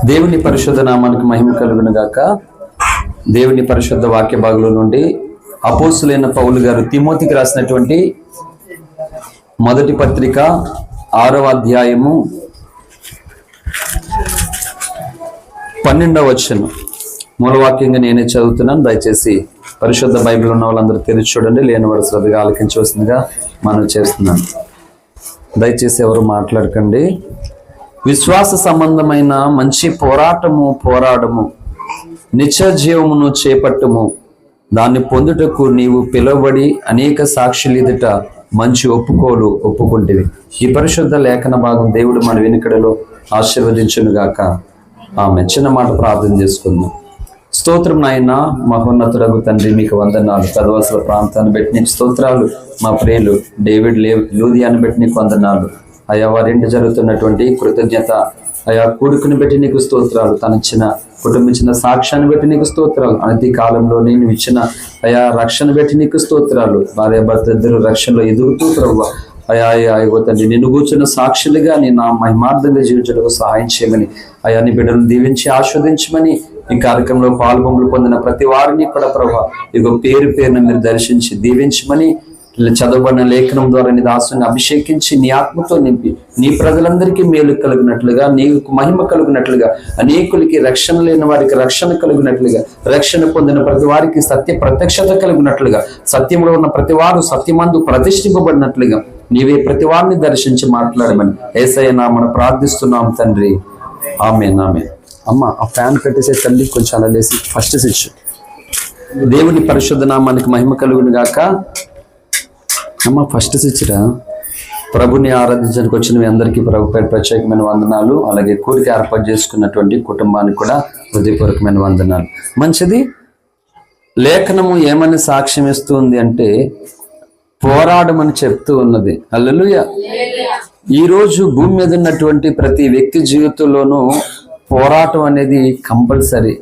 దేవుని పరిశుద్ధ నామానికి మహిమ కలుగును గాక. దేవుని పరిశుద్ధ వాక్య భాగంలో నుండి అపోస్తులైన పౌలు గారు తిమోతికి రాసినటువంటి మొదటి పత్రిక 6వ అధ్యాయము 12వ వచనం మూలవాక్యంగా నేనే చదువుతున్నాను. దయచేసి పరిశుద్ధ బైబిల్ ఉన్న వాళ్ళందరూ తెరిచి చూడండి. లేని వారు శ్రద్ధగా ఆలకించవలసిందిగా మనం చేస్తున్నాను. దయచేసి ఎవరు మాట్లాడకండి. విశ్వాస సంబంధమైన మంచి పోరాడము, నిత్య జీవమును చేపట్టము. దాన్ని పొందుటకు నీవు పిలువబడి అనేక సాక్షులు ఎదుట మంచి ఒప్పుకుంటివి. ఈ పరిశుద్ధ లేఖన భాగం దేవుడు మన వెనుకడలో ఆశీర్వదించునుగాక. ఆమె చిన్న మాట ప్రార్థన చేసుకుందాం. స్తోత్రం నాయన, మహోన్నతుడగు తండ్రి, మీకు వందనాలు. పెదవలసల ప్రాంతాన్ని బట్టి నీకు స్తోత్రాలు. మా ప్రియులు డేవిడ్ లూదియాన్ని బట్టి నీకు వందనాలు. అయా వారింటి జరుగుతున్నటువంటి కృతజ్ఞత, అయా కొడుకుని బట్టి నీకు స్తోత్రాలు. తనిచ్చిన కుటుంబించిన సాక్ష్యాన్ని బట్టి నీకు స్తోత్రాలు. అనతి కాలంలో నేను ఇచ్చిన అయా రక్షణ బట్టి నీకు స్తోత్రాలు. భార్య భర్త ఇద్దరు రక్షణలో ఎదుగుతూ ప్రభు అయా తండ్రి నిన్ను కూర్చున్న సాక్షులుగా నేను నా మహిమార్థంగా జీవించడానికి సహాయం చేయమని, అయా నీ బిడ్డలను దీవించి ఆస్వాదించమని, ఈ కార్యక్రమంలో పాల్గొనలు పొందిన ప్రతి వారిని కూడా ప్రభు ఇగో పేరున మీరు దర్శించి దీవించమని, చదవబడిన లేఖనం ద్వారా నీ దాసుని అభిషేకించి నీ ఆత్మతో నింపి నీ ప్రజలందరికీ మేలు కలిగినట్లుగా, నీకు మహిమ కలిగినట్లుగా, అనేకులకి రక్షణ లేని వారికి రక్షణ కలిగినట్లుగా, రక్షణ పొందిన ప్రతి వారికి సత్య ప్రత్యక్షత కలిగినట్లుగా, సత్యంలో ఉన్న ప్రతి వారు సత్యమందు ప్రతిష్ఠింపబడినట్లుగా నీవే ప్రతి వారిని దర్శించి మాట్లాడమని యేసయ్య నామమున ప్రార్థిస్తున్నాం తండ్రి. ఆమేన్. ఆమేన్. అమ్మ ఆ ఫ్యాన్ పెట్టేసే తల్లి కొంచెం అలా లేసి ఫస్ట్ స్విచ్. దేవుని పరిశుద్ధ నామానికి మహిమ కలుగును గాక. అమ్మ ఫస్ట్ స్విచ్రా. ప్రభుని ఆరాధించడానికి వచ్చిన మీ అందరికీ ప్రభు పేరు ప్రత్యేకమైన వందనాలు. అలాగే కోరిక ఏర్పాటు చేసుకున్నటువంటి కుటుంబానికి కూడా హృదయపూర్వకమైన వందనాలు. మంచిది. లేఖనము ఏమని సాక్ష్యం ఇస్తుంది అంటే పోరాడమని చెప్తూ ఉన్నది. హల్లెలూయా. ఈరోజు భూమి మీద ఉన్నటువంటి ప్రతి వ్యక్తి జీవితంలోనూ పోరాటం అనేది కంపల్సరీ.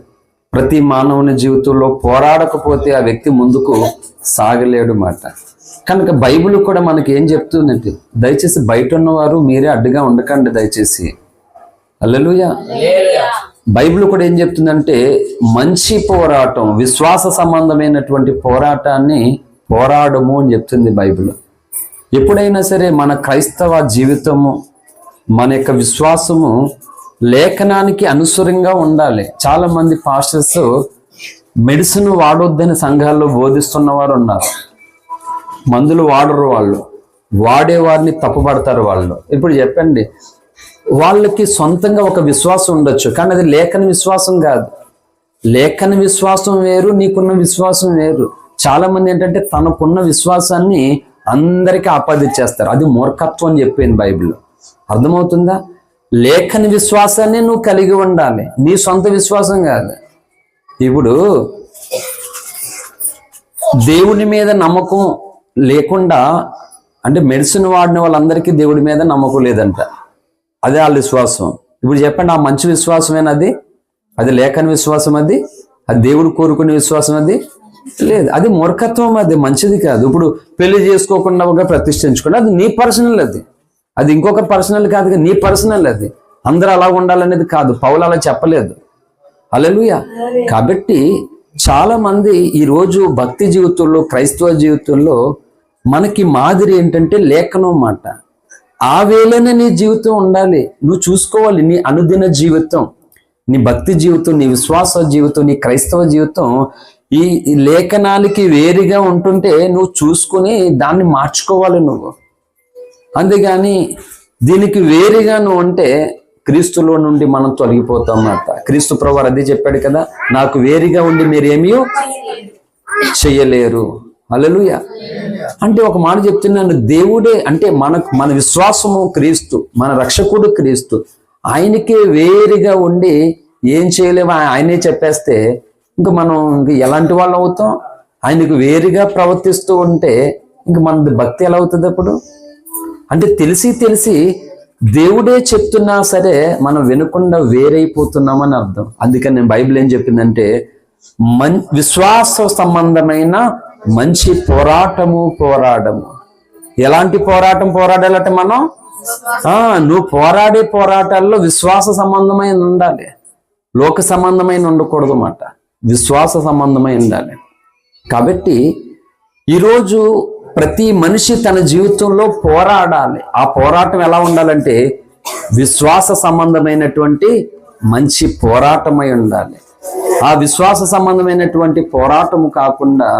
ప్రతి మానవుని జీవితంలో పోరాడకపోతే ఆ వ్యక్తి ముందుకు సాగలేడు మాట. కనుక బైబిల్ కూడా మనకి ఏం చెప్తుందంటే, దయచేసి బయట ఉన్నవారు మీరే అడ్డుగా ఉండకండి దయచేసి. హల్లెలూయా. బైబిల్ కూడా ఏం చెప్తుందంటే మంచి పోరాటం, విశ్వాస సంబంధమైనటువంటి పోరాటాన్ని పోరాడము అని చెప్తుంది బైబిల్. ఎప్పుడైనా సరే మన క్రైస్తవ జీవితము, మన యొక్క విశ్వాసము లేఖనానికి అనుసరంగా ఉండాలి. చాలా మంది పాస్టర్స్ మెడిసిన్ వాడొద్దని సంఘాల్లో బోధిస్తున్న వారు ఉన్నారు. మందులు వాడరు వాళ్ళు, వాడేవారిని తప్పుపడతారు వాళ్ళు. ఇప్పుడు చెప్పండి, వాళ్ళకి సొంతంగా ఒక విశ్వాసం ఉండొచ్చు, కానీ అది లేఖన విశ్వాసం కాదు. లేఖన విశ్వాసం వేరు, నీకున్న విశ్వాసం వేరు. చాలా మంది ఏంటంటే తనకున్న విశ్వాసాన్ని అందరికీ ఆపాదించేస్తారు. అది మూర్ఖత్వం అని చెప్పింది బైబిల్. అర్థమవుతుందా? లేఖన విశ్వాసాన్ని నువ్వు కలిగి ఉండాలి, నీ సొంత విశ్వాసం కాదు. ఇప్పుడు దేవుని మీద నమ్మకం లేకుండా, అంటే మెడిసిన్ వాడిన వాళ్ళందరికీ దేవుడి మీద నమ్మకం లేదంట, అదే వాళ్ళ విశ్వాసం. ఇప్పుడు చెప్పండి, ఆ మంచి విశ్వాసమేనా అది? అది లేఖన విశ్వాసం? అది దేవుడు కోరుకునే విశ్వాసం? అది లేదు. అది మూర్ఖత్వం, అది మంచిది కాదు. ఇప్పుడు పెళ్లి చేసుకోకుండా ఒక ప్రతిష్ఠించుకోండి, అది నీ పర్సనల్, అది ఇంకొక పర్సనల్ కాదు, నీ పర్సనల్. అది అందరూ అలా ఉండాలనేది కాదు, పౌలు అలా చెప్పలేదు. హల్లెలూయా. కాబట్టి చాలా మంది ఈరోజు భక్తి జీవితంలో, క్రైస్తవ జీవితంలో మనకి మాదిరి ఏంటంటే లేఖనం మాట. ఆ వేళనే నీ జీవితం ఉండాలి, నువ్వు చూసుకోవాలి. నీ అనుదిన జీవితం, నీ భక్తి జీవితం, నీ విశ్వాస జీవితం, నీ క్రైస్తవ జీవితం ఈ లేఖనాలకి వేరుగా ఉంటుంటే నువ్వు చూసుకుని దాన్ని మార్చుకోవాలి నువ్వు. అంతేగాని దీనికి వేరుగా నువ్వు ఉంటే క్రీస్తులో నుండి మనం తొలగిపోతాం అన్నమాట. క్రీస్తు ప్రభువు అదే చెప్పాడు కదా, నాకు వేరుగా ఉండి మీరేమీ చెయ్యలేరు. హల్లెలూయా. అంటే ఒక మాట చెప్తున్నాను, దేవుడే అంటే మన విశ్వాసము క్రీస్తు, మన రక్షకుడు క్రీస్తు. ఆయనకే వేరుగా ఉండి ఏం చేయలేము ఆయనే చెప్పేస్తే ఇంకా మనం ఎలాంటి వాళ్ళు అవుతాం? ఆయనకు వేరుగా ప్రవర్తిస్తూ ఉంటే ఇంక మన భక్తి ఎలా అవుతుంది అప్పుడు? అంటే తెలిసి దేవుడే చెప్తున్నా సరే మనం వినకుండా వేరైపోతున్నామని అర్థం. అందుకని నేను బైబిల్ ఏం చెప్పిందంటే విశ్వాస సంబంధమైన మంచి పోరాడము. ఎలాంటి పోరాటం పోరాడాలంటే మనం నువ్వు పోరాడే పోరాటాల్లో విశ్వాస సంబంధమైన ఉండాలి, లోక సంబంధమైన ఉండకూడదు అన్నమాట. విశ్వాస సంబంధమై ఉండాలి. కాబట్టి ఈరోజు ప్రతి మనిషి తన జీవితంలో పోరాడాలి. ఆ పోరాటం ఎలా ఉండాలంటే విశ్వాస సంబంధమైనటువంటి మంచి పోరాటమై ఉండాలి. ఆ విశ్వాస సంబంధమైనటువంటి పోరాటము కాకుండా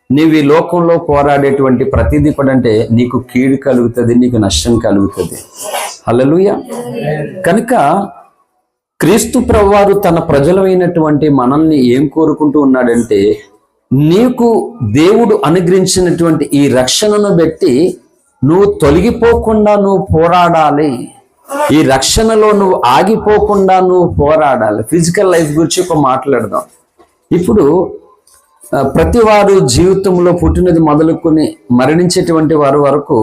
నీవు ఈ లోకంలో పోరాడేటువంటి ప్రతిదీ కూడా అంటే నీకు కీడు కలుగుతుంది, నీకు నష్టం కలుగుతుంది. హల్లెలూయా. కనుక క్రీస్తు ప్రభువారు తన ప్రజలమైనటువంటి మనల్ని ఏం కోరుకుంటూ ఉన్నాడంటే, నీకు దేవుడు అనుగ్రహించినటువంటి ఈ రక్షణను బట్టి నువ్వు తొలగిపోకుండా నువ్వు పోరాడాలి. ఈ రక్షణలో నువ్వు ఆగిపోకుండా నువ్వు పోరాడాలి. ఫిజికల్ లైఫ్ గురించి ఒక మాట్లాడదాం. ఇప్పుడు ప్రతి వారు జీవితంలో పుట్టినది మొదలుకొని మరణించేటువంటి వారి వరకు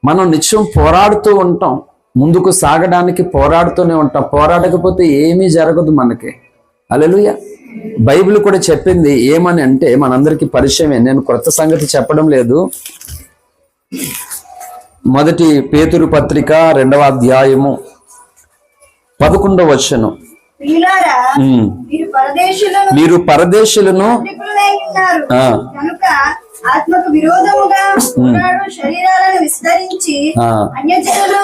మనం నిత్యం పోరాడుతూ ఉంటాం. ముందుకు సాగడానికి పోరాడుతూనే ఉంటాం. పోరాడకపోతే ఏమీ జరగదు మనకి. హల్లెలూయా. బైబిల్ కూడా చెప్పింది ఏమని అంటే, మనందరికీ పరిచయమే, నేను కొత్త సంగతి చెప్పడం లేదు. మొదటి పేతురు పత్రిక 2వ అధ్యాయము 11వ వచనం. మీరు పరదేశులను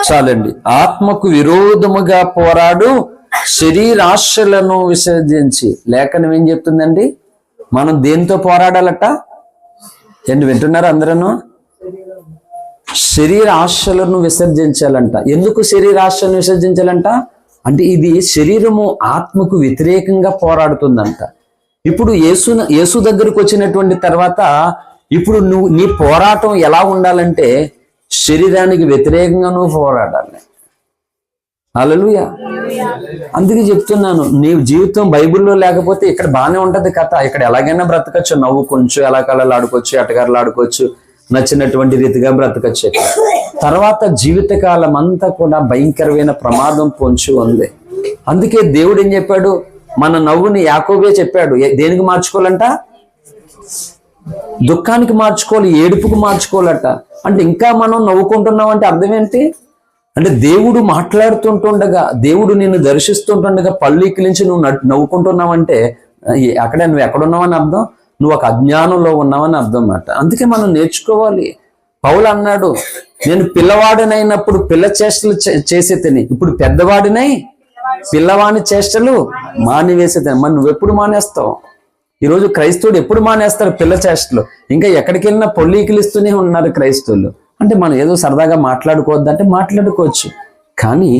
చాలండి. ఆత్మకు విరోధముగా పోరాడు శరీరాశలను విసర్జించి. లేఖనం ఏం చెప్తుందండి? మనం దేనితో పోరాడాలట? ఏంటి వింటున్నారు అందరూ? శరీర ఆశలను విసర్జించాలంట. ఎందుకు శరీర ఆశలను విసర్జించాలంట అంటే ఇది శరీరము ఆత్మకు వ్యతిరేకంగా పోరాడుతుందంట. ఇప్పుడు యేసు దగ్గరకు వచ్చినటువంటి తర్వాత ఇప్పుడు నీ పోరాటం ఎలా ఉండాలంటే శరీరానికి వ్యతిరేకంగా నువ్వు పోరాడాలి. హల్లెలూయా. అందుకే చెప్తున్నాను, నీ జీవితం బైబిల్లో లేకపోతే ఇక్కడ బాగానే ఉంటది కథ. ఇక్కడ ఎలాగైనా బ్రతకచ్చు, నవ్వుకొచ్చు, ఎలా కళలు ఆడుకోవచ్చు, ఎటగారులు ఆడుకోవచ్చు, నచ్చినటువంటి రీతిగా బ్రతకచ్చు. తర్వాత జీవితకాలం అంతా కూడా భయంకరమైన ప్రమాదం పొంచి ఉంది. అందుకే దేవుడు ఏం చెప్పాడు? మన నవ్వుని యాకోబే చెప్పాడు. దేనికి మార్చుకోవాలంట? దుఃఖానికి మార్చుకోవాలి, ఏడుపుకు మార్చుకోవాలట. అంటే ఇంకా మనం నవ్వుకుంటున్నాం అంటే అర్థం ఏంటి? అంటే దేవుడు మాట్లాడుతుంటుండగా, దేవుడు నిన్ను దర్శిస్తుంటుండగా పళ్ళీకిలించి నువ్వు నవ్వుకుంటున్నావంటే అక్కడే నువ్వు ఎక్కడున్నావని అర్థం, నువ్వు ఒక అజ్ఞానంలో ఉన్నావని అర్థం అన్నమాట. అందుకే మనం నేర్చుకోవాలి. పౌలు అన్నాడు, నేను పిల్లవాడినైనప్పుడు పిల్ల చేష్టలు చేసే తిని, ఇప్పుడు పెద్దవాడినై పిల్లవాని చేష్టలు మానివేసే తిని. మరి నువ్వెప్పుడు మానేస్తావు? ఈరోజు క్రైస్తవుడు ఎప్పుడు మానేస్తారు పిల్ల చేష్టలు? ఇంకా ఎక్కడికి వెళ్ళినా పొల్లీకిలిస్తూనే ఉన్నారు క్రైస్తవులు. అంటే మనం ఏదో సరదాగా మాట్లాడుకోవద్దంటే మాట్లాడుకోవచ్చు, కానీ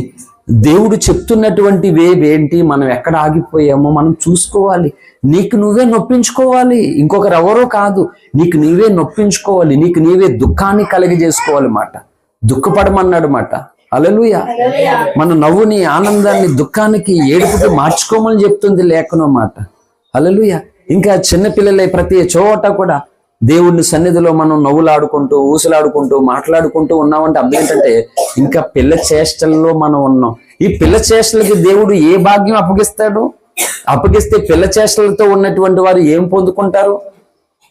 దేవుడు చెప్తున్నటువంటి వేవేంటి, మనం ఎక్కడ ఆగిపోయామో మనం చూసుకోవాలి. నీకు నువ్వే నొప్పించుకోవాలి, ఇంకొకరు ఎవరో కాదు. నీకు నీవే నొప్పించుకోవాలి, నీకు నీవే దుఃఖాన్ని కలిగజేసుకోవాలి మాట. దుఃఖపడమన్నాడు మాట. హల్లెలూయా. మన నవ్వుని, ఆనందాన్ని దుఃఖానికి, ఏడుపుకి మార్చుకోమని చెప్తుంది లేఖనం మాట. హల్లెలూయా. ఇంకా చిన్నపిల్లలే ప్రతి చోట కూడా దేవుని సన్నిధిలో మనం నవ్వులాడుకుంటూ, ఊసులాడుకుంటూ, మాట్లాడుకుంటూ ఉన్నామంటే అర్థం ఏంటంటే ఇంకా పిల్ల చేష్టల్లో మనం ఉన్నాం. ఈ పిల్ల చేష్టలకి దేవుడు ఏ భాగ్యం అప్పగిస్తాడు? అప్పగిస్తే పిల్ల చేష్టలతో ఉన్నటువంటి వారు ఏం పొందుకుంటారు?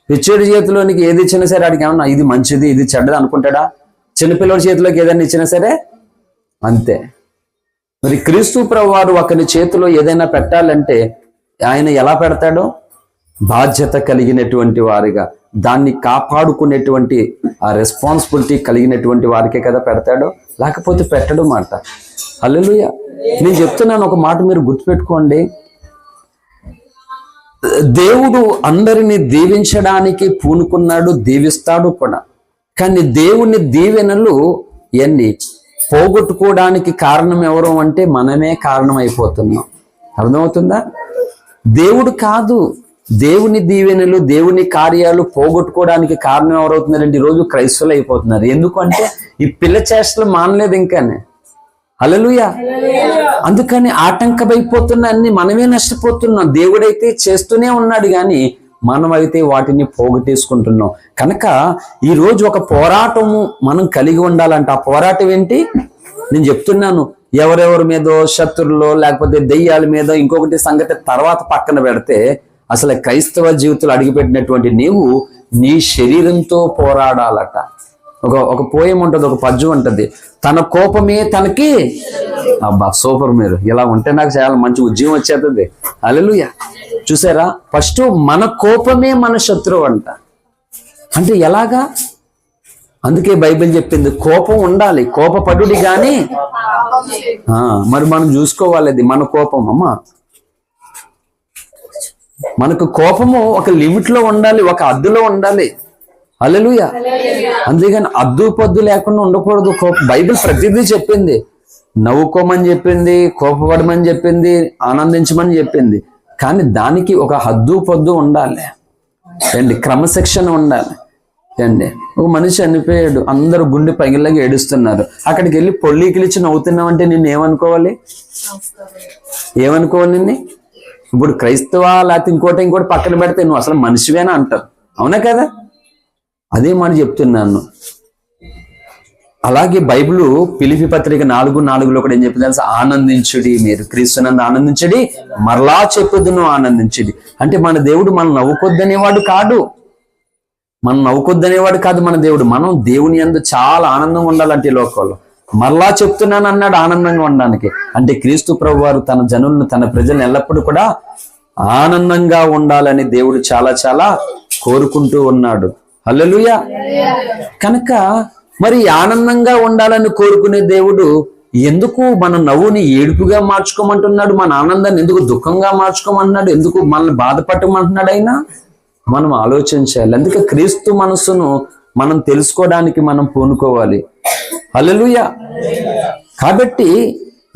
పిచ్చోడి చేతిలోనికి ఏది ఇచ్చినా సరే అడిగి ఏమన్నా ఇది మంచిది, ఇది చెడ్డది అనుకుంటాడా? చిన్నపిల్లడి చేతిలోకి ఏదైనా ఇచ్చినా సరే అంతే. మరి క్రీస్తు ప్రభువు వారు ఒకరి చేతిలో ఏదైనా పెట్టాలంటే ఆయన ఎలా పెడతాడో? బాధ్యత కలిగినటువంటి వారిగా, దాన్ని కాపాడుకునేటువంటి ఆ రెస్పాన్సిబిలిటీ కలిగినటువంటి వారికే కదా పెడతాడు, లేకపోతే పెట్టడు మాట. హల్లెలూయా. నేను చెప్తున్నాను ఒక మాట మీరు గుర్తుపెట్టుకోండి. దేవుడు అందరిని దీవించడానికి పూనుకున్నాడు, దీవిస్తాడు కూడా. కానీ దేవుని దీవెనలు ఎన్ని పోగొట్టుకోవడానికి కారణం ఎవరు అంటే మనమే కారణం అయిపోతున్నాం. అర్థమవుతుందా? దేవుడు కాదు. దేవుని దీవెనలు, దేవుని కార్యాలు పోగొట్టుకోవడానికి కారణం ఎవరవుతున్నారంటే ఈరోజు క్రైస్తవులు అయిపోతున్నారు. ఎందుకంటే ఈ పిల్ల చేష్టలు మానలేదు ఇంకానే. హల్లెలూయా. అందుకని ఆటంకమైపోతున్న అన్ని మనమే నష్టపోతున్నాం. దేవుడైతే చేస్తూనే ఉన్నాడు కానీ మనమైతే వాటిని పోగొట్టేసుకుంటున్నాం. కనుక ఈరోజు ఒక పోరాటము మనం కలిగి ఉండాలంటే ఆ పోరాటం ఏంటి? నేను చెప్తున్నాను, ఎవరెవరి మీదో, శత్రుల్లో లేకపోతే దెయ్యాల మీద, ఇంకొకటి సంగతి తర్వాత పక్కన పెడితే అసలు క్రైస్తవ జీవితంలో అడిగిపెట్టినటువంటి నీవు నీ శరీరంతో పోరాడాలట. ఒక పోయం ఉంటుంది, ఒక పద్యం ఉంటుంది, తన కోపమే తనకి. అబ్బా సూపర్, మీరు ఇలా ఉంటే నాకు చాలా మంచి ఉద్యమం వచ్చేస్తుంది. హల్లెలూయా. చూసారా, ఫస్ట్ మన కోపమే మన శత్రువు అంట. అంటే ఎలాగా? అందుకే బైబిల్ చెప్పింది కోపం ఉండాలి, కోపపడుడి కానీ. మరి మనం చూసుకోవాలి అది మన కోపం. అమ్మా మనకు కోపము ఒక లిమిట్ లో ఉండాలి, ఒక హద్దులో ఉండాలి. హల్లెలూయా. అందుకని అద్దు పొద్దు లేకుండా ఉండకూడదు. బైబిల్ ప్రతిదీ చెప్పింది. నవ్వుకోమని చెప్పింది, కోపపడమని చెప్పింది, ఆనందించమని చెప్పింది. కానీ దానికి ఒక హద్దు పొద్దు ఉండాలి అండి, క్రమశిక్షణ ఉండాలి అండి. ఒక మనిషి చనిపోయాడు, అందరూ గుండె పగిలిలాగా ఏడుస్తున్నారు. అక్కడికి వెళ్ళి పొల్లికిలిచి నవ్వుతున్నావంటే నిన్ను ఏమనుకోవాలి? ఏమనుకోవాలి నిన్ను? ఇప్పుడు క్రైస్తవా లేకపోతే ఇంకోటి పక్కన పెడితే నువ్వు అసలు మనిషివేనా అంటారు. అవునా కదా? అదే మాట చెప్తున్నాను. అలాగే బైబిల్ ఫిలిప్పీ పత్రిక 4:4 కూడా ఏం చెప్పింది తెలుసా? ఆనందించుడి, మీరు క్రీస్తునందు ఆనందించడి, మరలా చెప్పుదును ఆనందించుడి. అంటే మన దేవుడు మనం నవ్వుకొద్దనేవాడు కాదు, మన దేవుడు. మనం దేవుని యందు చాలా ఆనందంగా ఉండాలంటే ఈ లోకంలో. మరలా చెప్తున్నాను అన్నాడు ఆనందంగా ఉండడానికి. అంటే క్రీస్తు ప్రభు వారు తన జనులను, తన ప్రజలను ఎల్లప్పుడూ కూడా ఆనందంగా ఉండాలని దేవుడు చాలా చాలా కోరుకుంటూ ఉన్నాడు. హల్లెలూయా. కనుక మరి ఆనందంగా ఉండాలని కోరుకునే దేవుడు ఎందుకు మన నవ్వుని ఏడుపుగా మార్చుకోమంటున్నాడు? మన ఆనందాన్ని ఎందుకు దుఃఖంగా మార్చుకోమంటున్నాడు? ఎందుకు మనల్ని బాధపడమంటున్నాడు? అయినా మనం ఆలోచించాలి. అందుకే క్రీస్తు మనస్సును మనం తెలుసుకోవడానికి మనం పూనుకోవాలి. హల్లెలూయా. కాబట్టి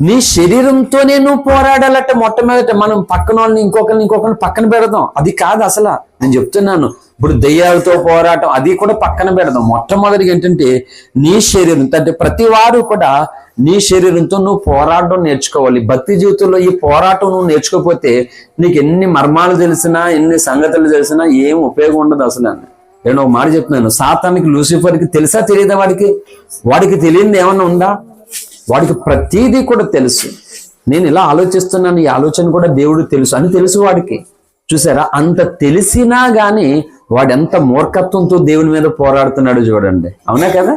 నీ శరీరంతోనే నువ్వు పోరాడాలట. మొట్టమొదట మనం పక్కన వాళ్ళని ఇంకొకరిని పక్కన పెడదాం, అది కాదు అసలు. నేను చెప్తున్నాను, ఇప్పుడు దెయ్యాలతో పోరాటం అది కూడా పక్కన పెడదాం. మొట్టమొదటిగా ఏంటంటే నీ శరీరం, అంటే ప్రతి వారు కూడా నీ శరీరంతో నువ్వు పోరాటం నేర్చుకోవాలి. భక్తి జీవితంలో ఈ పోరాటం నువ్వు నేర్చుకోకపోతే నీకు ఎన్ని మర్మాలు తెలిసినా, ఎన్ని సంగతులు తెలిసినా ఏం ఉపయోగం ఉండదు అసలు. నేను ఒక మాట చెప్తున్నాను, సాతానికి లూసిఫర్కి తెలుసా తెలియదా? వాడికి తెలియనిది ఏమన్నా ఉందా? వాడికి ప్రతీదీ కూడా తెలుసు. నేను ఇలా ఆలోచిస్తున్నాను, ఈ ఆలోచన కూడా దేవుడు తెలుసు అని తెలుసు వాడికి. చూసారా, అంత తెలిసినా గాని వాడెంత మూర్ఖత్వంతో దేవుని మీద పోరాడుతున్నాడు చూడండి. అవునా కదా?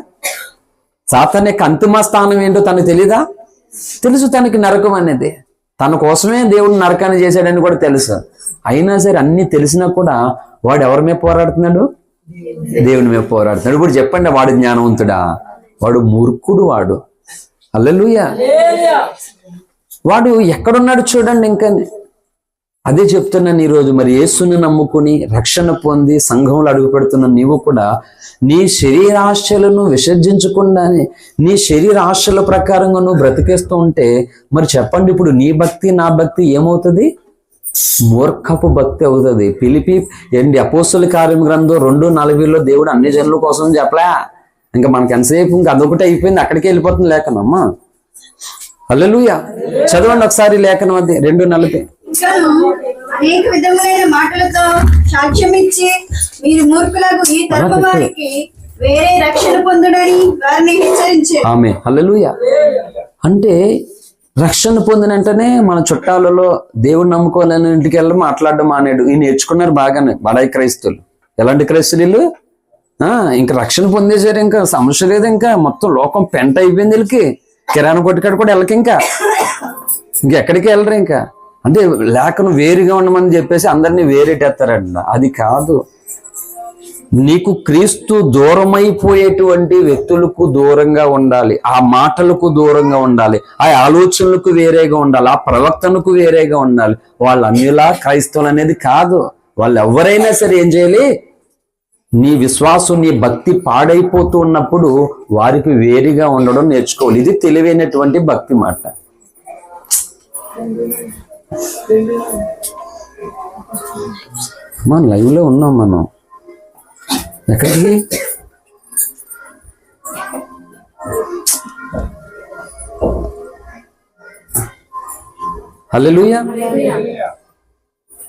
సాతాన్ యొక్క అంతిమ స్థానం ఏంటో తనకు తెలీదా? తెలుసు, తనకి నరకం అనేది. తన కోసమే దేవుడు నరకాన్ని చేశాడని కూడా తెలుసు. అయినా సరే అన్ని తెలిసినా కూడా వాడు ఎవరి మీద పోరాడుతున్నాడు? దేవుని మీద పోరాడుతున్నాడు. ఇప్పుడు చెప్పండి, వాడు జ్ఞానవంతుడా? వాడు మూర్ఖుడు. వాడు హల్లెలూయా. వాడు ఎక్కడున్నాడు చూడండి. ఇంకా అదే చెప్తున్నాను ఈరోజు. మరి యేసుని నమ్ముకుని రక్షణ పొంది సంఘంలో అడుగు పెడుతున్న నీవు కూడా నీ శరీరాశలను విసర్జించకుండానే నీ శరీరాశల ప్రకారంగా నువ్వు బ్రతికేస్తూ ఉంటే మరి చెప్పండి, ఇప్పుడు నీ భక్తి నా భక్తి ఏమవుతుంది? మూర్ఖపు భక్తి అవుతుంది. ఫిలిప్పీ అపోస్తలుల కార్యం గ్రంథం 2:40 దేవుడు అన్ని జనుల కోసం చెప్పలే. ఇంకా మనకి ఎంతసేపు ఇంకా అదొకటి అయిపోయింది, అక్కడికి వెళ్ళిపోతుంది లేఖనం. అమ్మా హల్లెలూయా. చదవండి ఒకసారి లేఖనం, అది 2:40. అనేక విధములైన మాటలతో సాక్ష్యమిచ్చి మీరు మూర్ఖులకు ఈ తరపు వారికి వేరే రక్షణ పొందుడని వారిని హెచ్చరించారు. ఆమె హల్లెలూయా. అంటే రక్షణ పొందిన వెంటనే మన చుట్టాలలో దేవుడు నమ్ముకోవాలని ఇంటికి వెళ్ళి మాట్లాడడం మానేడు. ఈ నేర్చుకున్నారు బాగానే బడాయి క్రైస్తవులు. ఎలాంటి క్రైస్తవులు? ఇంకా రక్షణ పొందేశారు, ఇంకా సమస్య లేదు, ఇంకా మొత్తం లోకం పెంట అయిపోయింది వీళ్ళకి. కిరాణా కొట్టుకాడు కూడా వెళ్ళక ఇంకెక్కడికి వెళ్ళరు. ఇంకా అంటే లేఖను వేరుగా ఉండమని చెప్పేసి అందరినీ వేరేటేస్తారంట. అది కాదు. నీకు క్రీస్తు దూరమైపోయేటువంటి వ్యక్తులకు దూరంగా ఉండాలి, ఆ మాటలకు దూరంగా ఉండాలి, ఆ ఆలోచనలకు వేరేగా ఉండాలి, ఆ ప్రవర్తనకు వేరేగా ఉండాలి. వాళ్ళు అన్నిలా క్రైస్తవులు అనేది కాదు. వాళ్ళు ఎవరైనా సరే ఏం చేయాలి? నీ విశ్వాసం, నీ భక్తి పాడైపోతూ ఉన్నప్పుడు వారికి వేరుగా ఉండడం నేర్చుకోవాలి. ఇది తెలివైనటువంటి భక్తి మాట. మన లైవ్ లో ఉన్నాం మనం. ఎక్కడికి? హల్లెలూయా.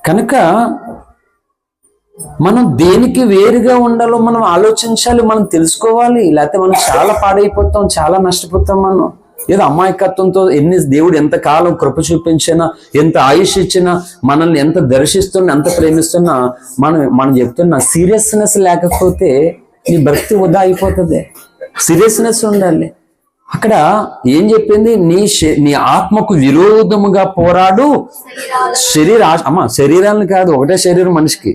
కనుక మనం దేనికి వేరుగా ఉండాలో మనం ఆలోచించాలి, మనం తెలుసుకోవాలి. లేకపోతే మనం చాలా పాడైపోతాం, చాలా నష్టపోతాం. మనం ఏదో అమాయకత్వంతో దేవుడు ఎంతకాలం కృప చూపించినా, ఎంత ఆయుష్ ఇచ్చినా, మనల్ని ఎంత దర్శిస్తున్నా, ఎంత ప్రేమిస్తున్నా, మనం చెప్తున్నా సీరియస్నెస్ లేకపోతే నీ భక్తి వృధా అయిపోతుంది. సీరియస్నెస్ ఉండాలి. అక్కడ ఏం చెప్పింది? నీ ఆత్మకు విరోధముగా పోరాడు శరీరాన్ని కాదు, ఒకటే శరీరం మనిషికి,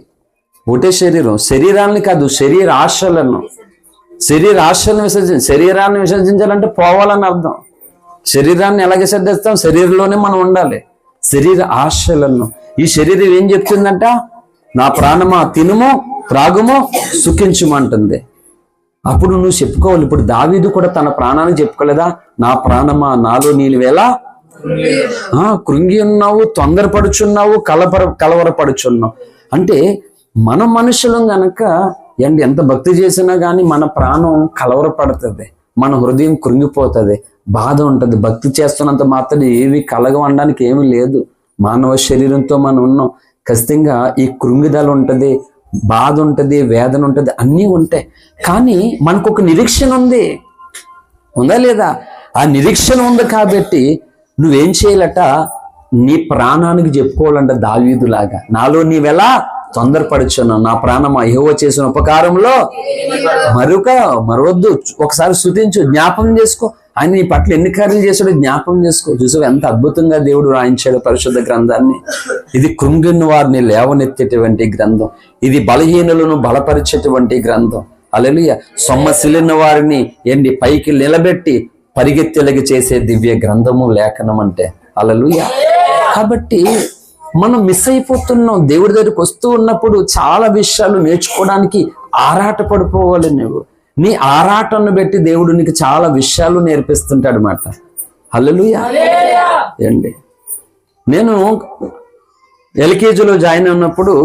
ఒకటే శరీరం. శరీరాన్ని కాదు, శరీరాశలను శరీరాన్ని విసర్జించాలంటే పోవాలని అర్థం. శరీరాన్ని ఎలా విసర్జిస్తాం? శరీరంలోనే మనం ఉండాలి. శరీర ఆశలను. ఈ శరీరం ఏం చెప్తుందంట? నా ప్రాణమా తినుము త్రాగుము సుఖించుమంటుంది. అప్పుడు నువ్వు చెప్పుకోవాలి. ఇప్పుడు దావీదు కూడా తన ప్రాణాన్ని చెప్పుకోలేదా? నా ప్రాణమా నాలో నీలువేలా కృంగి ఉన్నావు, తొందరపడుచున్నావు, కలవరపడుచున్నావు. అంటే మన మనుషులం గనక ఎంత భక్తి చేసినా కానీ మన ప్రాణం కలవరపడుతుంది, మన హృదయం కృంగిపోతుంది, బాధ ఉంటుంది. భక్తి చేస్తున్నంత మాత్రం ఏవి కలగవడానికి ఏమీ లేదు. మానవ శరీరంతో మనం ఉన్నాం. ఖచ్చితంగా ఈ కృంగిదల ఉంటుంది, బాధ ఉంటుంది, వేదన ఉంటుంది, అన్నీ ఉంటాయి. కానీ మనకు ఒక నిరీక్షణ ఉంది, ఉందా లేదా? ఆ నిరీక్షణ ఉంది కాబట్టి నువ్వేం చేయాలట? నీ ప్రాణానికి చెప్పుకోవాలంట దావీదులాగా, నాలో నీవెలా తొందరపడుచున్నావు, నా ప్రాణమా యెహోవా చేసిన ఉపకారంలో మరవద్దు. ఒకసారి స్తుతించు, జ్ఞాపకం చేసుకో. ఆయన నీ పట్ల ఎన్ని కార్యాలు చేశాడో జ్ఞాపకం చేసుకో. చూసావు ఎంత అద్భుతంగా దేవుడు రాయించాడు పరిశుద్ధ గ్రంథాన్ని. ఇది కృంగిన వారిని లేవనెత్తేటువంటి గ్రంథం, ఇది బలహీనులను బలపరిచేటువంటి గ్రంథం. హల్లెలూయా. సొమ్మసిలిన వారిని పైకి నిలబెట్టి పరిగెత్తెలగి చేసే దివ్య గ్రంథము లేఖనం అంటే. హల్లెలూయా. కాబట్టి మనం మిస్ అయిపోతున్నాం. దేవుడి దగ్గరికి వస్తూ ఉన్నప్పుడు చాలా విషయాలు నేర్చుకోవడానికి ఆరాట పడిపోవాలి. నువ్వు నీ ఆరాటను బట్టి దేవుడు నీకు చాలా విషయాలు నేర్పిస్తుంటాడు అన్నమాట. హల్లెలూయా. నేను ఎల్కేజీలో జాయిన్ అయినప్పుడు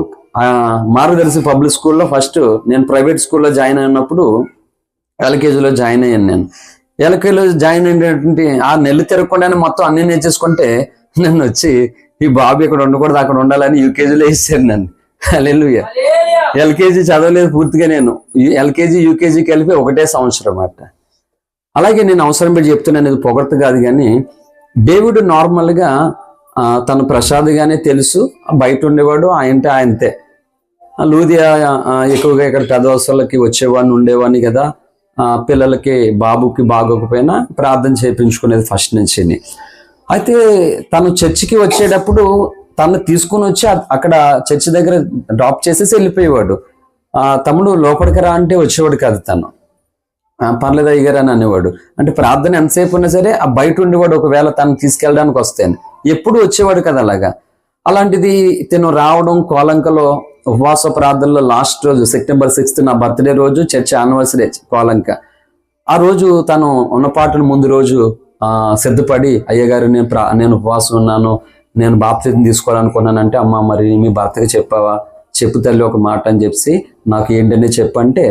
మార్గదర్శి పబ్లిక్ స్కూల్లో ఫస్ట్, నేను ప్రైవేట్ స్కూల్లో జాయిన్ అయినప్పుడు ఎల్కేజీలో జాయిన్ అయ్యాను. నేను ఎల్కేజీలో జాయిన్ అయినటువంటి ఆ నెల్లు తిరగకుండానే మొత్తం అన్ని నేర్చేసుకుంటే నన్ను వచ్చి ఈ బాబు ఇక్కడ ఉండకూడదు అక్కడ ఉండాలని యూకేజీలో వేసాను నన్ను. హల్లెలూయా. ఎల్కేజీ చదవలేదు పూర్తిగా. నేను ఎల్కేజీ యూకేజీకి వెళ్ళిపి ఒకటే సంవత్సరం అన్నమాట. అలాగే నేను అవసరం పెట్టి చెప్తున్నాను, ఇది పొగడ్త కాదు. కానీ దేవుడు నార్మల్గా తను ప్రసాద్గానే తెలుసు, బయట ఉండేవాడు, ఆయనతే. లూదియా ఎక్కువగా ఇక్కడ పెదవసలకి వచ్చేవాడిని, ఉండేవాడిని కదా. పిల్లలకి బాబుకి బాగోకపోయినా ప్రార్థన చేయించుకునేది ఫస్ట్ నుంచి. అయితే తను చర్చికి వచ్చేటప్పుడు తను తీసుకుని వచ్చి అక్కడ చర్చి దగ్గర డ్రాప్ చేసేసి వెళ్ళిపోయేవాడు. తమ్ముడు లోపలికి రా అంటే వచ్చేవాడు కాదు. తను పర్లేదు అయ్యగారు అని అనేవాడు. అంటే ప్రార్థన ఎంతసేపు ఉన్నా సరే ఆ బయట ఉండేవాడు. ఒకవేళ తను తీసుకెళ్ళడానికి వస్తేనే ఎప్పుడు వచ్చేవాడు కదా అలాగా. అలాంటిది తను రావడం కోలంకలో ఉపవాస ప్రార్థనలో లాస్ట్ రోజు సెప్టెంబర్ 6 నా బర్త్డే రోజు, చర్చ్ యానివర్సరీ కోలంక. ఆ రోజు తను ఉన్నపాటును ముందు రోజు సిద్ధపడి, అయ్యగారు నేను ఉపవాసం ఉన్నాను, నేను బాప్తిజం తీసుకోవాలనుకున్నానంటే, అమ్మ మరి మీ భర్తకి చెప్పావా? చెప్పు తల్లి ఒక మాట అని చెప్పి నాకు ఏంటనే చెప్పంటే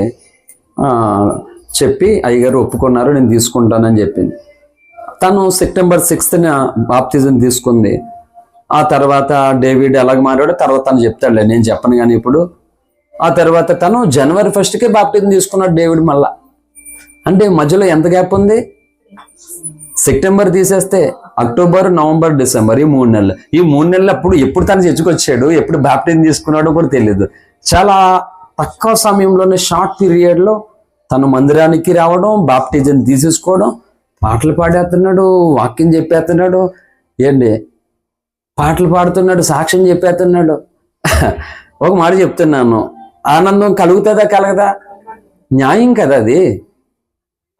చెప్పి అయ్యగారు ఒప్పుకున్నారు, నేను తీసుకుంటానని చెప్పింది. తను సెప్టెంబర్ 6న బాప్తిజం తీసుకుంది. ఆ తర్వాత డేవిడ్ ఎలాగ మారాడో తర్వాత తను చెప్తాడులే, నేను చెప్పను కానీ ఇప్పుడు. ఆ తర్వాత తను జనవరి 1కే బాప్తిజం తీసుకున్నాడు డేవిడ్ మళ్ళా. అంటే మధ్యలో ఎంత గ్యాప్ ఉంది? సెప్టెంబర్ తీసేస్తే అక్టోబర్, నవంబర్, డిసెంబర్, ఈ 3 నెలలు. ఈ 3 నెలలు ఎప్పుడు తను చర్చకొచ్చాడు, ఎప్పుడు బాప్టిజం తీసుకున్నాడో కూడా తెలియదు. చాలా తక్కువ సమయంలోనే, షార్ట్ పీరియడ్లో తను మందిరానికి రావడం, బాప్టిజం తీసేసుకోవడం, పాటలు పాడేస్తున్నాడు, వాక్యం చెప్పేస్తున్నాడు, పాటలు పాడుతున్నాడు, సాక్ష్యం చెప్పేస్తున్నాడు. ఒక మాట చెప్తున్నాను, ఆనందం కలుగుతుందా కలగదా? న్యాయం కదా అది.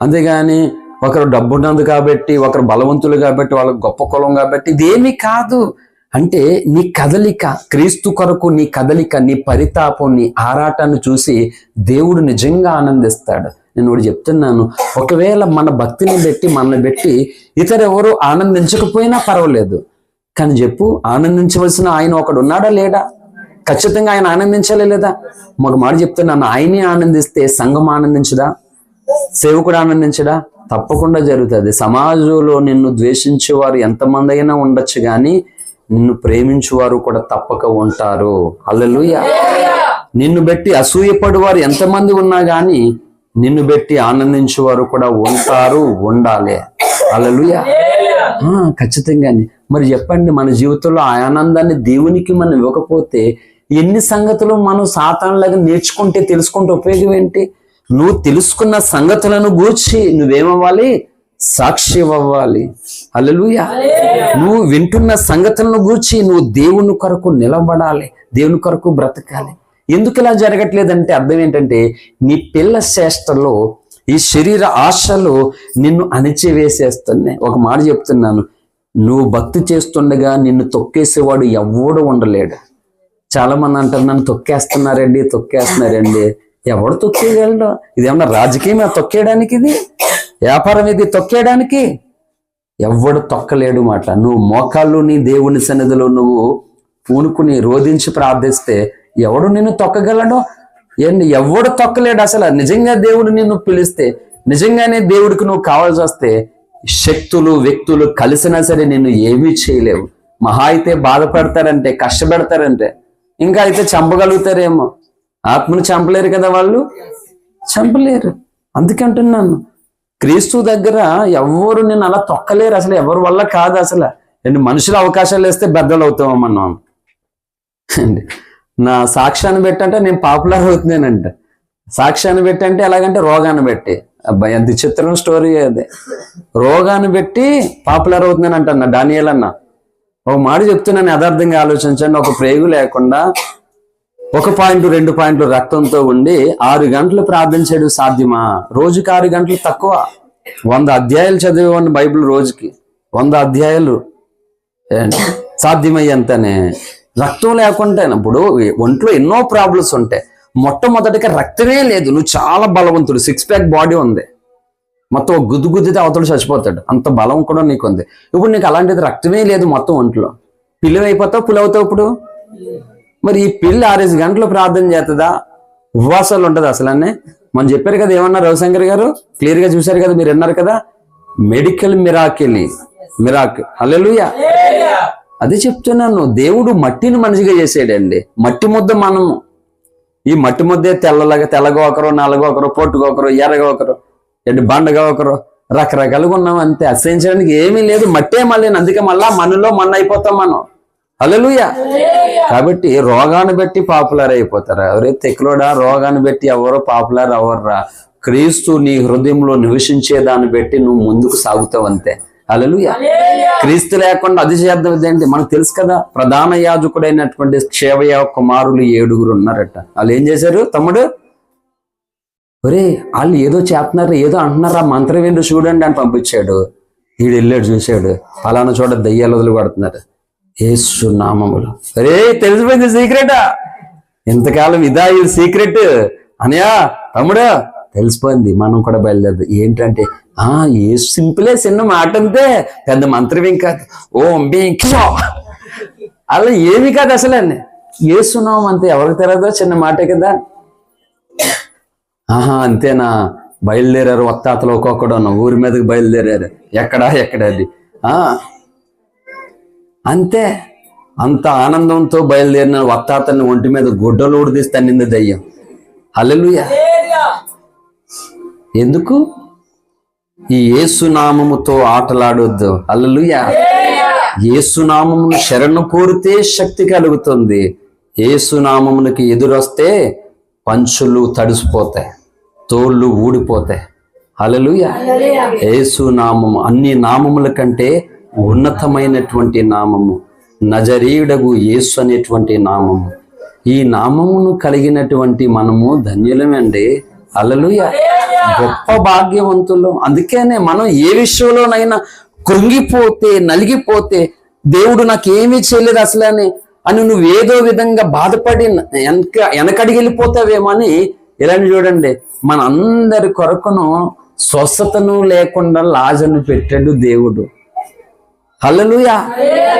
అంతేగాని ఒకరు డబ్బున్నది కాబట్టి, ఒకరు బలవంతులు కాబట్టి, వాళ్ళకి గొప్ప కులం కాబట్టి ఇదేమీ కాదు. అంటే నీ కదలిక, క్రీస్తు కొరకు నీ కదలిక, నీ పరితాపం, నీ ఆరాటాన్ని చూసి దేవుడు నిజంగా ఆనందిస్తాడు. నేను ఒకటి చెప్తున్నాను, ఒకవేళ మన భక్తిని బట్టి, మనల్ని బట్టి ఇతరెవరు ఆనందించకపోయినా పర్వాలేదు, కానీ చెప్పు, ఆనందించవలసిన ఆయన ఒకడు ఉన్నాడా లేడా? ఖచ్చితంగా ఆయన ఆనందించాలి లేదా? ఒక మాట చెప్తున్నాను, ఆయనే ఆనందిస్తే సంఘం ఆనందించదా? సేవకుడు ఆనందించడా? తప్పకుండా జరుగుతుంది. సమాజంలో నిన్ను ద్వేషించేవారు ఎంతమంది అయినా ఉండొచ్చు, కానీ నిన్ను ప్రేమించేవారు కూడా తప్పక ఉంటారు. హల్లెలూయా. నిన్ను బట్టి అసూయపడేవారు ఎంతమంది ఉన్నా కానీ నిన్ను బట్టి ఆనందించేవారు కూడా ఉంటారు, ఉండాలి. హల్లెలూయా. ఖచ్చితంగానే. మరి చెప్పండి, మన జీవితంలో ఆ ఆనందాన్ని దేవునికి మనం ఇవ్వకపోతే ఎన్ని సంగతులు మనం సాతానులాగా నేర్చుకుంటే, తెలుసుకుంటే ఉపయోగం ఏంటి? నువ్వు తెలుసుకున్న సంగతులను గూర్చి నువ్వేమవ్వాలి? సాక్షి అవ్వాలి. హల్లెలూయా. నువ్వు వింటున్న సంగతులను గూర్చి నువ్వు దేవుని కొరకు నిలబడాలి, దేవుని కొరకు బ్రతకాలి. ఎందుకు ఇలా జరగట్లేదంటే అర్థం ఏంటంటే, నీ పిల్ల చేష్టలో ఈ శరీర ఆశలు నిన్ను అణిచివేసేస్తున్నాయి. ఒక మాట చెప్తున్నాను, నువ్వు భక్తి చేస్తుండగా నిన్ను తొక్కేసేవాడు ఎవడు ఉండలేడు. చాలా మంది అంటారు, నన్ను తొక్కేస్తున్నారండి. ఎవడు తొక్కేయగలడు? ఇదేమన్నా రాజకీయమే తొక్కేయడానికి? ఇది వ్యాపారం, ఇది తొక్కేయడానికి? ఎవడు తొక్కలేడు మాట. నువ్వు మోకాళ్ళు నీ దేవుని సన్నిధిలో నువ్వు పూనుకుని రోధించి ప్రార్థిస్తే ఎవడు నిన్ను తొక్కగలడు? ఏంటి, ఎవడు తొక్కలేడు అసలు. నిజంగా దేవుడు నిన్ను పిలిస్తే, నిజంగానే దేవుడికి నువ్వు కావాల్సి వస్తే శక్తులు వ్యక్తులు కలిసినా సరే నిన్ను ఏమీ చేయలేవు. మహా అయితే బాధపడతారంటే, కష్టపెడతారంటే, ఇంకా అయితే చంపగలుగుతారేమో. ఆత్మను చంపలేరు కదా వాళ్ళు, చంపలేరు. అందుకంటున్నాను, క్రీస్తు దగ్గర ఎవరు నిన్ను అలా తొక్కలేరు అసలు, ఎవరి వల్ల కాదు అసలు. మనుషులు అవకాశాలు వేస్తే బద్దలు అవుతామో మనం. నా సాక్ష్యాన్ని పెట్టంటే నేను పాపులర్ అవుతున్నానంట. సాక్ష్యాన్ని పెట్టంటే ఎలాగంటే రోగాన్ని పెట్టి, అబ్బాయి ఎంత చిత్రం స్టోరీ అదే. రోగాన్ని పెట్టి పాపులర్ అవుతున్నాను అంటున్నా డానియేల్ అన్న. ఒక మాట చెప్తున్నాను, యథార్థంగా ఆలోచించండి. ఒక ప్రేగు లేకుండా 1 పాయింట్ 2 పాయింట్లు రక్తంతో ఉండి 6 గంటలు ప్రార్థించడం సాధ్యమా? రోజుకి 6 గంటలు తక్కువ. 100 అధ్యాయాలు చదివేవాడిని బైబిల్, రోజుకి 100 అధ్యాయాలు సాధ్యమయ్యేంతనే. రక్తం లేకుండా ఇప్పుడు ఒంట్లో ఎన్నో ప్రాబ్లమ్స్ ఉంటాయి. మొట్టమొదటిగా రక్తమే లేదు, నువ్వు చాలా బలవంతుడు, 6 ప్యాక్ బాడీ ఉంది, మొత్తం గుద్దుతే అవతడు చచ్చిపోతాడు, అంత బలం కూడా నీకు ఉంది. ఇప్పుడు నీకు అలాంటిది రక్తమే లేదు మొత్తం ఒంట్లో, పిల్లి అయిపోతావు, పులవుతావు. ఇప్పుడు మరి ఈ పిల్లి 6 గంటలు ప్రార్థన చేస్తుందా? ఉపవాసాలు ఉంటుంది అసలనే. మనం చెప్పారు కదా, ఏమన్నా రవిశంకర్ గారు క్లియర్ గా చూశారు కదా, మీరు విన్నారు కదా, మెడికల్ మిరాకిల్. హల్లెలూయా. అదే చెప్తున్నాను, దేవుడు మట్టిని మనిషిగా చేసాడండి. మట్టి ముద్ద మనము. ఈ మట్టి ముద్దే తెల్లగా ఒకరు, నల్లగా ఒకరు, పొట్టుగా ఒకరు, ఎర్రగా ఒకరు, బండగా ఒకరు, రకరకాలుగా ఉన్నాం అంతే. అసహించడానికి ఏమీ లేదు, మట్టే మళ్ళీ. అందుకే మళ్ళా మనలో మన్న అయిపోతాం మనం. హల్లెలూయా. కాబట్టి రోగాన్ని బట్టి పాపులర్ అయిపోతారా? ఎవరైతే తెక్కులోడా, రోగాన్ని బట్టి ఎవరో పాపులర్ అవర్రా. క్రీస్తు నీ హృదయంలో నివసించే దాన్ని బట్టి నువ్వు ముందుకు సాగుతావు అంతే. హల్లెలూయా. క్రీస్తు లేకుండా అది చేద్దాం ఏంటి? మనకు తెలుసు కదా, ప్రధాన యాజకుడైనటువంటి క్షేవయ కుమారులు 7 ఉన్నారట. వాళ్ళు ఏం చేశారు? తమ్ముడు, ఒరే వాళ్ళు ఏదో చేస్తున్నారు, ఏదో అంటున్నారు, ఆ మంత్రం ఏంటో చూడండి అని పంపించాడు. వీడు వెళ్ళాడు, చూశాడు, ఫలానా చోట దయ్యాలు వదిలి పడుతున్నారు, యేసు నామములో. అరే తెలిసిపోయింది సీక్రెటా, ఇంతకాలం ఇదా ఇది సీక్రెట్ అనయా తమ్ముడా, తెలిసిపోయింది. మనం కూడా బయలుదేరదు. ఏంటంటే ఏ సింపులే, చిన్న మాట అంతే, పెద్ద మంత్రం ఏం కాదు. అలా ఏమి కాదు అసలు. యేసునామం అంతే, ఎవరికి తెలియదో చిన్న మాటే కదా. అంతేనా? బయలుదేరారు వత్తాతలు ఒక్కొక్కడు ఊరి మీదకి బయలుదేరారు. ఎక్కడది అంతే. అంత ఆనందంతో బయలుదేరిన వత్తాతని ఒంటి మీద గుడ్డలు ఊడిదీసి తన్నింది దయ్యం. హల్లెలూయా. ఎందుకు? ఈ యేసునామముతో ఆటలాడొద్దు. హల్లెలూయా. యేసునామమును శరణు కోరితే శక్తి కలుగుతుంది. యేసునామమునికి ఎదురొస్తే పంచులు తడిసిపోతాయి, తోళ్ళు ఊడిపోతాయి. హల్లెలూయా. యేసునామము అన్ని నామముల కంటే ఉన్నతమైనటువంటి నామము, నజరీయుడగు యేసు అనేటువంటి నామము. ఈ నామమును కలిగినటువంటి మనము ధన్యులమండి. హల్లెలూయా. గొప్ప భాగ్యవంతులు. అందుకనే మనం ఏ విషయంలోనైనా కృంగిపోతే, నలిగిపోతే, దేవుడు నాకేమీ చేయలేదు అసలని అని నువ్వు ఏదో విధంగా బాధపడి వెనకడికి వెళ్ళిపోతావేమో అని ఇలాంటి చూడండి, మన అందరి కొరకును స్వస్థతను లేకుండా లాజర్ను పెట్టాడు దేవుడు. హల్లెలూయా.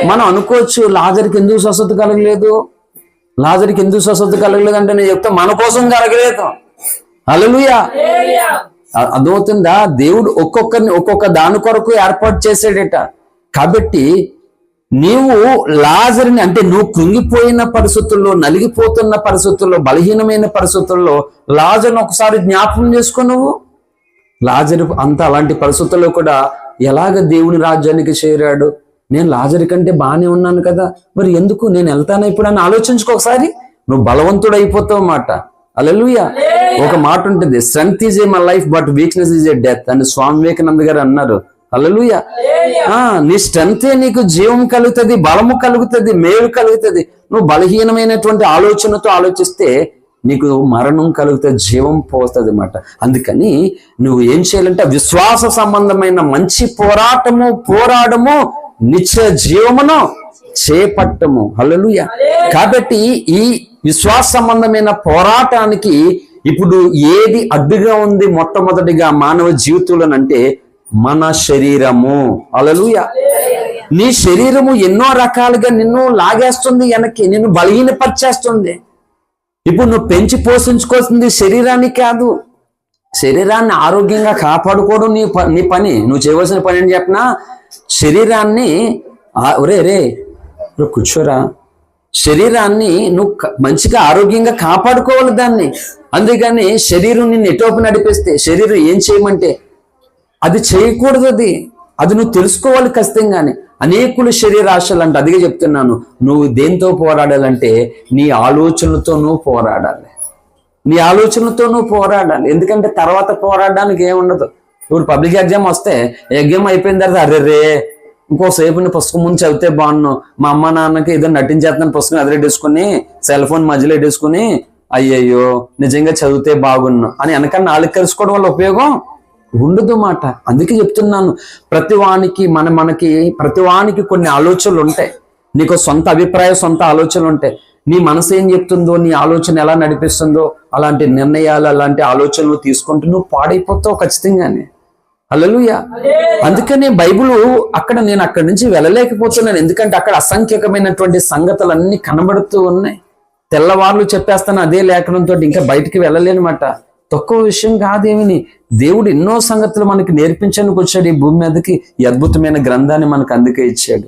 మనం అనుకోవచ్చు, లాజర్కి ఎందుకు స్వస్థత కలగలేదు, లాజర్కి ఎందుకు స్వస్థత కలగలేదు అంటే నేను చెప్తా, మన కోసం కలగలేదు. హల్లెలూయా. అర్థమవుతుందా? దేవుడు ఒక్కొక్కరిని ఒక్కొక్క దాని కొరకు ఏర్పాటు చేసాడట. కాబట్టి నీవు లాజరుని, అంటే నువ్వు కృంగిపోయిన పరిస్థితుల్లో, నలిగిపోతున్న పరిస్థితుల్లో, బలహీనమైన పరిస్థితుల్లో లాజరుని ఒకసారి జ్ఞాపకం చేసుకో. నువ్వు లాజరు అంత అలాంటి పరిస్థితుల్లో కూడా ఎలాగ దేవుని రాజ్యానికి చేరాడు. నేను లాజరు కంటే బాగానే ఉన్నాను కదా, మరి ఎందుకు నేను వెళ్తాను ఇప్పుడు అని ఆలోచించుకో ఒకసారి. నువ్వు బలవంతుడు అయిపోతావు మాట. హల్లెలూయా. ఒక మాట ఉంటుంది, strength is a my life but weakness is a death అని స్వామి వివేకానంద గారు అన్నారు. హల్లెలూయా. నీ స్ట్రెంగ్తే నీకు జీవం కలుగుతుంది, బలము కలుగుతుంది, మేలు కలుగుతుంది. నువ్వు బలహీనమైనటువంటి ఆలోచనతో ఆలోచిస్తే నీకు మరణం కలుగుతుంది, జీవం పోతుంది అన్నమాట. అందుకని నువ్వు ఏం చేయాలంటే విశ్వాస సంబంధమైన మంచి పోరాడము నిత్య జీవమును చేపట్టము. హల్లెలూయా. కాబట్టి ఈ విశ్వాస సంబంధమైన పోరాటానికి ఇప్పుడు ఏది అడ్డుగా ఉంది మొట్టమొదటిగా మానవ జీవితంలోనంటే మన శరీరము. హల్లెలూయా. నీ శరీరము ఎన్నో రకాలుగా నిన్ను లాగేస్తుంది, వెనక్కి నిన్ను బలహీనపరిచేస్తుంది. ఇప్పుడు నువ్వు పెంచి పోషించుకోవాల్సింది శరీరాన్ని కాదు, శరీరాన్ని ఆరోగ్యంగా కాపాడుకోవడం నీ పని. నువ్వు చేయవలసిన పని ఏంటి చెప్పినా, శరీరాన్ని రే కూర్చోరా, శరీరాన్ని నువ్వు మంచిగా ఆరోగ్యంగా కాపాడుకోవాలి దాన్ని. అందుకని శరీరం నిన్ను ఎటోపు నడిపిస్తే శరీరం ఏం చేయమంటే అది చేయకూడదు. అది నువ్వు తెలుసుకోవాలి ఖచ్చితంగానే. అనేకులు శరీరాశలు అంటే అదిగే చెప్తున్నాను, నువ్వు దేంతో పోరాడాలంటే నీ ఆలోచనలతో నువ్వు పోరాడాలి, నీ ఆలోచనలతో నువ్వు పోరాడాలి. ఎందుకంటే తర్వాత పోరాడడానికి ఏముండదు. ఇప్పుడు పబ్లిక్ ఎగ్జామ్ వస్తే ఎగ్జామ్ అయిపోయిన తర్వాత అర్రే ఇంకోసేపు పుస్తకం ముందు చదివితే బాగున్నాను, మా అమ్మ నాన్నకి ఏదో నటించేస్తున్నాను పుస్తకం ఎదురెట్టేసుకుని సెల్ ఫోన్ మధ్యలో ఎట్టేసుకుని అయ్యయ్యో నిజంగా చదివితే బాగున్నాను అని వెనకన్నా నాలుగు కలుసుకోవడం వల్ల ఉపయోగం ఉండదు మాట. అందుకే చెప్తున్నాను, ప్రతివానికి కొన్ని ఆలోచనలు ఉంటాయి. నీకు సొంత అభిప్రాయం, సొంత ఆలోచనలు ఉంటాయి. నీ మనసు ఏం చెప్తుందో, నీ ఆలోచన ఎలా నడిపిస్తుందో అలాంటి నిర్ణయాలు, అలాంటి ఆలోచనలు తీసుకుంటూ నువ్వు పాడైపోతావు ఖచ్చితంగానే. హల్లెలూయా. అందుకనే బైబిల్ నేను అక్కడి నుంచి వెళ్ళలేకపోతున్నాను. ఎందుకంటే అక్కడ అసంఖ్యకమైనటువంటి సంగతులన్నీ కనబడుతూ ఉన్నాయి. తెల్లవార్లు చెప్పేస్తాను అదే లేఖనంతో, ఇంకా బయటికి వెళ్ళలేనమాట. తక్కువ విషయం కాదేమిని. దేవుడు ఎన్నో సంగతులు మనకి నేర్పించడానికి వచ్చాడు ఈ భూమి మీదకి. ఈ అద్భుతమైన గ్రంథాన్ని మనకు అందుకే ఇచ్చాడు.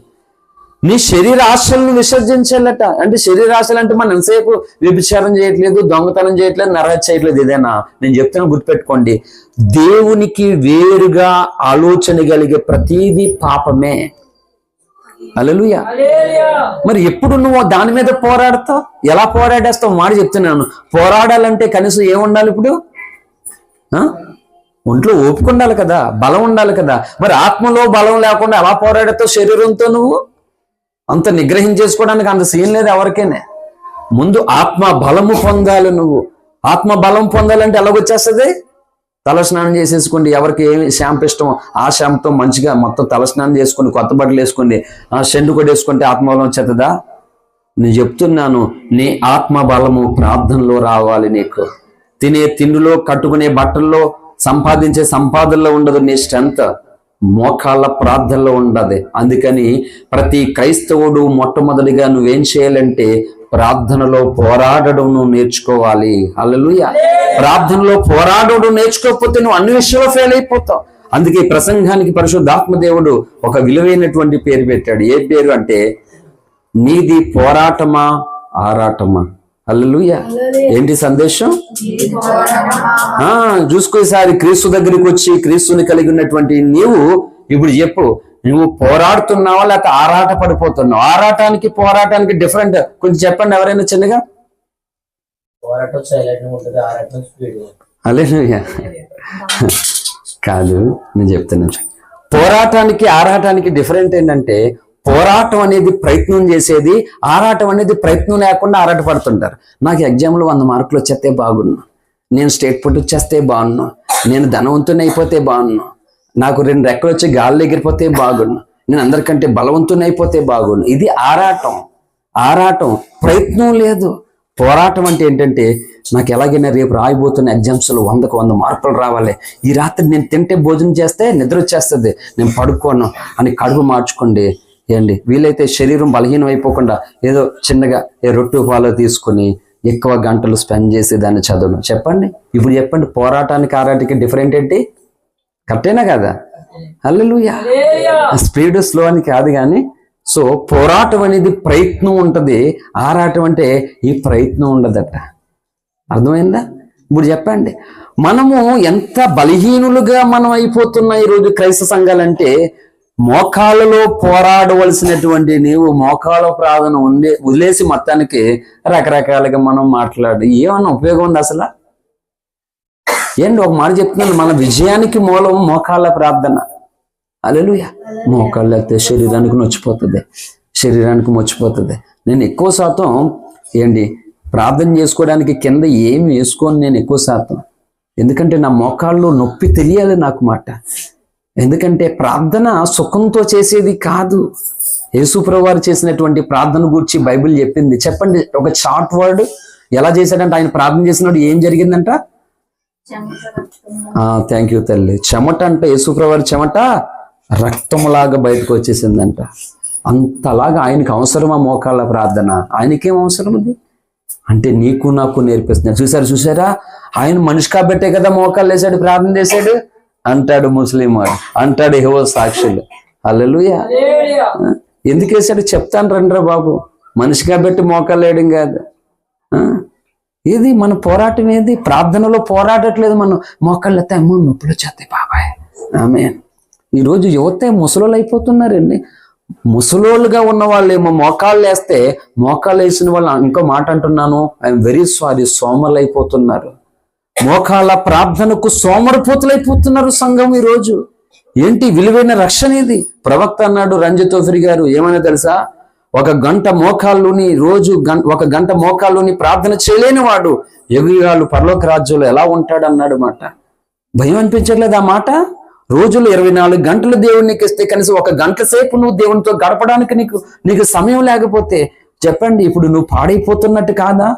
నీ శరీర ఆశలను విసర్జించాలట. అంటే శరీర ఆశలు అంటే మనం ఎంతసేపు వ్యభిచారం చేయట్లేదు, దొంగతనం చేయట్లేదు, నరహత్య చేయట్లేదు. ఇదేనా నేను చెప్తాను, గుర్తుపెట్టుకోండి. దేవునికి వేరుగా ఆలోచన కలిగే ప్రతీదీ పాపమే. హల్లెలూయా. మరి ఎప్పుడు నువ్వు దాని మీద పోరాడతావు? ఎలా పోరాడేస్తావు? మాట చెప్తున్నాను, పోరాడాలంటే కనీసం ఏముండాలి? ఇప్పుడు ఒంట్లో ఓపిక ఉండాలి కదా, బలం ఉండాలి కదా. మరి ఆత్మలో బలం లేకుండా ఎలా పోరాడతావు శరీరంతో? నువ్వు అంత నిగ్రహం చేసుకోవడానికి అంత సీన్ లేదు ఎవరికైనా. ముందు ఆత్మ బలము పొందాలి. నువ్వు ఆత్మ బలం పొందాలంటే ఎలాగొచ్చేస్తుంది? తలస్నానం చేసేసుకోండి. ఎవరికి ఏమి షాంపు ఇష్టమో ఆ షాంపుతో మంచిగా మొత్తం తలస్నానం చేసుకోండి, కొత్త బట్టలు వేసుకోండి, షెండు కూడా వేసుకుంటే ఆత్మబలం వచ్చేస్తుందా? నేను చెప్తున్నాను, నీ ఆత్మ బలము ప్రార్థనలో రావాలి. నీకు తినే తిండిలో, కట్టుకునే బట్టల్లో, సంపాదించే సంపాదనలో ఉండదు. నీ స్ట్రెంత్ మోకాళ్ళ ప్రార్థనలో ఉండదు. అందుకని ప్రతి క్రైస్తవుడు మొట్టమొదటిగా నువ్వేం చేయాలంటే ప్రార్థనలో పోరాడడం నువ్వు నేర్చుకోవాలి. హల్లెలూయా. ప్రార్థనలో పోరాడడం నేర్చుకోకపోతే నువ్వు అన్ని విషయంలో ఫెయిల్ అయిపోతావు. అందుకే ప్రసంగానికి పరిశుద్ధాత్మ దేవుడు ఒక విలువైనటువంటి పేరు పెట్టాడు. ఏ పేరు అంటే నీది పోరాటమా ఆరాటమా. హల్లెలూయా. ఏంటి సందేశం? చూసుకో, ఈసారి క్రీస్తు దగ్గరికి వచ్చి క్రీస్తుని కలిగి ఉన్నటువంటి నీవు ఇప్పుడు చెప్పు, నువ్వు పోరాడుతున్నావా లేకపోతే ఆరాట పడిపోతున్నావు? ఆరాటానికి పోరాటానికి డిఫరెంట్ కొంచెం చెప్పండి ఎవరైనా చిన్నగా. హల్లెలూయా. కాదు, నేను చెప్తున్నాను. పోరాటానికి ఆరాటానికి డిఫరెంట్ ఏంటంటే, పోరాటం అనేది ప్రయత్నం చేసేది, ఆరాటం అనేది ప్రయత్నం లేకుండా ఆరాట పడుతుంటారు. నాకు ఎగ్జామ్లో 100 మార్కులు వచ్చేస్తే బాగున్నా, నేను స్టేట్ ఫుడ్ వచ్చేస్తే బాగున్నా, నేను ధనవంతుని అయిపోతే బాగున్నా, నాకు 2 రెక్కలు వచ్చి గాల్లో ఎగిరిపోతే బాగున్నా, నేను అందరికంటే బలవంతుని అయిపోతే బాగున్నా. ఇది ఆరాటం. ఆరాటం ప్రయత్నం లేదు. పోరాటం అంటే ఏంటంటే, నాకు ఎలాగైనా రేపు రాయిపోతున్న ఎగ్జామ్స్లో 100కు 100 మార్కులు రావాలి, ఈ రాత్రి నేను తింటే భోజనం చేస్తే నిద్ర వచ్చేస్తుంది, నేను పడుకోను అని కడుపు మార్చుకోండి. ఏంటి వీలైతే శరీరం బలహీనం అయిపోకుండా ఏదో చిన్నగా రొట్టె పాలు తీసుకుని ఎక్కువ గంటలు స్పెండ్ చేసి దాన్ని చదవడం. చెప్పండి, ఇప్పుడు చెప్పండి, పోరాటానికి ఆరాటానికి డిఫరెంట్ ఏంటి? కరెక్టేనా కదా? హల్లెలూయా. స్పీడ్ స్లో అని కాదు కానీ, సో పోరాటం అనేది ప్రయత్నం ఉంటుంది, ఆరాటం అంటే ఈ ప్రయత్నం ఉండదట. అర్థమైందా? ఇప్పుడు చెప్పండి, మనము ఎంత బలహీనులుగా మనం అయిపోతున్నా ఈరోజు క్రైస్తవ సంఘాలంటే, మోకాళ్ళలో పోరాడవలసినటువంటి నీవు మోకాళ్ళ ప్రార్థన వదిలేసి మొత్తానికి రకరకాలుగా మనం మాట్లాడు ఏమన్నా ఉపయోగం ఉంది అసలు? ఏంటి ఒక మాట చెప్తున్నాను, మన విజయానికి మూలం మోకాళ్ళ ప్రార్థన. హల్లెలూయా. మోకాళ్ళు అయితే శరీరానికి నొచ్చిపోతుంది, శరీరానికి మొచ్చిపోతుంది. నేను ఎక్కువ శాతం ప్రార్థన చేసుకోవడానికి కింద ఏమి వేసుకోని నేను ఎక్కువ శాతం, ఎందుకంటే నా మోకాళ్ళు నొప్పి తెలియాలి నాకు మాట. ఎందుకంటే ప్రార్థన సుఖంతో చేసేది కాదు. యేసుప్రభువు వారు చేసినటువంటి ప్రార్థన గురించి బైబిల్ చెప్పింది. చెప్పండి ఒక షార్ట్ వర్డ్. ఎలా చేశాడంట ఆయన ప్రార్థన చేసినప్పుడు? ఏం జరిగిందంట? థ్యాంక్ యూ తల్లి. చెమట అంటే యేసుప్రభువు వారి చెమట రక్తములాగా బయటకు వచ్చేసిందంట. అంతలాగా ఆయనకు అవసరమా మోకాళ్ళ ప్రార్థన? ఆయనకేం అవసరం ఉంది అంటే నీకు నాకు నేర్పిస్తున్నారు. చూసారా ఆయన మనిషి కాబట్టే కదా మోకాళ్ళు వేసాడు, ప్రార్థన చేశాడు అంటాడు ముస్లిం వాడు, అంటాడు యెహోవా సాక్షులు. హల్లెలూయా. ఎందుకు వేసాడు చెప్తాను రండ్రా బాబు. మనిషి కాబట్టి మోకాళ్ళు వేయడం కాదు. ఇది మన పోరాటం. ఏది ప్రార్థనలో పోరాడట్లేదు మనం. మోకాళ్ళు అయితే అమ్మ నొప్పులు వచ్చేస్తాయి బాబాయ్. ఆమేన్. ఈరోజు యువత ముసలోళ్ళు అయిపోతున్నారండి. ముసలోళ్ళుగా ఉన్న వాళ్ళు ఏమో మోకాళ్ళు వేస్తే, మోకాళ్ళు వేసిన వాళ్ళు ఇంకో మాట అంటున్నాను, ఐఎమ్ వెరీ సారీ, సోమర్లు అయిపోతున్నారు. మోకాళ్ళ ప్రార్థనకు సోమరిపోతులైపోతున్నారు సంఘం ఈరోజు. ఏంటి విలువైన రక్షణ ఇది? ప్రవక్త అన్నాడు రంజితోఫరి గారు, ఏమైనా తెలుసా? ఒక గంట మోకాళ్ళుని రోజు 1 గంట మోకాళ్ళుని ప్రార్థన చేయలేని వాడు ఎగురాలు పరలోక రాజ్యంలో ఎలా ఉంటాడు అన్నాడు మాట. భయం అనిపించట్లేదు ఆ మాట? రోజులు 24 గంటలు దేవునికి ఇస్తే కనీసం 1 గంట సేపు నువ్వు దేవునితో గడపడానికి నీకు సమయం లేకపోతే చెప్పండి, ఇప్పుడు నువ్వు పాడైపోతున్నట్టు కాదా?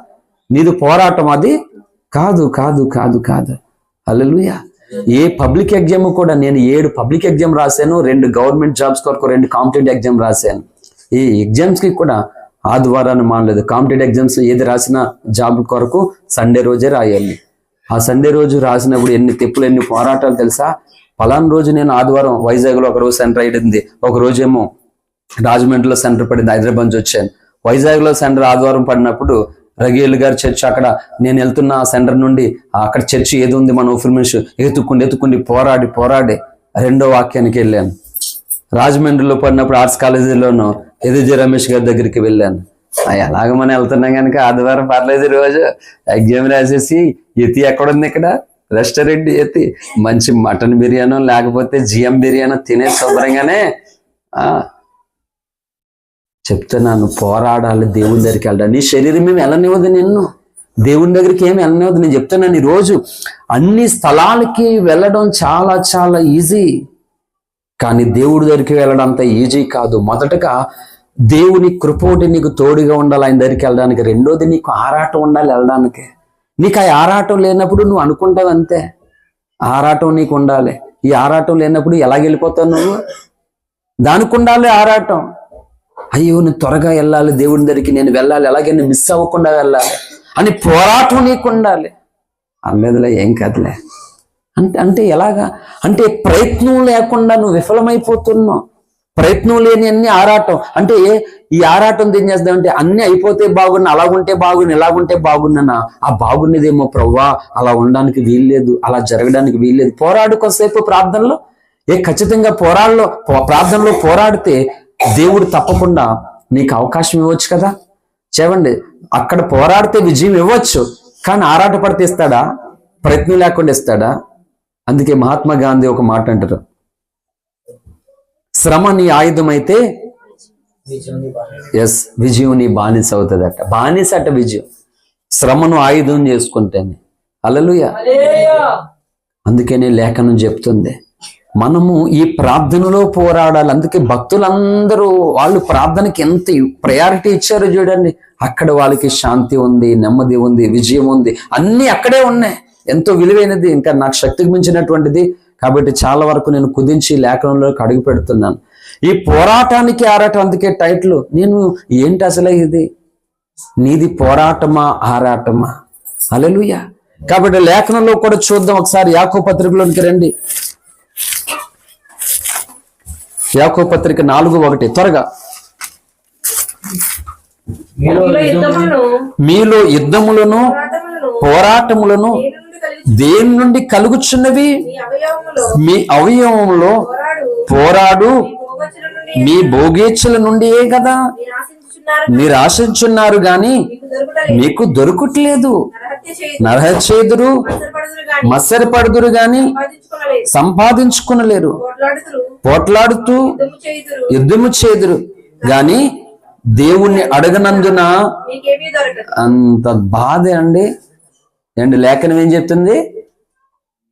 నీది పోరాటం అది? కాదు కాదు కాదు కాదు. హల్లెలూయా. ఏ పబ్లిక్ ఎగ్జామ్ కూడా నేను 7 పబ్లిక్ ఎగ్జామ్ రాశాను, 2 గవర్నమెంట్ జాబ్స్ కొరకు 2 కాంపిటేటివ్ ఎగ్జామ్ రాశాను. ఈ ఎగ్జామ్స్ కి కూడా ఆదివారాన్ని మానలేదు. కాంపిటేటివ్ ఎగ్జామ్స్ ఏది రాసినా జాబ్ కొరకు సండే రోజే రాయాలి. ఆ సండే రోజు రాసినప్పుడు ఎన్ని తిప్పులు ఎన్ని పోరాటాలు తెలుసా? పలానా రోజు నేను ఆదివారం వైజాగ్లో ఒక రోజు సెంటర్ అయ్యింది, ఒక రోజేమో రాజమండ్రిలో సెంటర్ పడింది, హైదరాబాద్ నుంచి వచ్చాను. వైజాగ్లో సెంటర్ ఆదివారం పడినప్పుడు రగేల్ గారి చర్చ్ అక్కడ నేను వెళ్తున్న ఆ సెంటర్ నుండి అక్కడ చర్చ్ ఏది ఉంది మన ఇన్ఫర్మేష ఎత్తుకుండి పోరాడి 2వ వాక్యానికి వెళ్ళాను. రాజమండ్రిలో పడినప్పుడు ఆర్ట్స్ కాలేజీలోనూ ఎదిజే రమేష్ గారి దగ్గరికి వెళ్ళాను. ఎలాగ మనం వెళ్తున్నాం కనుక ఆదివారం పర్లేదు, రోజు ఎగ్జామ్ రాసేసి ఎత్తి ఎక్కడుంది ఇక్కడ రెస్టారెంట్ ఎత్తి మంచి మటన్ బిర్యానో లేకపోతే జిఎం బిర్యానో తినే శుభ్రంగానే చెప్తున్నాను. పోరాడాలి, దేవుని దగ్గరికి వెళ్ళాలి. నీ శరీరం ఏమి వెళ్ళనివ్వదు, నిన్ను దేవుని దగ్గరికి ఏమి వెళ్ళనివ్వదు. నేను చెప్తున్నాను, ఈ రోజు అన్ని స్థలాలకి వెళ్ళడం చాలా చాలా ఈజీ, కానీ దేవుడి దగ్గరికి వెళ్ళడం అంత ఈజీ కాదు. మొదటగా దేవుని కృపోటి నీకు తోడుగా ఉండాలి ఆయన దగ్గరికి వెళ్ళడానికి. రెండోది నీకు ఆరాటం ఉండాలి వెళ్ళడానికి. నీకు ఆ ఆరాటం లేనప్పుడు నువ్వు అనుకుంటావు అంతే. ఆరాటం నీకు ఉండాలి. ఈ ఆరాటం లేనప్పుడు ఎలాగ వెళ్ళిపోతావు నువ్వు? దానికి ఉండాలి ఆరాటం. అయ్యో నేను త్వరగా వెళ్ళాలి దేవుని దగ్గరికి, నేను వెళ్ళాలి, ఎలాగైనా మిస్ అవ్వకుండా వెళ్ళాలి అని పోరాటం నీకు ఉండాలి. అమ్మేదిలే ఏం కదలే అంటే ఎలాగా అంటే ప్రయత్నం లేకుండా నువ్వు విఫలమైపోతున్నావు. ప్రయత్నం లేని అన్ని ఆరాటం. అంటే ఈ ఆరాటం ఏం చేద్దామంటే అన్ని అయిపోతే బాగున్నా, అలాగుంటే బాగున్నా, ఎలాగుంటే బాగున్నానా, ఆ బాగున్నదేమో ప్రవ్వా అలా ఉండడానికి వీల్లేదు, అలా జరగడానికి వీల్లేదు. పోరాడు కొంతసేపు ప్రార్థనలో. ఖచ్చితంగా ప్రార్థనలో పోరాడితే దేవుడు తప్పకుండా నీకు అవకాశం ఇవ్వచ్చు కదా. చేయండి, అక్కడ పోరాడితే విజయం ఇవ్వచ్చు, కానీ ఆరాట పడితే ఇస్తాడా? ప్రయత్నం లేకుండా ఇస్తాడా? అందుకే మహాత్మా గాంధీ ఒక మాట అంటారు, శ్రమ నీ ఆయుధం అయితే విజయం నీ బానిస అవుతుందట. బానిస అట విజయం, శ్రమను ఆయుధం చేసుకుంటేనే. హల్లెలూయా. అందుకనే లేఖనం చెప్తుంది మనము ఈ ప్రార్థనలో పోరాడాలి. అందుకే భక్తులందరూ వాళ్ళు ప్రార్థనకి ఎంత ప్రయారిటీ ఇచ్చారో చూడండి. అక్కడ వాళ్ళకి శాంతి ఉంది, నెమ్మది ఉంది, విజయం ఉంది, అన్నీ అక్కడే ఉన్నాయి. ఎంతో విలువైనది, ఇంకా నాకు శక్తికి మించినటువంటిది. కాబట్టి చాలా వరకు నేను కుదించి లేఖనంలోకి అడుగు పెడుతున్నాను. ఈ పోరాటానికి ఆరాటం, అందుకే టైటిల్. నేను ఏంటి అసలే ఇది? నీది పోరాటమా ఆరాటమా? హల్లెలూయా. కాబట్టి లేఖనంలో కూడా చూద్దాం ఒకసారి. యాకోబు పత్రికలోనికి రండి. యాకోబు పత్రిక 4:1 త్వరగా. మీలో యుద్ధములను పోరాటములను దేని నుండి కలుగుచున్నవి? మీ అవయవములో పోరాడు మీ భోగేచ్ఛల నుండియే కదా మీరు ఆశించున్నారు గాని మీకు దొరుకుట్లేదు. నరహత్య చేదురు, మత్సరపడుదురు గాని సంపాదించుకునలేరు. పోట్లాడుతూ యుద్ధము చేదురు గాని దేవుణ్ణి అడగనందున అంత బాధ అండి. లేఖనం ఏం చెప్తుంది?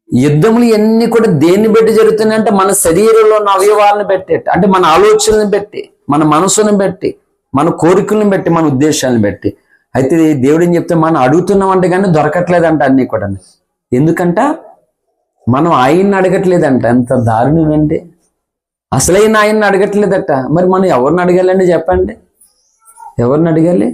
యుద్ధములు ఎన్ని కూడా దేన్ని బట్టి జరుగుతున్నాయి అంటే మన శరీరంలో ఉన్న అవయవాలను బట్టి, అంటే మన ఆలోచనలను బట్టి, మన మనసును బట్టి, మన కోరికలను బట్టి, మన ఉద్దేశాలను బట్టి. అయితే దేవుడు ఏం చెప్తే మనం అడుగుతున్నామంటే కానీ దొరకట్లేదంట అన్ని కూడా. ఎందుకంట మనం ఆయన్ని అడగట్లేదంట. ఎంత దారుణం అంటే అసలైన ఆయన్ని అడగట్లేదట. మరి మనం ఎవరిని అడగాలండి చెప్పండి? ఎవరిని అడగాలి?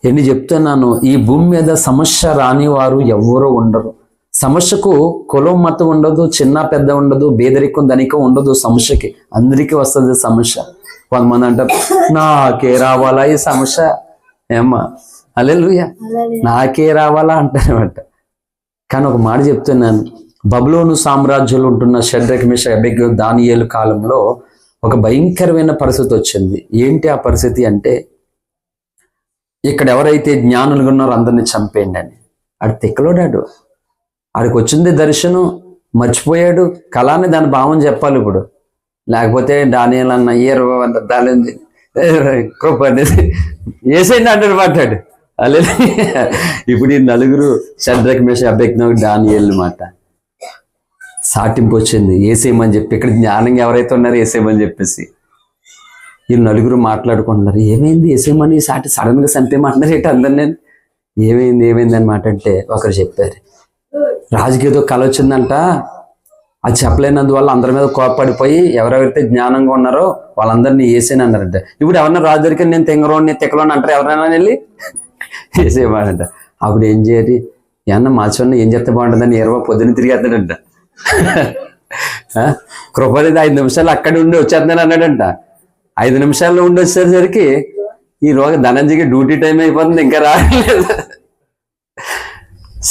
ఎన్ని చెప్తున్నాను, ఈ భూమి మీద సమస్య రాని వారు ఎవరో ఉండరు. సమస్యకు కులం మతం ఉండదు, చిన్న పెద్ద ఉండదు, పేదరికం ధనికం ఉండదు. సమస్యకి అందరికీ వస్తుంది సమస్య. కొంతమంది అంటారు నాకే రావాలా ఈ సమస్య, ఏమ్మా హల్లెలూయా నాకే రావాలా అంటారన్నమాట. కానీ ఒక మాట చెప్తున్నాను, బబులోను సామ్రాజ్యంలో ఉంటున్న షడ్రక్ మేషక్ అబేద్నెగో దానియేలు కాలంలో ఒక భయంకరమైన పరిస్థితి వచ్చింది. ఏంటి ఆ పరిస్థితి అంటే, ఇక్కడ ఎవరైతే జ్ఞానులుగా ఉన్నారో అందరినీ చంపేయండి అని. ఆడు తిక్కలోడాడు. ఆడికి వచ్చింది దర్శనం, మర్చిపోయాడు. కళాన్ని దాని భావం చెప్పాలి ఇప్పుడు. లేకపోతే దానియేలు అన్న దాని వేసేయండి అంటాడు మాట్లాడు. అలే ఇప్పుడు ఈ నలుగురు షడ్రక్ మేషక్ అబేద్నెగో దానియేలు మాట సాటింపు వచ్చింది. వేసేయమని చెప్పి ఇక్కడ జ్ఞానంగా ఎవరైతే ఉన్నారో వేసేయమని చెప్పేసి ఈ నలుగురు మాట్లాడుకుంటున్నారు. ఏమైంది వేసేయమని సాటి సడన్ గా చంపేయమంటున్నారు ఏంటి అందరు? నేను ఏమైంది అని మాట్లాడితే ఒకరు చెప్పారు, రాజుకి ఏదో కళ వచ్చిందంట, అది చెప్పలేనందువల్ల అందరి మీద కోపపడిపోయి ఎవరెవరైతే జ్ఞానంగా ఉన్నారో వాళ్ళందరినీ వేసేయని అన్నారంట. ఇప్పుడు ఎవరన్నా రాజు దగ్గరికి నేను తెంగరోని తెక్కలోని అంటారు, ఎవరైనా వెళ్ళి వేసేయమంట. అప్పుడు ఏం చేయాలి? ఏమన్నా మార్చుకున్నా ఏం చెప్తే బాగుంటుందని పొద్దున్న తిరిగేస్తాడంట. కృపది 5 నిమిషాలు అక్కడే ఉండి వచ్చేద్దాను అన్నాడంట. 5 నిమిషాల్లో ఉండి వచ్చేసరికి ఈ రోజు ధనంజీకి డ్యూటీ టైం అయిపోతుంది, ఇంకా రాలేదు.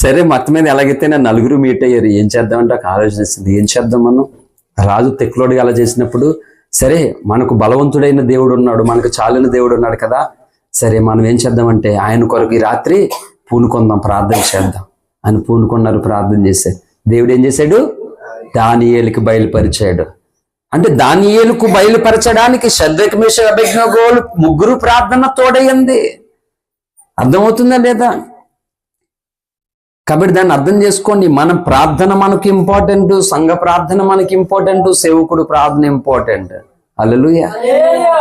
సరే మొత్తం మీద ఎలాగైతే నా నలుగురు మీట్ అయ్యారు. ఏం చేద్దామంటే ఒక ఆలోచన, ఏం చేద్దాం మనం? రాజు తెక్కులోడిగా అలా చేసినప్పుడు సరే మనకు బలవంతుడైన దేవుడు ఉన్నాడు, మనకు చాలిన దేవుడు ఉన్నాడు కదా. సరే మనం ఏం చేద్దామంటే ఆయన కొరకు ఈ రాత్రి పూనుకుందాం, ప్రార్థన చేద్దాం అని పూనుకున్నారు. ప్రార్థన చేశారు. దేవుడు ఏం చేశాడు? దానియేలుకి బయలుపరిచాడు. అంటే దానియేలుకు బయలుపరచడానికి షడ్రక్ మేషక్ అబేద్నెగో ముగ్గురు ప్రార్థన తోడైంది. అర్థమవుతుందా లేదా? కాబట్టి దాన్ని అర్థం చేసుకోండి. మన ప్రార్థన మనకు ఇంపార్టెంట్, సంఘ ప్రార్థన మనకి ఇంపార్టెంట్, సేవకుడు ప్రార్థన ఇంపార్టెంట్. హల్లెలూయా.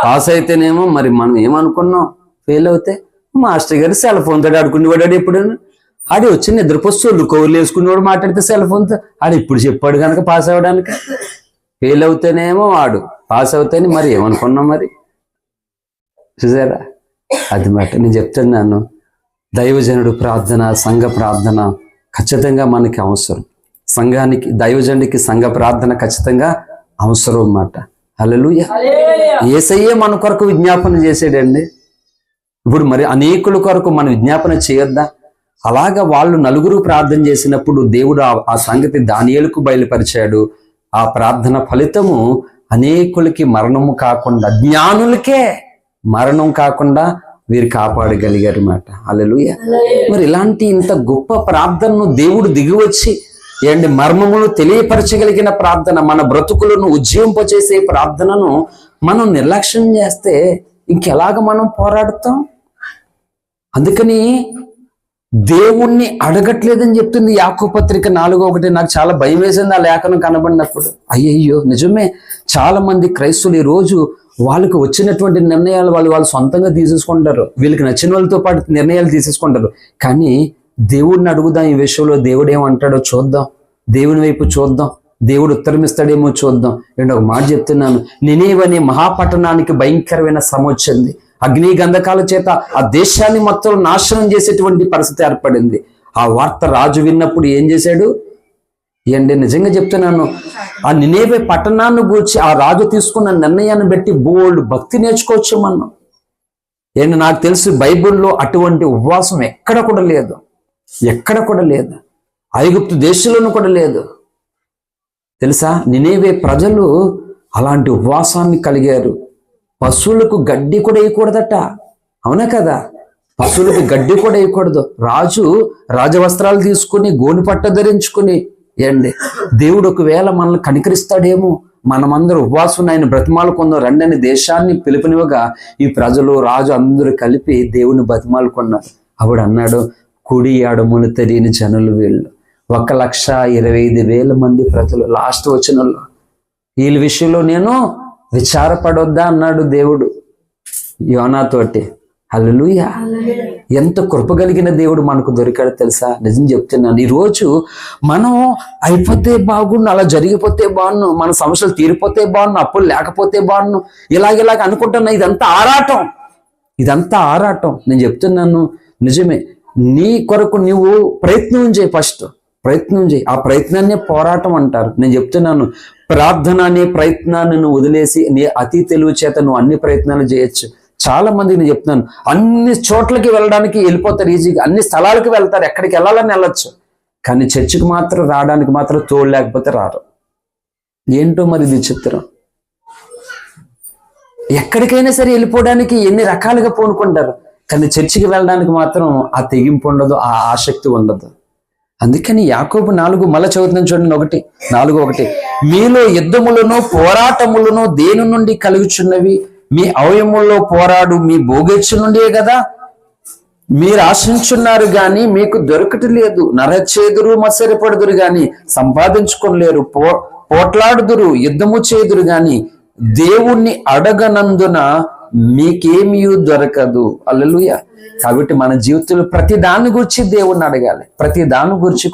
పాస్ అయితేనేమో మరి మనం ఏమనుకున్నాం, ఫెయిల్ అవుతే మాస్టర్ గారు సెల్ ఫోన్ తోటి ఆడుకునేవాడు. ఎప్పుడు ఆడి వచ్చి నిద్రపోస్తూ కౌర్లు వేసుకునేవాడు, మాట్లాడితే సెల్ ఫోన్తో. ఆడు ఇప్పుడు చెప్పాడు కనుక పాస్ అవ్వడానికి. ఫెయిల్ అవుతేనేమో వాడు, పాస్ అవుతేనే మరి ఏమనుకున్నాం మరి. చూసారా? అది మాట నేను చెప్తున్నాను. దైవజనుడు ప్రార్థన, సంఘ ప్రార్థన ఖచ్చితంగా మనకి అవసరం. సంఘానికి, దైవజనుడికి సంఘ ప్రార్థన ఖచ్చితంగా అవసరం అన్నమాట. హల్లెలూయా. యేసయ్యే మన కొరకు విజ్ఞాపన చేసాడండి. ఇప్పుడు మరి అనేకుల కొరకు మనం విజ్ఞాపన చేయొద్దా? అలాగా వాళ్ళు నలుగురు ప్రార్థన చేసినప్పుడు దేవుడు ఆ సంగతి దానియేలుకు బయలుపరిచాడు. ఆ ప్రార్థన ఫలితము అనేకులకి మరణము కాకుండా, జ్ఞానులకే మరణం కాకుండా వీరు కాపాడగలిగారు మాట. హల్లెలూయా. మరి ఇలాంటి ఇంత గొప్ప ప్రార్థనను దేవుడు దిగివచ్చి మర్మములు తెలియపరచగలిగిన ప్రార్థన, మన బ్రతుకులను ఉజ్జీవింపచేసే ప్రార్థనను మనం నిర్లక్ష్యం చేస్తే ఇంకెలాగ మనం పోరాడుతాం? అందుకని దేవుణ్ణి అడగట్లేదని చెప్తుంది యాకోబు పత్రిక 4:1. నాకు చాలా భయం వేసింది ఆ లేఖనం కనబడినప్పుడు. అయ్యయ్యో నిజమే, చాలా మంది క్రైస్తవులు ఈ రోజు వాళ్ళకి వచ్చినటువంటి నిర్ణయాలు వాళ్ళు సొంతంగా తీసేసుకుంటారు. వీళ్ళకి నచ్చిన వాళ్ళతో పాటు నిర్ణయాలు తీసేసుకుంటారు. కానీ దేవుడిని అడుగుదాం ఈ విషయంలో. దేవుడు ఏమంటాడో చూద్దాం, దేవుని వైపు చూద్దాం, దేవుడు ఉత్తరం ఇస్తాడేమో చూద్దాం. ఒక మాట చెప్తున్నాను, నినీవే అనే మహాపట్టణానికి భయంకరమైన శ్రమ వచ్చింది. అగ్ని గంధకాల చేత ఆ దేశాన్ని మొత్తం నాశనం చేసేటువంటి పరిస్థితి ఏర్పడింది. ఆ వార్త రాజు విన్నప్పుడు ఏం చేశాడు? నిజంగా చెప్తున్నాను, ఆ నినేవే పట్టణాన్ని గూర్చి ఆ రాజు తీసుకున్న నిర్ణయాన్ని బట్టి బోల్డ్ భక్తి నేర్చుకోవచ్చు మనం. నాకు తెలుసు బైబిల్లో అటువంటి ఉపవాసం ఎక్కడ కూడా లేదు, ఎక్కడ కూడా లేదు. ఐగుప్తు దేశంలోనూ కూడా లేదు. తెలుసా, నినేవే ప్రజలు అలాంటి ఉపవాసాన్ని కలిగారు. పశువులకు గడ్డి కూడా వేయకూడదట. అవునా కదా? పశువులకు గడ్డి కూడా వేయకూడదు. రాజు రాజవస్త్రాలు తీసుకుని గోను పట్ట ధరించుకుని దేవుడు ఒకవేళ మనల్ని కనికరిస్తాడేమో, మనమందరూ ఉపవాసం ఆయన బ్రతిమాలుకుందాం రండి అని దేశాన్ని పిలుపునివ్వగా ఈ ప్రజలు రాజు అందరూ కలిపి దేవుని బ్రతిమాలుకున్నారు. అప్పుడు అన్నాడు, కుడి ఎడములు తెలియని జనులు వీళ్ళు 1,25,000 మంది ప్రజలు. లాస్ట్ వచనంలో వీళ్ళ విషయంలో నేను విచారపడొద్దా అన్నాడు దేవుడు యోనాతోటి. హల్లెలూయా! ఎంత కృప కలిగిన దేవుడు మనకు దొరికాడు తెలుసా. నిజం చెప్తున్నాను, ఈరోజు మనం అయిపోతే బాగుండు, అలా జరిగిపోతే బాగుండు, మన సమస్యలు తీరిపోతే బాగుండు, అప్పులు లేకపోతే బాగుండు, ఇలాగ అనుకుంటున్నా. ఇదంతా ఆరాటం. నేను చెప్తున్నాను నిజమే. నీ కొరకు నువ్వు ప్రయత్నం చేయి. ఫస్ట్ ప్రయత్నం చేయి. ఆ ప్రయత్నాన్నే పోరాటం అంటారు. నేను చెప్తున్నాను, ప్రార్థన అనే ప్రయత్నాన్ని నువ్వు వదిలేసి నీ అతి తెలివి చేత నువ్వు అన్ని ప్రయత్నాలు చేయొచ్చు. చాలా మంది నేను చెప్తున్నాను, అన్ని చోట్లకి వెళ్ళడానికి వెళ్ళిపోతారు ఈజీగా, అన్ని స్థలాలకు వెళ్తారు, ఎక్కడికి వెళ్ళాలని వెళ్ళొచ్చు. కానీ చర్చికి మాత్రం రావడానికి మాత్రం తోడు లేకపోతే రారు. ఏంటో మరి ఇది చిత్రం. ఎక్కడికైనా సరే వెళ్ళిపోవడానికి ఎన్ని రకాలుగా పూనుకుంటారు, కానీ చర్చికి వెళ్ళడానికి మాత్రం ఆ తెగింపు ఉండదు, ఆ ఆసక్తి ఉండదు. అందుకని యాకోబు 4 మళ్ళీ చదువుతున్నాను చూడండి, 4:1 మీలో యుద్ధములను పోరాటములను దేని నుండి కలుగుచున్నవి? మీ అవయముల్లో పోరాడు మీ భోగేచ్చు నుండే కదా మీరు ఆశించున్నారు గాని మీకు దొరకట్లేదు. నరచేదురు మత్సరపడుదురు గాని సంపాదించుకోలేరు. పోట్లాడుదురు యుద్ధము చేదురు గాని దేవుణ్ణి అడగనందున మీకేమీ దొరకదు. హల్లెలూయా! కాబట్టి మన జీవితంలో ప్రతి దాని గురించి దేవుణ్ణి అడగాలి. ప్రతి దాని గురించి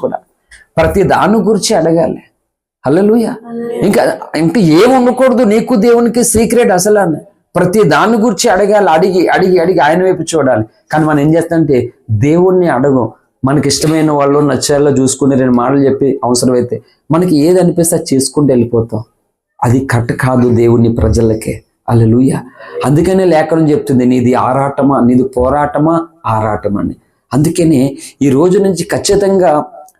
అడగాలి. హల్లెలూయా! ఇంకా ఏమి ఉండకూడదు నీకు దేవునికి సీక్రెట్ అసలు. ప్రతి దాని గురించి అడగాలి. అడిగి ఆయన వైపు చూడాలి. కానీ మనం ఏం చేస్తామంటే దేవుణ్ణి అడగం. మనకి ఇష్టమైన వాళ్ళు నచ్చేలా చూసుకుని 2 మాటలు చెప్పి అవసరమైతే మనకి ఏది అనిపిస్తే అది చేసుకుంటూ వెళ్ళిపోతాం. అది కరెక్ట్ కాదు దేవుని ప్రజలకే. హల్లెలూయా! అందుకనే లేఖనం చెప్తుంది, నీది ఆరాటమా, నీది పోరాటమా, ఆరాటమని. అందుకనే ఈ రోజు నుంచి ఖచ్చితంగా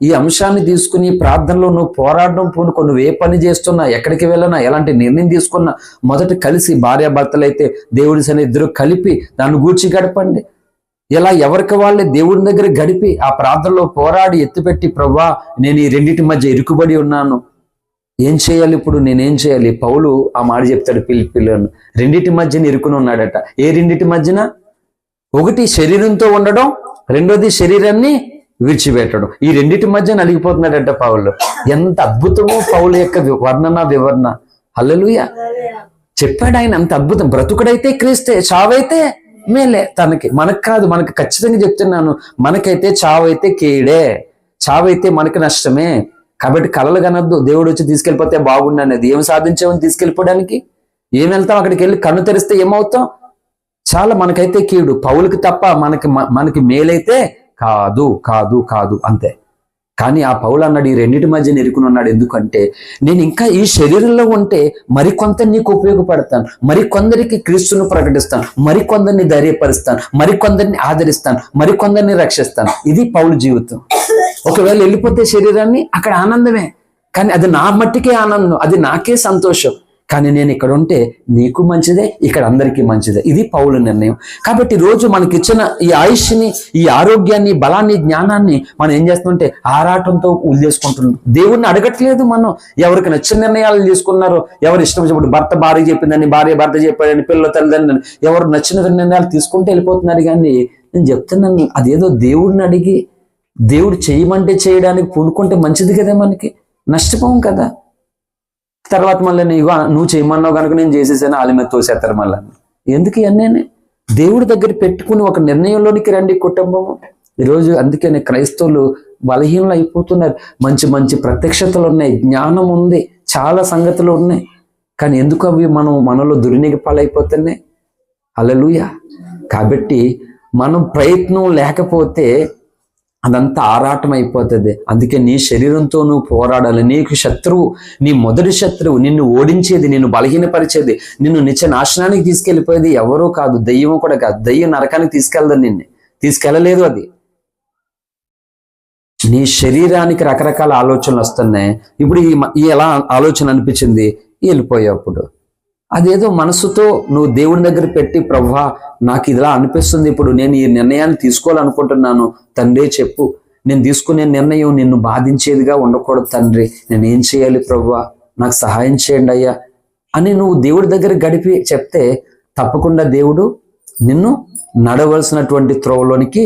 ఈ అంశాన్ని తీసుకుని ప్రార్థనలో నువ్వు పోరాడడం పూనుకో. నువ్వు ఏ పని చేస్తున్నా, ఎక్కడికి వెళ్ళినా, ఎలాంటి నిర్ణయం తీసుకున్నా మొదట కలిసి భార్యాభర్తలైతే దేవుడి సన్ని ఇద్దరు కలిపి దాన్ని గూర్చి గడపండి. ఇలా ఎవరికి వాళ్ళే దేవుడి దగ్గర గడిపి ఆ ప్రార్థనలో పోరాడి ఎత్తిపెట్టి, ప్రభువా నేను ఈ రెండింటి మధ్య ఇరుకుబడి ఉన్నాను, ఏం చేయాలి ఇప్పుడు, నేనేం చేయాలి? పౌలు ఆ మాట చెప్తాడు పిల్లను, రెండింటి మధ్యన ఇరుకుని ఉన్నాడట. ఏ రెండింటి మధ్యన? ఒకటి శరీరంతో ఉండడం, రెండోది శరీరాన్ని విడిచిపెట్టడం. ఈ రెండింటి మధ్య నలిగిపోతున్నాడట పౌలు. ఎంత అద్భుతమో పౌలు యొక్క వివరణ. హల్లెలూయా! చెప్పాడు ఆయన, అంత అద్భుతం. బ్రతుకుడైతే క్రీస్తే, చావైతే మేలే తనకి. మనకు కాదు, మనకు ఖచ్చితంగా చెప్తున్నాను, మనకైతే చావైతే కీడే, చావైతే మనకి నష్టమే. కాబట్టి కలలు కనొద్దు, దేవుడు వచ్చి తీసుకెళ్ళిపోతే బాగుండు అనేది. ఏం సాధించామని తీసుకెళ్ళిపోవడానికి? ఏం వెళ్తాం? అక్కడికి వెళ్ళి కన్ను తెరిస్తే ఏమవుతాం? చాలా మనకైతే కీడు. పౌలుకి తప్ప మనకి మేలైతే కాదు అంతే. కానీ ఆ పౌలు అన్నాడు, ఈ రెండింటి మధ్య ఇరుకుని ఉన్నాడు. ఎందుకంటే నేను ఇంకా ఈ శరీరంలో ఉంటే మరికొంత నీకు ఉపయోగపడతాను, మరికొందరికి క్రీస్తును ప్రకటిస్తాను, మరికొందరిని ధైర్యపరుస్తాను, మరికొందరిని ఆదరిస్తాను, మరికొందరిని రక్షిస్తాను. ఇది పౌలు జీవితం. ఒకవేళ వెళ్ళిపోతే శరీరాన్ని, అక్కడ ఆనందమే, కానీ అది నా మట్టికే ఆనందం, అది నాకే సంతోషం. కానీ నేను ఇక్కడ ఉంటే నీకు మంచిదే, ఇక్కడ అందరికీ మంచిదే. ఇది పౌలు నిర్ణయం. కాబట్టి రోజు మనకిచ్చిన ఈ ఆయుష్ని, ఈ ఆరోగ్యాన్ని, బలాన్ని, జ్ఞానాన్ని మనం ఏం చేస్తుంటే ఆరాటంతో వదిలేసుకుంటున్నాం. దేవుణ్ణి అడగట్లేదు మనం. ఎవరికి నచ్చిన నిర్ణయాలు తీసుకున్నారు, ఎవరు ఇష్టం చెప్పి భర్త భార్య చెప్పిందని, భార్య భర్త చెప్పాడని, పిల్లల తల్లిదండ్రులని, ఎవరు నచ్చిన నిర్ణయాలు తీసుకుంటూ వెళ్ళిపోతున్నారు. కానీ నేను చెప్తున్నాను, అదేదో దేవుడిని అడిగి దేవుడు చేయమంటే చేయడానికి పూనుకుంటే మంచిది కదా, మనకి నష్టపోం కదా. తర్వాత మళ్ళీ నువ్వు చేయమన్నావు కనుక నేను చేసేసాను, వాళ్ళ మీద తోసేస్తారు మళ్ళీ. ఎందుకు ఇవన్నీ? దేవుడి దగ్గర పెట్టుకుని ఒక నిర్ణయంలోనికి రండి కుటుంబము. ఈరోజు అందుకనే క్రైస్తవులు బలహీనలు అయిపోతున్నారు. మంచి మంచి ప్రత్యక్షతలు ఉన్నాయి, జ్ఞానం ఉంది, చాలా సంగతులు ఉన్నాయి. కానీ ఎందుకు అవి మనలో దుర్నిగి పాలైపోతున్నాయి? హల్లెలూయా! కాబట్టి మనం ప్రయత్నం లేకపోతే అదంతా ఆరాటం అయిపోతుంది. అందుకే నీ శరీరంతో నువ్వు పోరాడాలి. నీకు శత్రువు, నీ మొదటి శత్రువు, నిన్ను ఓడించేది, నిన్ను బలహీనపరిచేది, నిన్ను నిత్య నాశనానికి తీసుకెళ్ళిపోయేది ఎవరో కాదు, దయ్యం కూడా కాదు. దయ్యం నరకానికి తీసుకెళ్ళదు, తీసుకెళ్ళలేదు. అది నీ శరీరానికి రకరకాల ఆలోచనలు వస్తున్నాయి. ఇప్పుడు ఈ ఎలా ఆలోచన అనిపించింది, వెళ్ళిపోయేప్పుడు అదేదో మనసుతో నువ్వు దేవుని దగ్గర పెట్టి, ప్రభువా నాకు ఇలా అనిపిస్తుంది, ఇప్పుడు నేను ఈ నిర్ణయాన్ని తీసుకోవాలనుకుంటున్నాను తండ్రి, చెప్పు, నేను తీసుకునే నిర్ణయం నిన్ను బాధించేదిగా ఉండకూడదు తండ్రి, నేను ఏం చేయాలి ప్రభువా, నాకు సహాయం చేయండి అయ్యా అని నువ్వు దేవుడి దగ్గర గడిపి చెప్తే తప్పకుండా దేవుడు నిన్ను నడవలసినటువంటి త్రోవలోనికి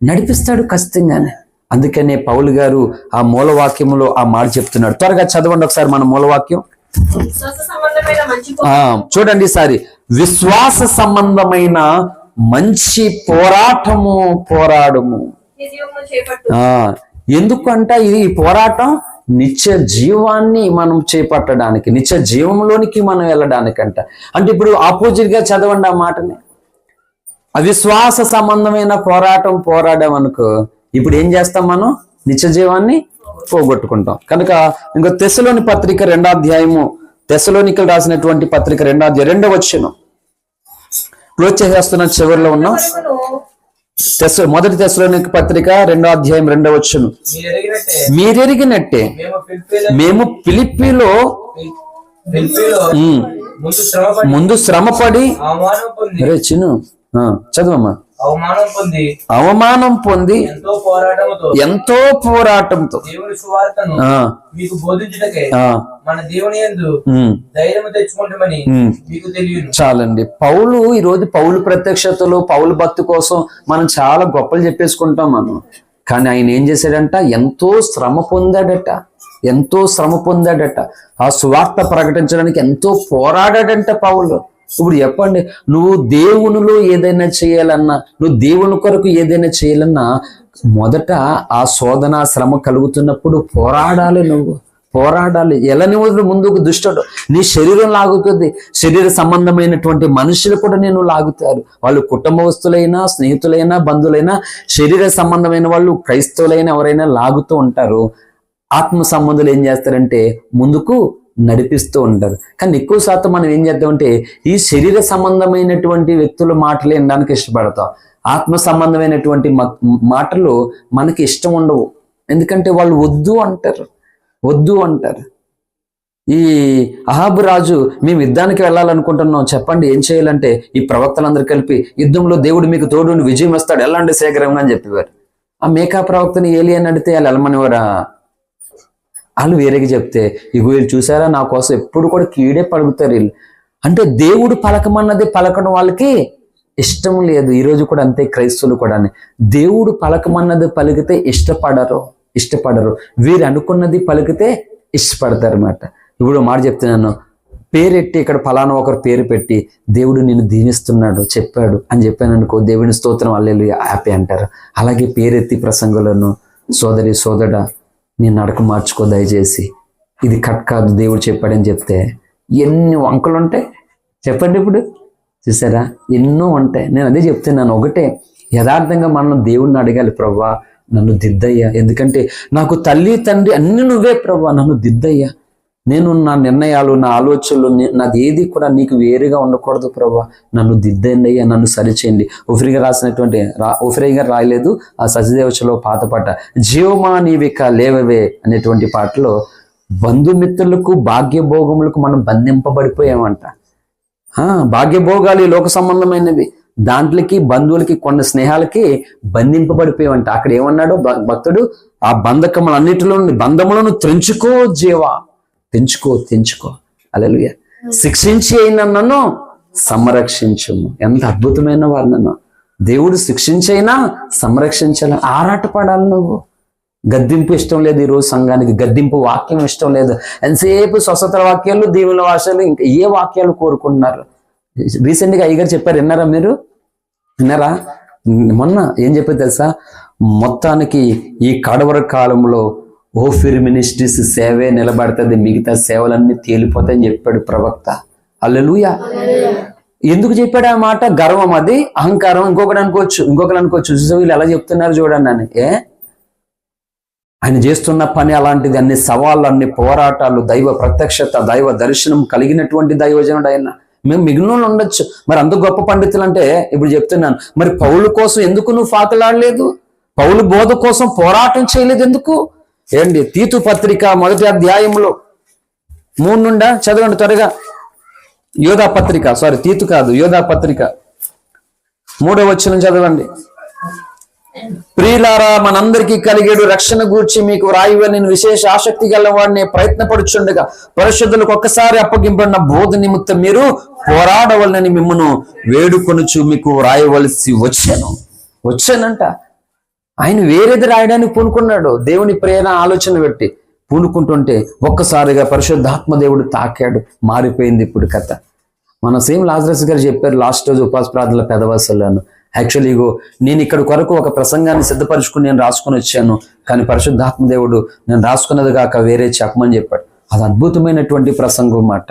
నడిపిస్తాడు ఖచ్చితంగానే. అందుకనే పౌలు గారు ఆ మూలవాక్యములో ఆ మాట చెప్తున్నాడు. త్వరగా చదవండి ఒకసారి మన మూలవాక్యం. చూడండి ఈసారి, విశ్వాస సంబంధమైన మంచి పోరాటము పోరాడము. ఎందుకంట ఇది పోరాటం నిత్య జీవాన్ని మనం చేపట్టడానికి, నిత్య జీవంలోనికి మనం వెళ్ళడానికంట. అంటే ఇప్పుడు ఆపోజిట్ గా చదవండి ఆ మాటని. అవిశ్వాస సంబంధమైన పోరాటం పోరాడామనుకో, ఇప్పుడు ఏం చేస్తాం, మనం నిత్య జీవాన్ని పోగొట్టుకుంటాం. కనుక ఇంకో తెస్సలోని పత్రిక 2వ అధ్యాయము, తెస్సలోనికలు రాసినటువంటి పత్రిక 2వ అధ్యాయం 2వ వచనం క్లోజ్ చేసేస్తున్న చివరిలో ఉన్నాం. మొదటి తెస్సలోనిక పత్రిక 2వ అధ్యాయం 2వ వచనం, మీరెరిగినట్టే మేము ఫిలిప్పీలో ముందు శ్రమపడి, అరే చిన్ను చదువమ్మా, అవమానం పొంది ఎంతో పోరాటంతో మీకు బోధించుటకై మన దేవుని యందు ధైర్యం తెచ్చుకుంటామని మీకు తెలియదు. చాలండి. పౌలు ఈరోజు పౌలు ప్రత్యక్షతలో పౌలు భక్తి కోసం మనం చాలా గొప్పలు చెప్పేసుకుంటాం మనం. కానీ ఆయన ఏం చేశాడంట, ఎంతో శ్రమ పొందాడట, ఎంతో శ్రమ పొందాడట. ఆ సువార్త ప్రకటించడానికి ఎంతో పోరాడాడంట పౌలు. ఇప్పుడు చెప్పండి, నువ్వు దేవునిలో ఏదైనా చేయాలన్నా, నువ్వు దేవుని కొరకు ఏదైనా చేయాలన్నా మొదట ఆ శోధన శ్రమ కలుగుతున్నప్పుడు పోరాడాలి. నువ్వు పోరాడాలి. ఎలా నువ్వు ముందుకు దుష్టుడు నీ శరీరం లాగుతుంది, శరీర సంబంధమైనటువంటి మనుషులు కూడా నేను లాగుతారు. వాళ్ళు కుటుంబస్తులైనా, స్నేహితులైనా, బంధువులైనా, శరీర సంబంధమైన వాళ్ళు క్రైస్తవులైనా ఎవరైనా లాగుతూ ఉంటారు. ఆత్మ సంబంధులు ఏం చేస్తారంటే ముందుకు నడిపిస్తూ ఉంటారు. కానీ ఎక్కువ శాతం మనం ఏం చేద్దామంటే ఈ శరీర సంబంధమైనటువంటి వ్యక్తుల మాటలు వినడానికి ఇష్టపడతాం. ఆత్మ సంబంధమైనటువంటి మాటలు మనకి ఇష్టం ఉండవు. ఎందుకంటే వాళ్ళు వద్దు అంటారు. ఈ అహాబు రాజు, మేము యుద్ధానికి వెళ్ళాలనుకుంటున్నాం, చెప్పండి ఏం చేయాలంటే, ఈ ప్రవక్తలందరూ కలిపి యుద్ధంలో దేవుడు మీకు తోడు విజయం వస్తాడు, ఎలాంటి శేఖరంగా అని చెప్పేవారు. ఆ మేకా ప్రవక్తని ఏలి అని అడిగితే వాళ్ళు వెళ్ళమనివారా? వాళ్ళు వేరేగా చెప్తే, ఇగో వీళ్ళు చూసారా నా కోసం ఎప్పుడు కూడా కీడే పలుకుతారు వీళ్ళు. అంటే దేవుడు పలకమన్నది పలకడం వాళ్ళకి ఇష్టం లేదు. ఈరోజు కూడా అంతే, క్రైస్తవులు కూడా దేవుడు పలకమన్నది పలికితే ఇష్టపడరు. వీరు అనుకున్నది పలికితే ఇష్టపడతారు అన్నమాట. ఇప్పుడు మాట చెప్తున్నాను, పేరెట్టి ఇక్కడ ఫలానా ఒకరు పేరు పెట్టి దేవుడు నిన్ను దీవిస్తున్నాడు చెప్పాడు అని చెప్పాను అనుకో, దేవుని స్తోత్రం హల్లెలూయా హ్యాపీ అంటారు. అలాగే పేరెత్తి ప్రసంగులను, సోదరి సోదరుడా నీ నడక మార్చుకో దయచేసి, ఇది కట్ కాదు దేవుడు చెప్పాడని చెప్తే ఎన్ని వంకలు ఉంటాయి చెప్పండి. ఇప్పుడు చూసారా, ఎన్నో ఉంటాయి. నేను అదే చెప్తున్నాను, ఒకటే యథార్థంగా మనం దేవుడిని అడగాలి, ప్రభువా నన్ను దిద్దయ్యా, ఎందుకంటే నాకు తల్లి తండ్రి అన్ని నువ్వే ప్రభువా, నన్ను దిద్దయ్యా, నేను నా నిర్ణయాలు, నా ఆలోచనలు, నాది ఏది కూడా నీకు వేరుగా ఉండకూడదు ప్రభువా, నన్ను దిద్దండి అయ్యా, నన్ను సరిచేయండి. ఉఫ్రీ గారు రాయలేదు ఆ సజదేవచలో పాత పాట, జీవమా నీవిక లేవవే అనేటువంటి పాటలో బంధుమిత్రులకు భాగ్యభోగములకు మనం బంధింపబడిపోయామంట. భాగ్యభోగాలు ఈ లోక సంబంధమైనవి, దాంట్లకి బంధువులకి కొన్ని స్నేహాలకి బంధింపబడిపోయామంట. అక్కడ ఏమన్నాడు భక్తుడు, ఆ బంధకములన్నిటిలో బంధములను తెంచుకో జీవా, తెంచుకో హల్లెలూయా. శిక్షించి అయిన నన్ను సంరక్షించుము. ఎంత అద్భుతమైన వారు, నన్ను దేవుడు శిక్షించైనా సంరక్షించాలని ఆరాటపడాలి. నువ్వు గద్దింపు ఇష్టం లేదు, ఈరోజు సంఘానికి గద్దింపు వాక్యం ఇష్టం లేదు. ఎంతసేపు స్వస్థత వాక్యాలు, దేవుల భాషలు, ఇంకా ఏ వాక్యాలు కోరుకుంటున్నారు. రీసెంట్గా అయ్యగారు చెప్పారు, విన్నారా? మొన్న ఏం చెప్పారు తెలుసా, మొత్తానికి ఈ కడవర కాలంలో ఓఫిర్ మినిస్ట్రీస్ సేవే నిలబడుతుంది, మిగతా సేవలన్నీ తేలిపోతాయని చెప్పాడు ప్రవక్త. హల్లెలూయా. ఎందుకు చెప్పాడు ఆ మాట? గర్వం, అది అహంకారం. ఇంకొకరు అనుకోవచ్చు చూసా వీళ్ళు ఎలా చెప్తున్నారు చూడండి అని. ఆయన చేస్తున్న పని అలాంటిది, అన్ని సవాళ్ళు, అన్ని పోరాటాలు, దైవ ప్రత్యక్షత, దైవ దర్శనం కలిగినటువంటి దైవజనుడు ఆయన. మేము మిగిలిన ఉండొచ్చు, మరి అంత గొప్ప పండితులు అంటే ఇప్పుడు చెప్తున్నాను, మరి పౌలు కోసం ఎందుకు నువ్వు పాకులాడలేదు? పౌలు బోధ కోసం పోరాటం చేయలేదు ఎందుకు? ఏంటి తీతు పత్రిక 1వ అధ్యాయంలో 3 నుండి చదవండి త్వరగా. యోధా పత్రిక, సారీ తీతు కాదు, యోధా పత్రిక 3వ వచనం చదవండి. ప్రియులారా, మనందరికీ కలిగేడు రక్షణ గూర్చి మీకు వ్రాయవని నేను విశేష ఆసక్తి గలవాడిని ప్రయత్నపడుచుండగా పరిశుద్ధులకు ఒక్కసారి అప్పగింపడిన బోధ నిమిత్తం మీరు పోరాడవలనని మిమ్మను వేడుకొనుచు మీకు వ్రాయవలసి వచ్చానంట. ఆయన వేరేది రాయడానికి పూనుకున్నాడు. దేవుని ప్రేరణ ఆలోచన పెట్టి పూనుకుంటుంటే ఒక్కసారిగా పరిశుద్ధాత్మ దేవుడు తాకాడు, మారిపోయింది ఇప్పుడు కథ. మన సేమ్ లాజరస్ గారు చెప్పారు లాస్ట్ రోజు ఉపవాస ప్రార్థనల పెదవసలను. యాక్చువల్లీ నేను ఇక్కడ కొరకు ఒక ప్రసంగాన్ని సిద్ధపరచుకుని నేను రాసుకొని వచ్చాను, కానీ పరిశుద్ధాత్మ దేవుడు నేను రాసుకున్నది కాక వేరే చెప్పమని చెప్పాడు. అది అద్భుతమైనటువంటి ప్రసంగం మాట.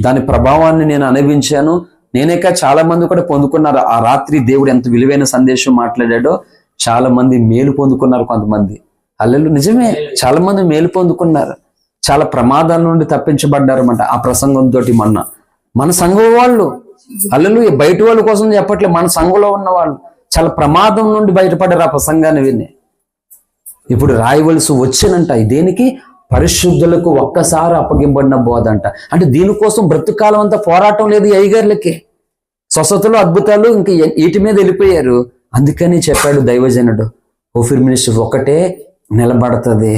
దాని ప్రభావాన్ని నేను అనుభవించాను. నేనేక చాలా మంది కూడా పొందుకున్నారు. ఆ రాత్రి దేవుడు ఎంత విలువైన సందేశం మాట్లాడాడో చాలా మంది మేలు పొందుకున్నారు. కొంతమంది అల్లెలు నిజమే, చాలా మంది మేలు పొందుకున్నారు, చాలా ప్రమాదాల నుండి తప్పించబడ్డారు అన్నమాట ఆ ప్రసంగంతో. మన సంఘం వాళ్ళు అల్లెలు బయట వాళ్ళ కోసం చెప్పట్లేదు, మన సంఘంలో ఉన్న వాళ్ళు చాలా ప్రమాదం నుండి బయటపడ్డారు ఆ ప్రసంగాన్ని విని. ఇప్పుడు రాయవలసి వచ్చినంట. దేనికి? పరిశుద్ధులకు ఒక్కసారి అప్పగింపబడిన బోధ అంట. అంటే దీనికోసం బ్రతుకాలం అంతా పోరాటం లేదు ఈ అయ్యగారులకి. స్వస్థతలు, అద్భుతాలు ఇంకా వీటి మీద వెళ్ళిపోయారు. అందుకని చెప్పాడు దైవజనుడు, ఓఫీర్ మినిస్ట్రీ ఒకటే నిలబడుతుంది.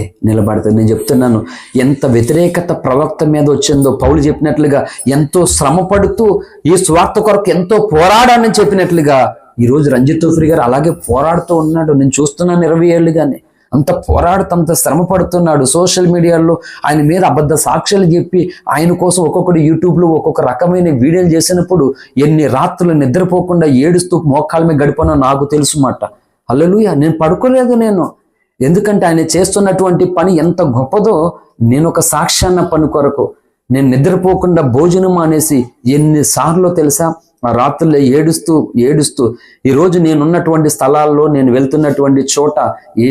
నేను చెప్తున్నాను, ఎంత వ్యతిరేకత ప్రవక్త మీద వచ్చిందో. పౌలు చెప్పినట్లుగా ఎంతో శ్రమ పడుతూ ఈ స్వార్థ కొరకు ఎంతో పోరాడాలని చెప్పినట్లుగా ఈరోజు రంజిత్ ఓఫీర్ గారు అలాగే పోరాడుతూ ఉన్నాడు. నేను చూస్తున్నాను 20 ఏళ్ళుగానే అంత పోరాడుతూ అంత శ్రమ పడుతున్నాడు. సోషల్ మీడియాలో ఆయన మీద అబద్ధ సాక్ష్యాలు చెప్పి ఆయన కోసం ఒక్కొక్కటి యూట్యూబ్లో ఒక్కొక్క రకమైన వీడియోలు చేసినప్పుడు ఎన్ని రాత్రులు నిద్రపోకుండా ఏడుస్తూ మోకాళ్ళ మీద గడిపానో నాకు తెలుసు మాట. హల్లెలూయా. నేను పడుకోలేదు నేను, ఎందుకంటే ఆయన చేస్తున్నటువంటి పని ఎంత గొప్పదో. నేను ఒక సాక్ష్యాన్న పని కొరకు నేను నిద్రపోకుండా భోజనం అనేసి ఎన్నిసార్లు తెలుసా ఆ రాత్రుల్లో ఏడుస్తూ ఈరోజు నేనున్నటువంటి స్థలాల్లో, నేను వెళ్తున్నటువంటి చోట ఏ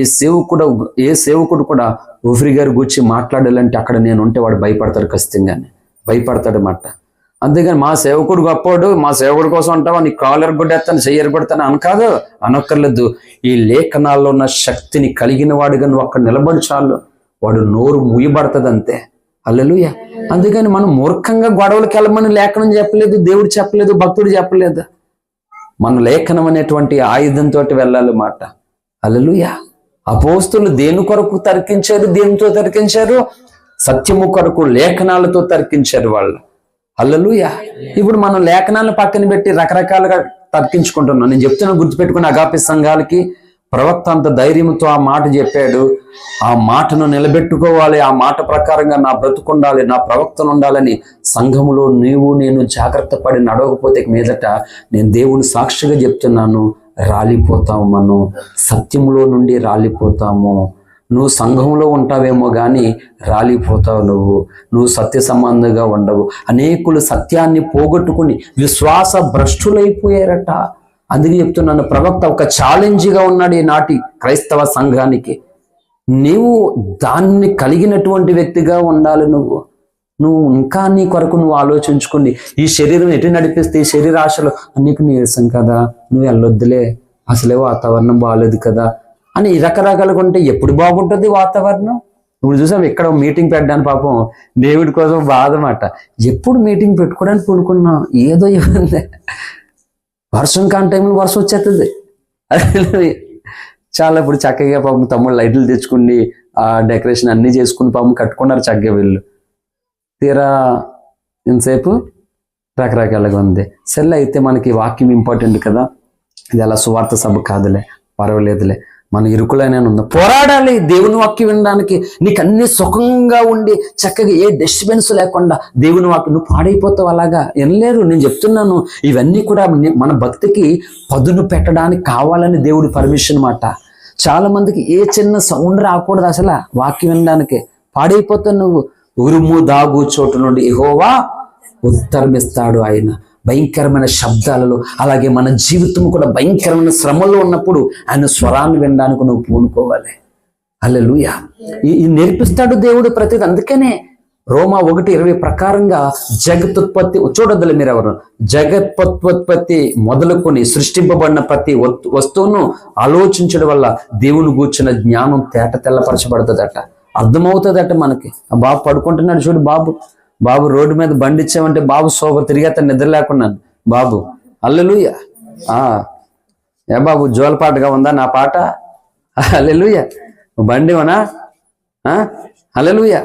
సేవకుడు కూడా ఓఫీర్ గారి గురించి మాట్లాడాలంటే అక్కడ నేను ఉంటే వాడు భయపడతాడు, ఖచ్చితంగానే భయపడతాడు అన్నమాట. అంతేగాని మా సేవకుడు గొప్పవాడు, మా సేవకుడు కోసం అంటావా నీ కాలర్ కొట్టేస్తాను, చెయ్యరు కొడతాను అని కాదు, అనక్కర్లేదు. ఈ లేఖనాల్లో ఉన్న శక్తిని కలిగిన వాడుగా నువ్వు అక్కడ నిలబడి చాలు, వాడు నోరు ముయ్యబడుతుంది అంతే. హల్లెలూయా. అందుకని మనం మూర్ఖంగా గొడవలకు వెళ్ళమని లేఖనం చెప్పలేదు, దేవుడు చెప్పలేదు, భక్తుడు చెప్పలేదు. మన లేఖనం అనేటువంటి ఆయుధంతో వెళ్ళాలి మాట. హల్లెలూయా. అపోస్తులు దేని కొరకు తర్కించారు? దేనితో తర్కించారు? సత్యము కొరకు లేఖనాలతో తర్కించారు వాళ్ళు. హల్లెలూయా. ఇప్పుడు మనం లేఖనాలను పక్కన పెట్టి రకరకాలుగా తర్కించుకుంటున్నాం. నేను చెప్తున్నా, గుర్తుపెట్టుకుని అగాపి సంఘాలకి ప్రవక్త అంత ధైర్యంతో ఆ మాట చెప్పాడు. ఆ మాటను నిలబెట్టుకోవాలి, ఆ మాట ప్రకారంగా నా బ్రతుకుండాలి, నా ప్రవక్తను ఉండాలని సంఘములో నేను జాగ్రత్త పడి నడవకపోతే మీదట నేను దేవుని సాక్షిగా చెప్తున్నాను, రాలిపోతాము. మనం సత్యంలో నుండి రాలిపోతాము. నువ్వు సంఘంలో ఉంటావేమో కానీ రాలిపోతావు. నువ్వు సత్య సంబంధంగా ఉండవు. అనేకులు సత్యాన్ని పోగొట్టుకుని విశ్వాస భ్రష్టులైపోయారట. అందుకే చెప్తున్నాను, ప్రవక్త ఒక ఛాలెంజ్గా ఉన్నాడు ఈనాటి క్రైస్తవ సంఘానికి. నీవు దాన్ని కలిగినటువంటి వ్యక్తిగా ఉండాలి. నువ్వు ఇంకా నీ కొరకు నువ్వు ఆలోచించుకుని ఈ శరీరం ఎటు నడిపిస్తే ఈ శరీర ఆశలు నీకు నీరసం కదా, నువ్వు వెళ్ళొద్దులే, అసలే వాతావరణం బాగాలేదు కదా అని రకరకాలుగా ఉంటే ఎప్పుడు బాగుంటుంది వాతావరణం? ఇప్పుడు చూసాం ఇక్కడ మీటింగ్ పెట్టడానికి పాపం దేవుడి కోసం బాధ మాట. ఎప్పుడు మీటింగ్ పెట్టుకోవడానికి పూనుకున్నాం, ఏదో ఇవ్వండి, వర్షం కాని టైంలో వర్షం వచ్చేస్తుంది. చాలా ఇప్పుడు చక్కగా పాపం తమ్ముడు లైట్లు తెచ్చుకుని ఆ డెకరేషన్ అన్ని చేసుకుని పాపం కట్టుకున్నారు చక్కగా వీళ్ళు. తీరా ఇంతసేపు రకరకాలుగా ఉంది. సెల్ అయితే మనకి వాక్యం ఇంపార్టెంట్ కదా, ఇది అలా సువార్త సభ కాదులే, పర్వాలేదులే, మన ఇరుకులైనా ఉందా, పోరాడాలి దేవుని వాక్యం వినడానికి. నీకు అన్ని సుఖంగా ఉండి చక్కగా ఏ డిస్టర్బెన్స్ లేకుండా దేవుని వాక్యం, నువ్వు పాడైపోతావు అలాగా వినలేరు. నేను చెప్తున్నాను, ఇవన్నీ కూడా మన భక్తికి పదును పెట్టడానికి కావాలని దేవుడి పర్మిషన్ మాట. చాలా మందికి ఏ చిన్న సౌండ్ రాకూడదు అసలు వాక్యం వినడానికి, పాడైపోతావు నువ్వు. ఉరుము దాగు చోటు నుండి యెహోవా ఉత్తరమిస్తాడు ఆయన, భయంకరమైన శబ్దాలలో. అలాగే మన జీవితం కూడా భయంకరమైన శ్రమలో ఉన్నప్పుడు ఆయన స్వరాన్ని వినడానికి నువ్వు పూనుకోవాలి. హల్లెలూయా. ఈ నేర్పిస్తాడు దేవుడు ప్రతిదీ. అందుకనే రోమా 1:20 ప్రకారంగా జగత్తుత్పత్తి చూడొద్దులే మీరు ఎవరు, జగత్పత్తి మొదలుకొని సృష్టింపబడిన ప్రతి వస్తువును ఆలోచించడం వల్ల దేవుని గూర్చిన జ్ఞానం తెల్లపరచబడుతుందట, అర్థమవుతుందట మనకి. ఆ బాబు పడుకుంటున్నాడు చూడు, బాబు రోడ్డు మీద బండి ఇచ్చామంటే బాబు సోబర్ తిరిగి అతను నిద్ర లేకున్నాను బాబు. హల్లెలూయా. ఏ బాబు జోలపాటగా ఉందా నా పాట? హల్లెలూయా. బండివనా? హల్లెలూయా.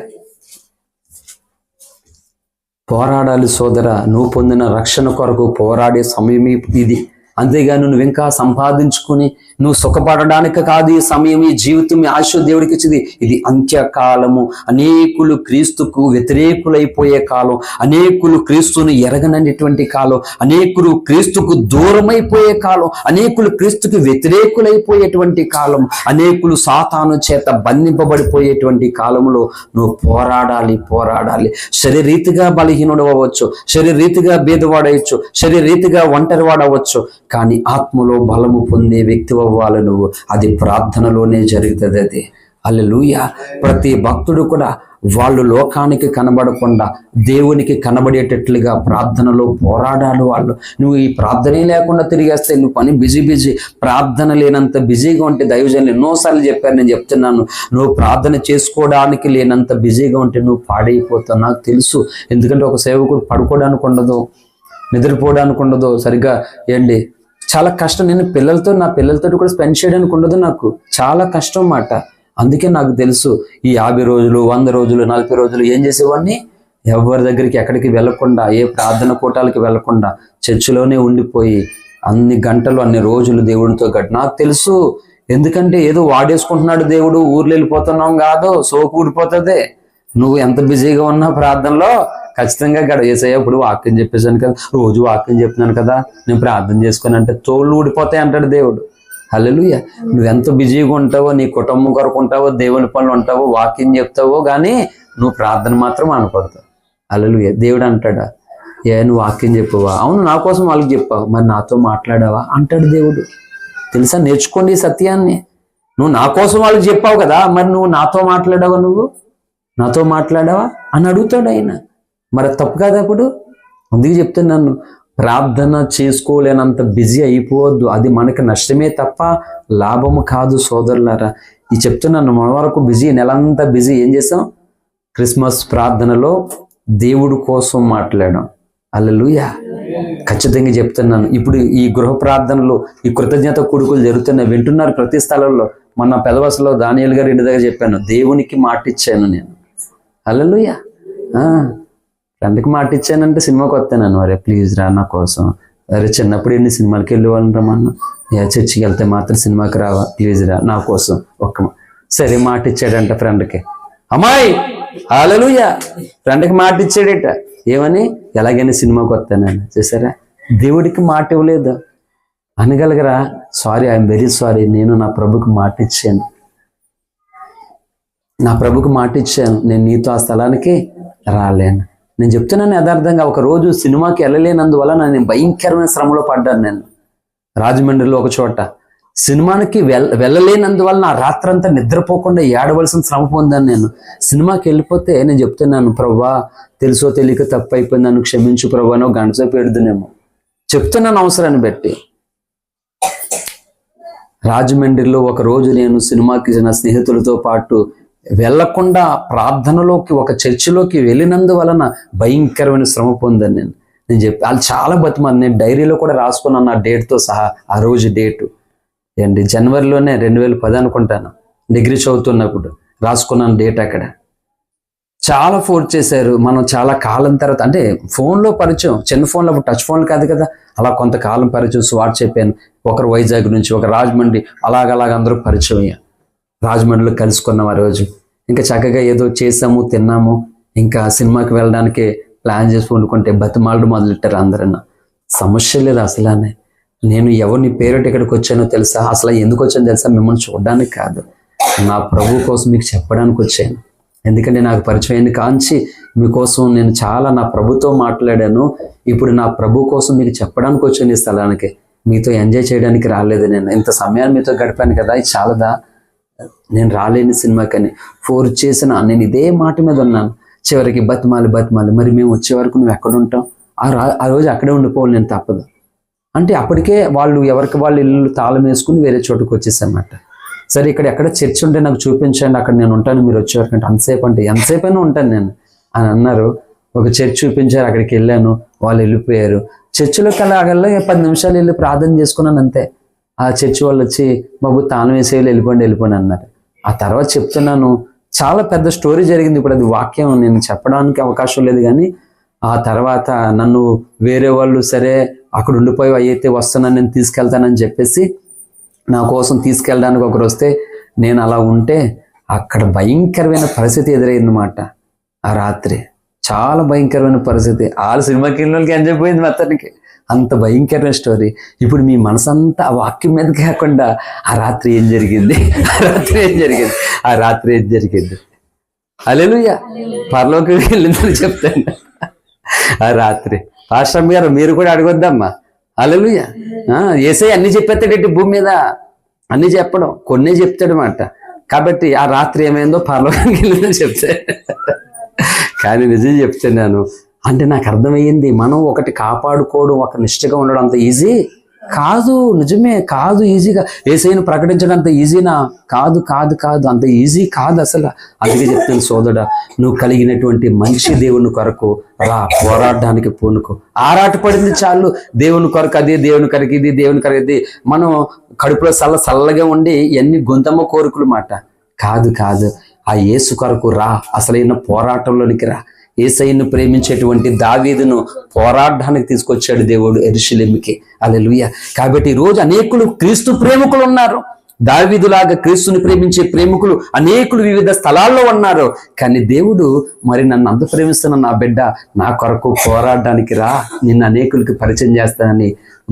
పోరాడాలి సోదరా, నువ్వు పొందిన రక్షణ కొరకు పోరాడే సమయం ఇది. అంతేగాని నువ్వు ఇంకా సంపాదించుకుని నువ్వు సుఖపడడానికి కాదు ఈ సమయం, ఈ జీవితం, ఈ ఆశ దేవుడికి ఇచ్చింది. ఇది అంత్యకాలము. అనేకులు క్రీస్తుకు వ్యతిరేకులైపోయే కాలం, అనేకులు క్రీస్తుని ఎరగనటువంటి కాలం, అనేకులు క్రీస్తుకు దూరమైపోయే కాలం, అనేకులు క్రీస్తుకు వ్యతిరేకులైపోయేటువంటి కాలం, అనేకులు సాతాను చేత బంధింపబడిపోయేటువంటి కాలంలో నువ్వు పోరాడాలి. శరీరీతిగా బలహీనుడు అవ్వచ్చు, శరీరీతిగా బీదవాడవచ్చు, శరీరీతిగా ఒంటరివాడవచ్చు, కానీ ఆత్మలో బలము పొందే వ్యక్తి అవ్వాలి నువ్వు. అది ప్రార్థనలోనే జరుగుతుంది. అది హల్లెలూయా. ప్రతి భక్తుడు కూడా వాళ్ళు లోకానికి కనబడకుండా దేవునికి కనబడేటట్లుగా ప్రార్థనలో పోరాడాలి వాళ్ళు. నువ్వు ఈ ప్రార్థనే లేకుండా తిరిగేస్తే నువ్వు పని బిజీ, ప్రార్థన లేనంత బిజీగా ఉంటే, దైవజనులు ఎన్నోసార్లు చెప్పారు, నేను చెప్తున్నాను, నువ్వు ప్రార్థన చేసుకోవడానికి లేనంత బిజీగా ఉంటే నువ్వు పాడైపోతావు. నాకు తెలుసు. ఎందుకంటే ఒక సేవకుడు పడుకోవడానికి ఉండదు, నిద్రపోవడానికి ఉండదు సరిగ్గా. ఏంటి చాలా కష్టం. నేను నా పిల్లలతో కూడా స్పెండ్ చేయడానికి ఉండదు, నాకు చాలా కష్టం మాట. అందుకే నాకు తెలుసు ఈ 50 రోజులు, 100 రోజులు, 40 రోజులు ఏం చేసేవాడిని, ఎవరి దగ్గరికి ఎక్కడికి వెళ్లకుండా, ఏ ప్రార్థన కూటాలకి వెళ్లకుండా చర్చిలోనే ఉండిపోయి అన్ని గంటలు అన్ని రోజులు దేవుడితో నాకు తెలుసు. ఎందుకంటే ఏదో వాడేసుకుంటున్నాడు దేవుడు, ఊర్లు వెళ్ళిపోతున్నాం కాదు, సోకు ఊడిపోతుంది. నువ్వు ఎంత బిజీగా ఉన్నా ప్రార్థనలో ఖచ్చితంగా యేసయ్య ఇప్పుడు వాక్యం చెప్పేసాను కదా, రోజు వాక్యం చెప్తున్నాను కదా, నేను ప్రార్థన చేసుకుని అంటే తోళ్ళు ఊడిపోతాయి అంటాడు దేవుడు. హల్లెలూయా. నువ్వెంత బిజీగా ఉంటావో, నీ కుటుంబం కొరకు ఉంటావో, దేవుని పనులు ఉంటావో, వాక్యం చెప్తావో, కానీ నువ్వు ప్రార్థన మాత్రం అనకూడదు. హల్లెలూయా. దేవుడు అంటాడా, నువ్వు వాక్యం చెప్పవా? అవును, నా కోసం వాళ్ళకి చెప్పావు, మరి నాతో మాట్లాడావా అంటాడు దేవుడు. తెలుసా? నేర్చుకోండి ఈ సత్యాన్ని. నువ్వు నా కోసం వాళ్ళకి చెప్పావు కదా, మరి నువ్వు నాతో మాట్లాడావా అని అడుగుతాడు ఆయన. మరి తప్పు కదా అప్పుడు? అందుకే చెప్తున్నాను, ప్రార్థన చేసుకోలేనంత బిజీ అయిపోవద్దు. అది మనకి నష్టమే తప్ప లాభము కాదు సోదరులారా. ఈ చెప్తున్నాను, మన వరకు బిజీ, నెలంతా బిజీ. ఏం చేసాం? క్రిస్మస్ ప్రార్థనలో దేవుడు కోసం మాట్లాడాం. హల్లెలూయా. ఖచ్చితంగా చెప్తున్నాను. ఇప్పుడు ఈ గృహ ప్రార్థనలు, ఈ కృతజ్ఞత కూడుకులు జరుగుతున్నాయి, వింటున్నారు ప్రతి స్థలంలో. మొన్న పెదవసలో దానియేలు గారి ఇంటి దగ్గర చెప్పాను, దేవునికి మాట ఇచ్చాను నేను. హల్లెలూయా. ఫ్రెండ్కి మాట ఇచ్చానంటే సినిమాకి వస్తాను, అరే ప్లీజ్ రా నా కోసం. అరే చిన్నప్పుడు ఎన్ని సినిమాలకి వెళ్ళేవాళ్ళం రమ్మన్నా, చర్చికి వెళ్తే మాత్రం సినిమాకి రావా, ప్లీజ్ రా నా కోసం సరే మాట ఇచ్చాడంట ఫ్రెండ్కి. అమ్మాయి హల్లెలూయా. ఫ్రెండ్కి మాట ఇచ్చాడట, ఏమని? ఎలాగైనా సినిమాకి వస్తానని. చేశారా? దేవుడికి మాట ఇవ్వలేదు అనగలగరా? సారీ, ఐఎమ్ వెరీ సారీ, నేను నా ప్రభుకి మాట ఇచ్చాను, నేను నీతో ఆ స్థలానికి రాలేను. నేను చెప్తున్నాను యథార్థంగా. ఒక రోజు సినిమాకి వెళ్ళలేనందువల్ల నేను భయంకరమైన శ్రమలో పడ్డాను. నేను రాజమండ్రిలో ఒక చోట సినిమాకి వెళ్ళలేనందువల్ల నా రాత్రంతా నిద్రపోకుండా ఏడవలసిన శ్రమ పొందాను నేను. సినిమాకి వెళ్ళిపోతే నేను చెప్తున్నాను, ప్రభువా తెలుసో తెలియక తప్పు అయిపోయింది, నన్ను క్షమించు ప్రభు అని 1 గంట సేపు పెడుతున్నామో చెప్తున్నాను అవసరాన్ని బట్టి. రాజమండ్రిలో ఒక రోజు నేను సినిమాకి నా స్నేహితులతో పాటు వెళ్లకుండా ప్రార్థనలోకి ఒక చర్చిలోకి వెళ్ళినందువలన భయంకరమైన శ్రమ పొందాను నేను చెప్పి. వాళ్ళు చాలా బతిమాలి. నేను డైరీలో కూడా రాసుకున్నాను ఆ డేట్తో సహా. ఆ రోజు డేటు ఏంటి, జనవరిలోనే 2010 అనుకుంటాను, డిగ్రీ చదువుతున్నప్పుడు రాసుకున్నాను డేట్. అక్కడ చాలా ఫోర్స్ చేశారు. మనం చాలా కాలం తర్వాత, అంటే ఫోన్లో పరిచయం, చిన్న ఫోన్లో, టచ్ ఫోన్లు కాదు కదా, అలా కొంతకాలం పరిచయం. స్వాట్ చెప్పాను, ఒకరు వైజాగ్ నుంచి, ఒక రాజమండ్రి, అలాగ అందరూ పరిచయం అయ్యారు. రాజమండ్రిలో కలుసుకున్నాం ఆ రోజు. ఇంకా చక్కగా ఏదో చేసాము, తిన్నాము. ఇంకా సినిమాకి వెళ్ళడానికి ప్లాన్ చేసి వండుకుంటే బతిమాలడం మొదలెట్టారు అందరన్నా. సమస్య లేదు అసలానే. నేను ఎవరిని పేరుటి ఇక్కడికి వచ్చానో తెలుసా? అసలు ఎందుకు వచ్చానో తెలుసా? మిమ్మల్ని చూడడానికి కాదు, నా ప్రభు కోసం మీకు చెప్పడానికి వచ్చాను. ఎందుకంటే నాకు పరిచయాన్ని కాంచి మీకోసం నేను చాలా నా ప్రభుతో మాట్లాడాను. ఇప్పుడు నా ప్రభు కోసం మీకు చెప్పడానికి వచ్చాను ఈ స్థలానికి. మీతో ఎంజాయ్ చేయడానికి రాలేదు. నేను ఇంత సమయాన్ని మీతో గడిపాను కదా, ఇది చాలదా? నేను రాలేని సినిమాకని ఫోర్స్ చేసిన నేను ఇదే మాట మీద ఉన్నాను. చివరికి బతిమాలి మరి మేము వచ్చే వరకు నువ్వు ఎక్కడ ఉంటాం, ఆ రోజు అక్కడే ఉండిపోవాలి, నేను తప్పదు అంటే అప్పటికే వాళ్ళు ఎవరికి వాళ్ళు ఇల్లు తాళం వేసుకుని వేరే చోటుకు వచ్చేసారన్నమాట. సరే ఇక్కడ ఎక్కడ చర్చ్ ఉంటే నాకు చూపించండి, అక్కడ నేను ఉంటాను మీరు వచ్చేవరకు అంటే అంతసేపు అంటే ఎంతసేపైనా ఉంటాను నేను అని అన్నారు. ఒక చర్చ్ చూపించారు, అక్కడికి వెళ్ళాను, వాళ్ళు వెళ్ళిపోయారు. చర్చిలోకి వెళ్ళగల 10 నిమిషాలు వెళ్ళి ప్రార్థన చేసుకున్నాను అంతే. ఆ చర్చి వాళ్ళు వచ్చి బాబు తాళం వేసేయాలి వెళ్ళిపోండి అన్నారు. ఆ తర్వాత చెప్తున్నాను, చాలా పెద్ద స్టోరీ జరిగింది. ఇప్పుడు అది వాక్యం నేను చెప్పడానికి అవకాశం లేదు, కానీ ఆ తర్వాత నన్ను వేరే వాళ్ళు సరే అక్కడ ఉండిపోయి అయితే వస్తున్నాను నేను తీసుకెళ్తానని చెప్పేసి నా కోసం తీసుకెళ్ళడానికి ఒకరు వస్తే నేను అలా ఉంటే అక్కడ భయంకరమైన పరిస్థితి ఎదురైందన్నమాట. ఆ రాత్రి చాలా భయంకరమైన పరిస్థితి. 6 సినిమా కిలోలకి ఎంజాయ్ పోయింది మొత్తానికి. అంత భయంకరమైన స్టోరీ. ఇప్పుడు మీ మనసంతా ఆ వాక్యం మీద కాకుండా ఆ రాత్రి ఏం జరిగింది, ఆ రాత్రి ఏం జరిగింది హల్లెలూయా. పరలోకి వెళ్ళిందని చెప్తాను. ఆ రాత్రి పాస్టర్ గారు మీరు కూడా అడగొద్దమ్మా. హల్లెలూయా. యేసయ్య అన్ని చెప్పేస్తాడేంటి భూమి మీద, అన్ని చెప్పడం కొన్నే చెప్తాడు అన్నమాట. కాబట్టి ఆ రాత్రి ఏమైందో పరలోకానికి వెళ్ళిందని చెప్తాడు. కానీ నిజం చెప్తున్నాను అంటే నాకు అర్థమయ్యింది, మనం ఒకటి కాపాడుకోవడం, ఒక నిష్ఠగా ఉండడం అంత ఈజీ కాదు. నిజమే కాదు, ఈజీగా యేసయ్యను ప్రకటించడం అంత ఈజీనా? కాదు, అంత ఈజీ కాదు అసలు. అందుకే చెప్తాను సోదరుడా, నువ్వు కలిగినటువంటి మంచి దేవుని కొరకు రా, పోరాడడానికి పూనుకో. ఆరాటపడింది చాలు దేవుని కొరకు, అది దేవుని కొరకు, ఇది దేవుని కొరకు, ఇది. మనం కడుపులో చల్లగా ఉండి ఎన్ని గొంతమ్మ కోరికలు మాట. కాదు, ఆ యేసు కొరకు రా, అసలైన పోరాటంలోనికి రా. యేసయ్యను ప్రేమించేటువంటి దావీదును పోరాడడానికి తీసుకొచ్చాడు దేవుడు యెరూషలేముకి. హల్లెలూయా. కాబట్టి ఈరోజు అనేకులు క్రీస్తు ప్రేమికులు ఉన్నారు. దావీదులాగా క్రీస్తుని ప్రేమించే ప్రేమికులు అనేకులు వివిధ స్థలాల్లో ఉన్నారు. కానీ దేవుడు మరి నన్ను అంత ప్రేమిస్తున్న నా బిడ్డ నా కొరకు పోరాడడానికి రా, నిన్ను అనేకులకి పరిచయం చేస్తానని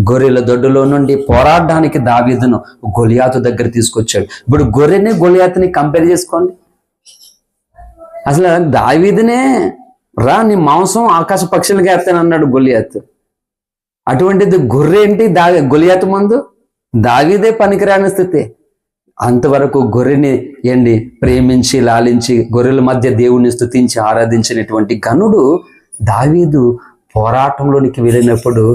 గొర్రెల దొడ్డులో నుండి పోరాడడానికి దావీదును గొలియాతు దగ్గర తీసుకొచ్చాడు. ఇప్పుడు గొర్రెని గొలియాతుని కంపేర్ చేసుకోండి. అసలు దావీదునే రా నీ మాంసం ఆకాశ పక్షులకి వేస్తానన్నాడు గొలియాతు. అటువంటిది గొర్రె ఏంటి గొలియాతు ముందు? దావీదే పనికిరాని స్థితి. అంతవరకు గొర్రెని ప్రేమించి లాలించి గొర్రెల మధ్య దేవుణ్ణి స్తుతించి ఆరాధించినటువంటి గనుడు దావీదు పోరాటంలోనికి వెళ్ళినప్పుడు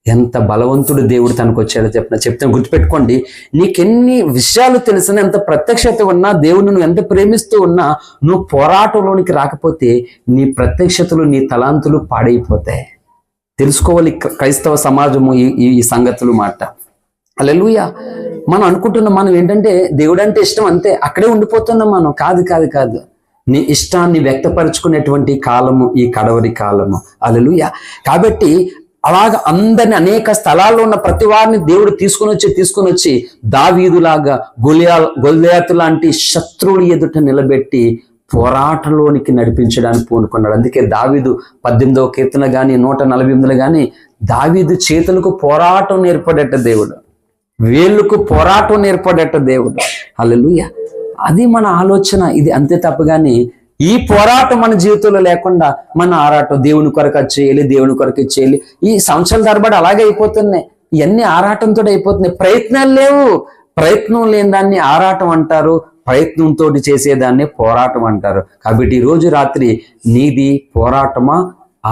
ఎంత బలవంతుడు దేవుడు తనకు వచ్చాడో చెప్తాను. గుర్తుపెట్టుకోండి, నీకెన్ని విషయాలు తెలిసినా, ఎంత ప్రత్యక్షత ఉన్నా, దేవుని నువ్వు ఎంత ప్రేమిస్తూ ఉన్నా, నువ్వు పోరాటంలోనికి రాకపోతే నీ ప్రత్యక్షతలు, నీ తలాంతులు పాడైపోతాయి. తెలుసుకోవాలి క్రైస్తవ సమాజము ఈ సంగతులు మాట. హల్లెలూయా. మనం అనుకుంటున్నాం మనం ఏంటంటే దేవుడు అంటే ఇష్టం అంతే, అక్కడే ఉండిపోతున్నాం మనం. కాదు. నీ ఇష్టాన్ని వ్యక్తపరుచుకునేటువంటి కాలము ఈ కడవరి కాలము. హల్లెలూయా. కాబట్టి అలాగ అందరిని అనేక స్థలాల్లో ఉన్న ప్రతి వారిని దేవుడు తీసుకుని వచ్చి దావీదులాగా గొలియాతు లాంటి శత్రువులు ఎదుట నిలబెట్టి పోరాటంలోనికి నడిపించడానికి పూనుకున్నాడు. అందుకే దావీదు 18వ కీర్తన గాని 148 గాని దావీదు చేతులకు పోరాటం నేర్పడట దేవుడు, వేళ్ళకు పోరాటం నేర్పడట దేవుడు. హల్లెలూయా. అది మన ఆలోచన. ఇది అంతే తప్ప గాని ఈ పోరాటం మన జీవితంలో లేకుండా మన ఆరాటం దేవుని కొరకు చేయాలి, దేవుని కొరకు చేయాలి. ఈ సంవత్సరాల తరబడి అలాగే అయిపోతున్నాయి. ఇవన్నీ ఆరాటంతో అయిపోతున్నాయి. ప్రయత్నాలు లేవు. ప్రయత్నం లేని దాన్ని ఆరాటం అంటారు, ప్రయత్నంతో చేసేదాన్ని పోరాటం అంటారు. కాబట్టి ఈ రోజు రాత్రి నీది పోరాటమా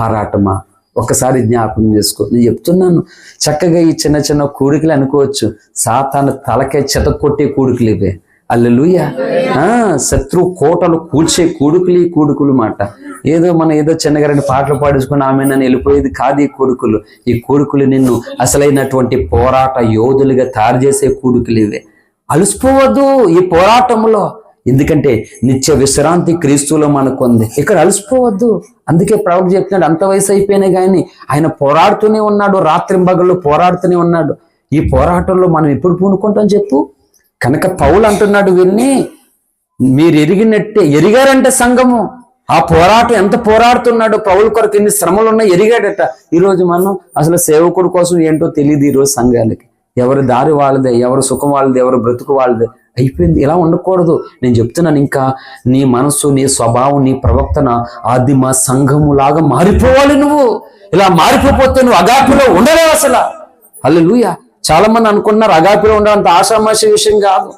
ఆరాటమా ఒకసారి జ్ఞాపకం చేసుకో. నేను చెప్తున్నాను, చక్కగా ఈ చిన్న చిన్న కూడికలు అనుకోవచ్చు, సాతాను తలకే చెతకొట్టే కూడికలు ఇవే. హల్లెలూయా. శత్రు కోటలు కూల్చే కూడుకులు మాట. ఏదో చిన్నగా 2 పాటలు పాడించుకుని ఆమె నన్ను వెళ్ళిపోయేది కాదు. ఈ కూడుకులు నిన్ను అసలైనటువంటి పోరాట యోధులుగా తయారు చేసే కూడుకులు ఇవే. అలసిపోవద్దు ఈ పోరాటంలో, ఎందుకంటే నిత్య విశ్రాంతి క్రీస్తులో మనకుంది. ఇక్కడ అలసిపోవద్దు. అందుకే ప్రవక్త చెప్తున్నాడు, అంత వయసు అయిపోయినా కానీ ఆయన పోరాడుతూనే ఉన్నాడు, రాత్రింబగళ్ళు పోరాడుతూనే ఉన్నాడు. ఈ పోరాటంలో మనం ఎప్పుడు పూనుకుంటాం చెప్పు? కనుక పౌలు అంటున్నాడు, వీరిని మీరు ఎరిగారంటే సంఘము ఆ పోరాటం ఎంత పోరాడుతున్నాడో, పౌలు కొరకు ఎన్ని శ్రమలు ఉన్నా ఎరిగాడట. ఈరోజు మనం అసలు సేవకుడి కోసం ఏంటో తెలియదు. ఈరోజు సంఘాలకి ఎవరి దారి వాళ్ళదే, ఎవరి సుఖం వాళ్ళదే, ఎవరి బ్రతుకు వాళ్ళదే అయిపోయింది. ఇలా ఉండకూడదు. నేను చెప్తున్నాను, ఇంకా నీ మనసు, నీ స్వభావం, నీ ప్రవర్తన ఆదిమ సంఘము లాగా మారిపోవాలి. నువ్వు ఇలా మారిపోతే నువ్వు అగాపిలో ఉండలేవు అసలు. హల్లెలూయా. చాలా మంది అనుకుంటున్నారు అగాపిలో ఉండడంత ఆషామాషి విషయం కాదు.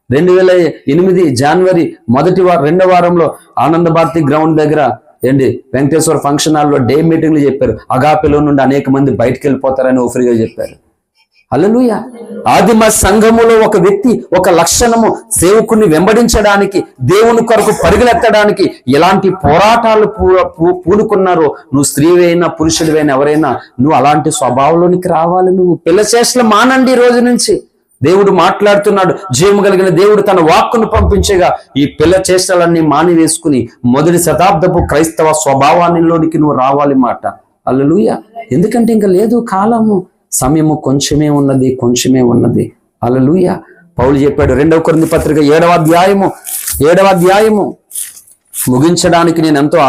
2008 జనవరి 2వ వారంలో ఆనంద భారతి గ్రౌండ్ దగ్గర ఏంటి వెంకటేశ్వర ఫంక్షన్ హాల్లో డే మీటింగ్లు చెప్పారు, అగాపెలో నుండి అనేక మంది బయటకు వెళ్ళిపోతారని ఓఫ్రీగా చెప్పారు. హల్లెలూయా. ఆదిమ సంఘములో ఒక వ్యక్తి ఒక లక్షణము సేవకుని వెంబడించడానికి, దేవుని కొరకు పరుగులెత్తడానికి ఎలాంటి పోరాటాలు పూనుకున్నారో, నువ్వు స్త్రీవైనా పురుషుడివైనా ఎవరైనా నువ్వు అలాంటి స్వభావంలోనికి రావాలి. నువ్వు పిల్ల చేష్టలు మానండి. ఈ రోజు నుంచి దేవుడు మాట్లాడుతున్నాడు. జీవము కలిగిన దేవుడు తన వాక్కును పంపించగా ఈ పిల్ల చేష్టలన్నీ మానివేసుకుని మొదటి శతాబ్దపు క్రైస్తవ స్వభావానిలోనికి నువ్వు రావాలి మాట. హల్లెలూయా. ఎందుకంటే ఇంకా లేదు కాలము, సమయము కొంచెమే ఉన్నది. హల్లెలూయా. పౌలు చెప్పాడు 2 కొరింథీ పత్రిక 7వ అధ్యాయము ముగించడానికి నేను ఎంతో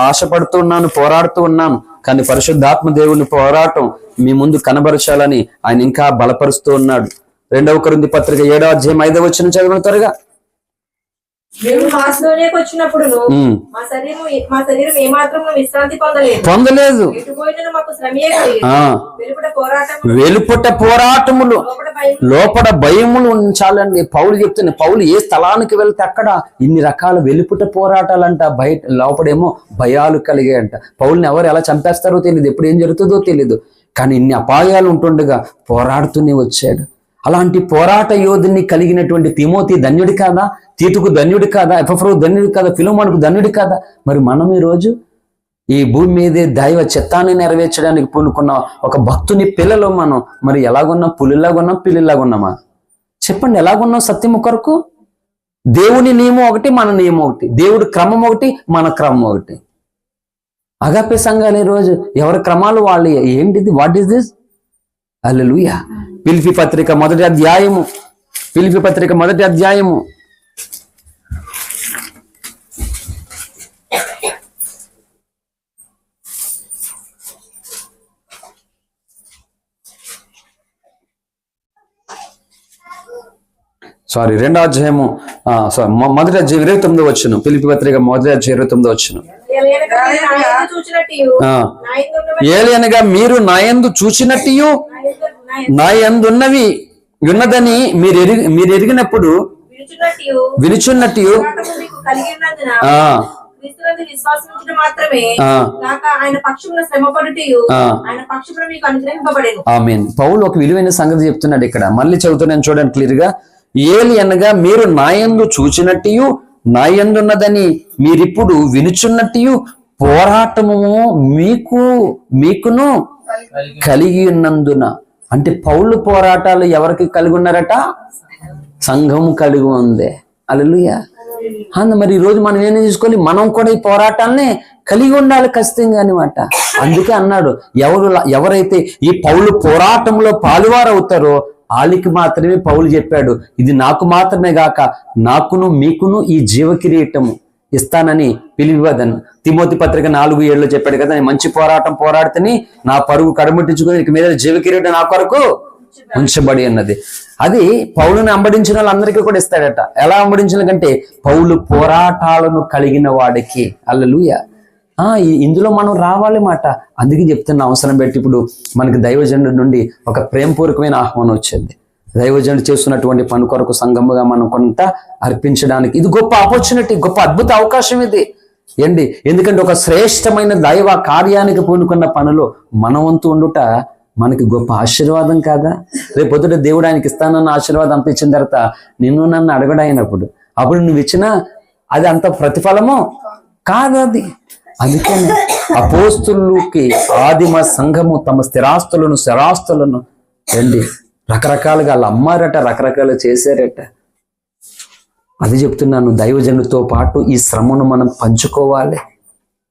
ఆశపడుతున్నాను, పోరాడుతూ ఉన్నాను. కానీ పరిశుద్ధాత్మ దేవుని పోరాటం మీ ముందు కనబరచాలని ఆయన ఇంకా బలపరుస్తూ ఉన్నాడు. 2 కొరింథీ పత్రిక 7వ అధ్యాయం 5వ వచనం చదవండి త్వరగా. మేము మాసిదోనియాకు వచ్చినప్పుడు మా శరీరం ఏమాత్రం విశ్రాంతి పొందలేదు. మాకు శ్రమయే వెలుపట పోరాటములు, లోపల భయములు ఉంచాలండి. పౌలు చెప్తున్నా, పౌలు ఏ స్థలానికి వెళ్తే అక్కడ ఇన్ని రకాల వెలుపట పోరాటాలంట, బయట లోపడేమో భయాలు కలిగాయంట. పౌల్ని ఎవరు ఎలా చంపేస్తారో తెలియదు, ఎప్పుడు ఏం జరుగుతుందో తెలియదు. కానీ ఇన్ని అపాయాలు ఉంటుండగా పోరాడుతూనే వచ్చాడు. అలాంటి పోరాట యోధుని కలిగినటువంటి తిమోతి ధన్యుడి కాదా? తీతుకు ధన్యుడి కాదా? ఎపఫ్రు ధన్యుడి కాదా? ఫిలోమోనుకు ధన్యుడి కాదా? మరి మనం ఈరోజు ఈ భూమి మీదే దైవ చిత్తాన్ని నెరవేర్చడానికి పూనుకున్న ఒక భక్తుని పిల్లలు మనం మరి ఎలాగున్నాం? పులిలాగున్నాం, పిల్లిలాగున్నామా? చెప్పండి, ఎలాగున్నాం? సత్యము కొరకు దేవుని నియమం ఒకటి, మన నియమం ఒకటి. దేవుడి క్రమం ఒకటి, మన క్రమం ఒకటి. అగాపే సంఘాలు ఈరోజు ఎవరి క్రమాలు వాళ్ళు. ఏంటిది? What is this? Hallelujah. Philippi పత్రిక మొదటి అధ్యాయము రెండో అధ్యాయము మొదటి అధ్యాయం 29వ వచనం. ఫిలిప్పీ పత్రిక మొదటి అధ్యాయం 29వ వచనం. ఏలయనగా మీరు నాయందు చూచినట్టు నా యందున్నవి ఉన్నదని మీరు ఎరిగినప్పుడు వినుచున్నట్టు ఆమేన్. పౌలు ఒక విలువైన సంగతి చెప్తున్నాడు ఇక్కడ. మళ్ళీ చదువుతున్నాను చూడండి క్లియర్ గా. ఏలి అనగా మీరు నాయందు చూచినట్టు నా యందున్నదని మీరిప్పుడు వినుచున్నట్టు పోరాటము మీకును కలిగి ఉన్నందున. అంటే పౌలు పోరాటాలు ఎవరికి కలిగి ఉన్నారట? సంఘము కలిగి ఉంది. హల్లెలూయా. మరి ఈరోజు మనం ఏం తీసుకోవాలి? మనం కూడా ఈ పోరాటాన్ని కలిగి ఉండాలి ఖచ్చితంగా అనమాట. అందుకే అన్నాడు, ఎవరైతే ఈ పౌలు పోరాటంలో పాలువారు అవుతారో వాళ్ళకి మాత్రమే పౌలు చెప్పాడు, ఇది నాకు మాత్రమే గాక నాకును మీకును ఈ జీవ కిరీటము ఇస్తానని పిలివదను. తిమోతి పత్రిక 4:7 చెప్పాడు కదా, నేను మంచి పోరాటం పోరాడితేని నా పరుగు కడముట్టించుకుని ఇక మీద జీవ కిరీటం నా కొరకు ఉంచబడి అన్నది. అది పౌలుని అంబడించిన వాళ్ళందరికీ కూడా ఇస్తాడట. ఎలా అంబడించిన కంటే పౌలు పోరాటాలను కలిగిన వాడికి. హల్లెలూయా. ఇందులో మనం రావాలి మాట. అందుకే చెప్తున్న అవసరం పెట్టి ఇప్పుడు మనకి దైవజనుడి నుండి ఒక ప్రేమపూర్వకమైన ఆహ్వానం వచ్చింది. దైవజనుడు చేస్తున్నటువంటి పని కొరకు సంఘముగా మనం కొంత అర్పించడానికి ఇది గొప్ప ఆపర్చునిటీ, గొప్ప అద్భుత అవకాశం ఇది ఏంటి. ఎందుకంటే ఒక శ్రేష్టమైన దైవ కార్యానికి పూనుకున్న పనిలో మన వంతు ఉండుట మనకి గొప్ప ఆశీర్వాదం కాదా? రేపు పొద్దుట దేవుడు ఆయనకి ఇస్తానన్న ఆశీర్వాదం అంత ఇచ్చిన తర్వాత నన్ను అడగడైనప్పుడు అప్పుడు నువ్వు ఇచ్చినా అది అంత ప్రతిఫలమో కాదు. అది అందుకని అపోస్తులకి ఆదిమ సంఘము తమ స్థిరాస్తులను ఏంటి రకరకాలుగా వాళ్ళు అమ్మారట, రకరకాలు చేశారట. అది చెప్తున్నాను, దైవజనుడితో పాటు ఈ శ్రమను మనం పంచుకోవాలి.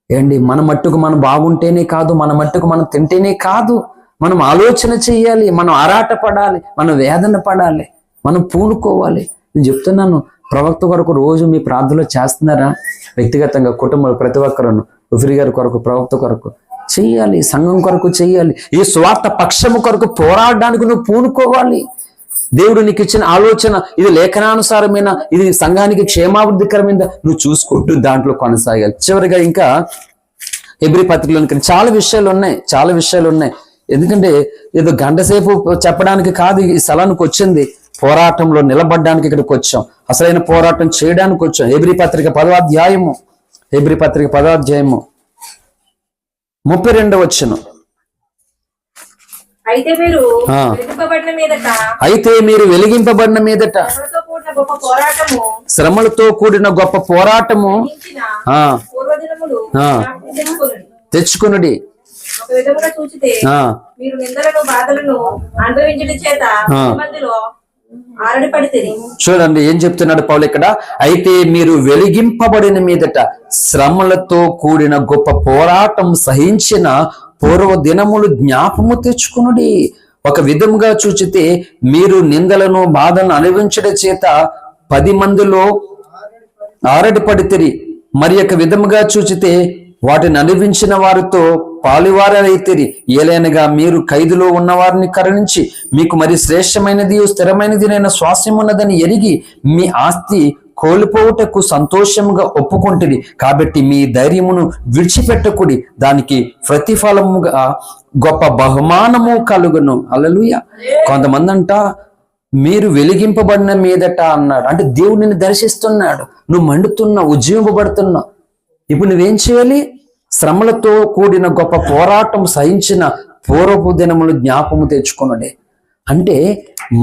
ఏంటి మన మట్టుకు మనం బాగుంటేనే కాదు, మన మట్టుకు మనం తింటేనే కాదు, మనం ఆలోచన చెయ్యాలి, మనం ఆరాట పడాలి, మనం వేదన పడాలి, మనం పూనుకోవాలి. నేను చెప్తున్నాను, ప్రవక్త కొరకు రోజు మీ ప్రార్థనలో చేస్తున్నారా? వ్యక్తిగతంగా కుటుంబం ప్రతి ఒక్కరును ఉఫ్రీ గారి కొరకు, ప్రవక్త కొరకు చెయ్యాలి, సంఘం కొరకు చెయ్యాలి. ఈ స్వార్థ పక్షము కొరకు పోరాడడానికి నువ్వు పూనుకోవాలి. దేవుడు నీకు ఇచ్చిన ఆలోచన ఇది లేఖనానుసారమైన, ఇది సంఘానికి క్షేమాభివృద్ధికరమైన, నువ్వు చూసుకుంటూ దాంట్లో కొనసాగాలి. చివరిగా ఇంకా హెబ్రీ పత్రికలోనికి చాలా విషయాలు ఉన్నాయి. ఎందుకంటే ఏదో గంటసేపు చెప్పడానికి కాదు ఈ స్థలానికి వచ్చింది, పోరాటంలో నిలబడడానికి ఇక్కడికి వచ్చాం, అసలైన పోరాటం చేయడానికి వచ్చాం. హెబ్రీ పత్రిక 10వ అధ్యాయము 32వ వచనం. అయితే మీరు ఆ. వెలిగింపబడిన మీదట అయితే మీరు వెలిగింపబడిన మీదట శ్రమలతో కూడిన గొప్ప పోరాటము శ్రమలతో కూడిన గొప్ప పోరాటము మించిన ఆ పూర్వదినములు ఆ. జ్ఞాపకం తెచ్చుకొనుడి. తెచ్చుకునుడి. ఒక విధముగా చూచితే ఆ మీరు నిందలను బాధలను అనుభవించడం చేత ఆ. ఈ మధ్యలో ఆరడి పడితేరి. చూడండి ఏం చెప్తున్నాడు పౌలు ఇక్కడ. అయితే మీరు వెలిగింపబడిన మీదట శ్రమలతో కూడిన గొప్ప పోరాటం సహించిన పూర్వ దినములు జ్ఞాపము తెచ్చుకునుడి. ఒక విధముగా చూచితే మీరు నిందలను బాధలను అనుభవించడం చేత 10 మందిలో ఆరడి పడితిరి. మరి ఒక విధముగా చూచితే వాటిని అనుభవించిన వారితో పాలువారైతిరి. ఏలైనగా మీరు ఖైదులో ఉన్నవారిని కరుణించి మీకు మరి శ్రేష్టమైనది స్థిరమైనదినైన స్వాస్యం ఉన్నదని ఎరిగి మీ ఆస్తి కోల్పోవుటకు సంతోషముగా ఒప్పుకొంటిరి. కాబట్టి మీ ధైర్యమును విడిచిపెట్టకుడి, దానికి ప్రతిఫలముగా గొప్ప బహుమానము కలుగును. హల్లెలూయా. కొంతమంది అంట మీరు వెలిగింపబడిన మీదట అన్నాడు. అంటే దేవుడు నిన్ను దర్శిస్తున్నాడు, నువ్వు మండుతున్నావు, ఉజ్జీవింపబడుతున్నావు. ఇప్పుడు నువ్వేం చేయాలి? శ్రమలతో కూడిన గొప్ప పోరాటం సహించిన పూర్వపు దినములు జ్ఞాపము తెచ్చుకున్నడే. అంటే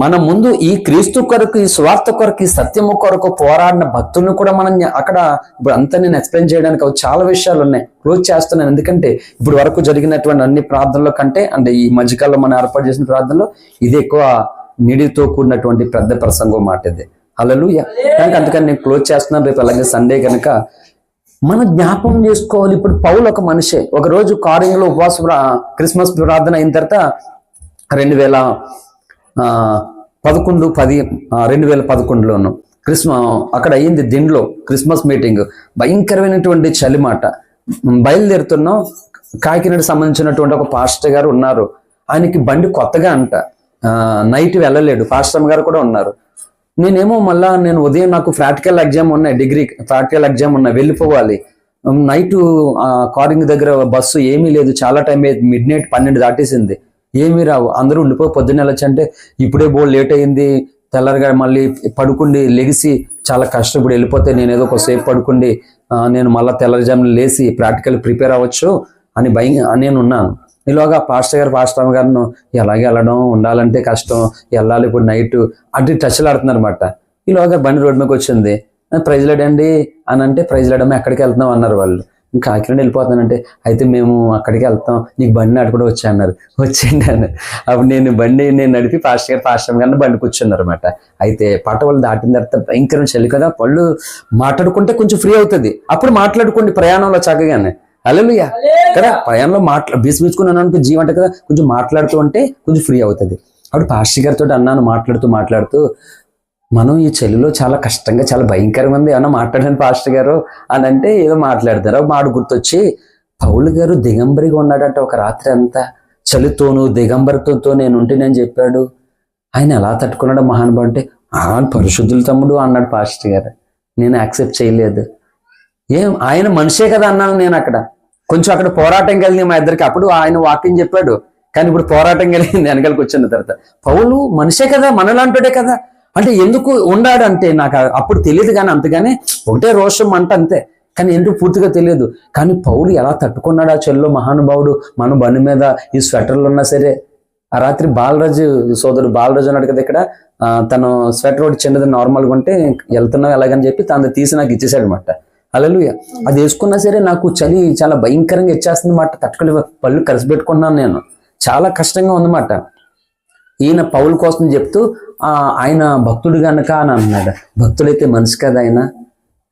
మన ముందు ఈ క్రీస్తు కొరకు, ఈ స్వార్థ కొరకు, ఈ సత్యము కొరకు పోరాడిన భక్తులను కూడా మనం అక్కడ ఇప్పుడు అంతా నేను ఎక్స్ప్లెయిన్ చేయడానికి చాలా విషయాలు ఉన్నాయి. క్లోజ్ చేస్తున్నాను, ఎందుకంటే ఇప్పుడు వరకు జరిగినటువంటి అన్ని ప్రార్థనల కంటే అంటే ఈ మధ్యకాలంలో మనం ఏర్పాటు చేసిన ప్రార్థనలో ఇది ఎక్కువ నిడితో కూడినటువంటి పెద్ద ప్రసంగం మాట ఇది. హల్లెలూయా. కనుక అందుకని నేను క్లోజ్ చేస్తున్నాను. రేపు అలాగే సండే కనుక మనం జ్ఞాపకం చేసుకోవాలి. ఇప్పుడు పౌలు ఒక మనిషే. ఒక రోజు కారింగ్లో ఉపవాస క్రిస్మస్ ప్రార్థన అయిన తర్వాత 2011లోను అక్కడ అయ్యింది దిండ్లో క్రిస్మస్ మీటింగ్. భయంకరమైనటువంటి చలి మాట. బయలుదేరుతున్నాం. కాకినాడ సంబంధించినటువంటి ఒక పాస్టర్ గారు ఉన్నారు. ఆయనకి బండి కొత్తగా అంట, నైట్ వెళ్ళలేడు. పాస్టర్ గారు కూడా ఉన్నారు. నేనేమో మళ్ళా నేను ఉదయం నాకు ప్రాక్టికల్ ఎగ్జామ్ ఉన్నాయి, డిగ్రీ ప్రాక్టికల్ ఎగ్జామ్ ఉన్నాయి, వెళ్ళిపోవాలి. నైట్ కారింగ్ దగ్గర బస్సు ఏమీ లేదు, చాలా టైం అయింది, మిడ్ నైట్ 12 దాటేసింది, ఏమీ రావు. అందరూ ఉండిపో పొద్దున్న వెళ్ళొచ్చు అంటే ఇప్పుడే లేట్ అయింది, తెల్లరగా మళ్ళీ పడుకుండి లెగిసి చాలా కష్టం, ఇప్పుడు వెళ్ళిపోతే నేను ఏదో ఒకసేపు పడుకుండి నేను మళ్ళీ తెల్లజామున లేచి ప్రాక్టికల్ ప్రిపేర్ అవ్వచ్చు అని నేను ఉన్నాను. ఇలాగా పాస్టర్ గారిను ఎలాగే వెళ్ళడం, ఉండాలంటే కష్టం, వెళ్ళాలి ఇప్పుడు నైట్ అటు టచ్లు ఆడుతున్నారు అనమాట. ఇలాగా బండి రోడ్ మీదకి వచ్చింది. ప్రైజ్ లేడండి అని అంటే, ప్రైజ్ లేడమ్మా ఎక్కడికి వెళ్తున్నాం అన్నారు వాళ్ళు. కాకినాడ వెళ్ళిపోతానంటే, అయితే మేము అక్కడికి వెళ్తాం, నీకు బండి నాటు కూడా వచ్చా అన్నారు. వచ్చేయండి అని అప్పుడు నేను నడిపి పాస్టర్ గారిని బండి కూర్చున్నారు అనమాట. అయితే పాట వాళ్ళు దాటిన తర్వాత భయంకరం చలి కదా, వాళ్ళు మాట్లాడుకుంటే కొంచెం ఫ్రీ అవుతుంది. అప్పుడు మాట్లాడుకోండి ప్రయాణంలో చక్కగానే. హల్లెలూయా కదా. ప్రయాణంలో బీసుకున్నాను అనుకో జీవంట కదా, కొంచెం మాట్లాడుతూ ఉంటే కొంచెం ఫ్రీ అవుతుంది. అప్పుడు పాస్టర్ గారితో అన్నాను మాట్లాడుతూ మనం ఈ చలిలో చాలా కష్టంగా, చాలా భయంకరంగా ఉంది, ఏమన్నా మాట్లాడాను పాస్టర్ గారు అని అంటే ఏదో మాట్లాడతారు. మాట గుర్తొచ్చి పౌలు గారు దిగంబరిగా ఉన్నాడంట ఒక రాత్రి అంతా. చలితోనూ దిగంబరితో నేను ఉంటేనని చెప్పాడు. ఆయన ఎలా తట్టుకున్నాడు మహానుభావుడు అంటే, పరిశుద్ధుల తమ్ముడు అన్నాడు పాస్టర్ గారు. నేను యాక్సెప్ట్ చేయలేదు. ఆయన మనిషే కదా అన్నాను నేను. కొంచెం అక్కడ పోరాటం కలిగింది మా ఇద్దరికి. అప్పుడు ఆయన వాక్యం చెప్పాడు, కానీ ఇప్పుడు పోరాటం కలిగింది వెనకాలకు వచ్చిన తర్వాత. పౌలు మనిషే కదా, మనలాంటిడే కదా అంటే ఎందుకు ఉండాడు అంటే నాకు అప్పుడు తెలియదు, కానీ అంతగానే ఒకటే రోషం అంట అంతే, కానీ ఎందుకు పూర్తిగా తెలియదు. కానీ పౌలు ఎలా తట్టుకున్నాడు ఆ చెల్లో మహానుభావుడు. మన బండి మీద ఈ స్వెటర్లు ఉన్నా సరే. ఆ రాత్రి సోదరుడు బాలరాజు అన్నాడు కదా ఇక్కడ, తను స్వెటర్ ఒకటి చిన్నది నార్మల్గా ఉంటే వెళ్తున్నావు ఎలాగని చెప్పి తను తీసి నాకు ఇచ్చేసాడు అనమాట. హల్లెలూయా. అది వేసుకున్నా సరే నాకు చలి చాలా భయంకరంగా ఇచ్చేస్తుంది అన్నమాట. తట్టుకోలేవు, పళ్ళు కలిసి పెట్టుకున్నాను నేను, చాలా కష్టంగా ఉందన్నమాట. ఈయన పౌలు కోసం చెప్తూ ఆయన భక్తుడు కనుక అని అన్నాడు. భక్తుడైతే మనిషి కదా, ఆయన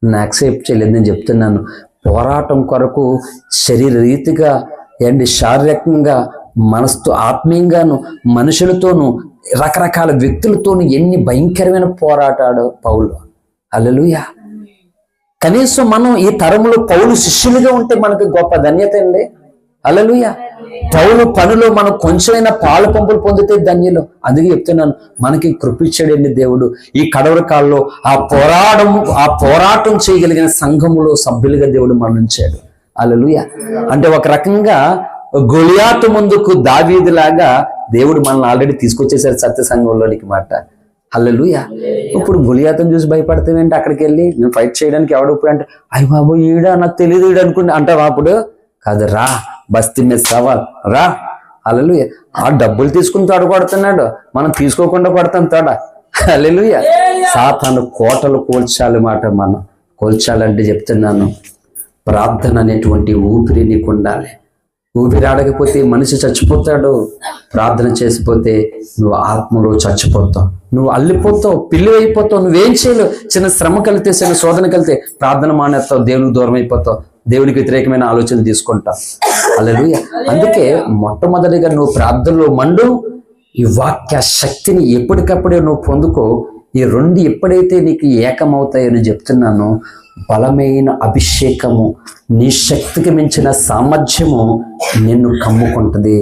యాక్సెప్ట్ చేయలేదు. నేను చెప్తున్నాను, పోరాటం కొరకు శరీర రీతిగా శారీరకంగా, మనసుతో, ఆత్మీయంగాను, మనుషులతోనూ, రకరకాల వ్యక్తులతోనూ ఎన్ని భయంకరమైన పోరాటాడు పౌలు. హల్లెలూయా. కనీసం మనం ఈ తరములో పౌలు శిష్యులుగా ఉంటే మనకు గొప్ప ధన్యత అండి. హల్లెలూయా. పౌలు పనిలో మనం కొంచెమైనా పాలు పంపులు పొందితే ధన్యులు. అందుకే చెప్తున్నాను, మనకి కృపించాడండి దేవుడు. ఈ కడవరి కాలంలో ఆ పోరాటం చేయగలిగిన సంఘములో సభ్యులుగా దేవుడు మరణించాడు. హల్లెలూయా. అంటే ఒక రకంగా గొలియాతు ముందుకు దావీదులాగా దేవుడు మనల్ని ఆల్రెడీ తీసుకొచ్చేసారు సత్య సంఘంలోనికి మాట. హల్లెలూయా. ఇప్పుడు గొలియాతుని చూసి భయపడతావేంటి? అక్కడికి వెళ్ళి నేను ఫైట్ చేయడానికి ఎవడు ఇప్పుడు అంటే, అయ్య బాబు ఈడ నాకు తెలియదు ఈడు అనుకుంటే అంటావా? అప్పుడు కాదు, రా బస్తీ మీద సవాల్ రా. హల్లెలూయా. ఆ డబ్బులు తీసుకుని తోడ కొడుతున్నాడు, మనం తీసుకోకుండా కొడతాం తోడ. హల్లెలూయా. సాతాను కోటలు కూల్చాలి మాట, మనం కూల్చాలంటే చెప్తున్నాను, ప్రార్థన అనేటువంటి ఊపిరి నీకు ఉండాలి. ఊపిరి ఆడకపోతే మనిషి చచ్చిపోతాడు. ప్రార్థన చేసిపోతే నువ్వు ఆత్మలో చచ్చిపోతావు, నువ్వు అల్లిపోతావు, పిల్లి అయిపోతావు. నువ్వేం చేయలేవు. చిన్న శ్రమ కలితే, చిన్న శోధన కలితే ప్రార్థన మానేస్తావు, దేవునికి దూరం అయిపోతావు, దేవునికి వ్యతిరేకమైన ఆలోచనలు తీసుకుంటావు. హల్లెలూయా. అందుకే మొట్టమొదటిగా నువ్వు ప్రార్థనలో మండు, ఈ వాక్య శక్తిని ఎప్పటికప్పుడే నువ్వు పొందుకో. ఈ రెండు ఎప్పుడైతే నీకు ఏకమవుతాయని చెప్తున్నానో, బలమైన అభిషేకము, నీ శక్తికి మించిన సామర్థ్యము నిన్ను కమ్ముకుంటుంది.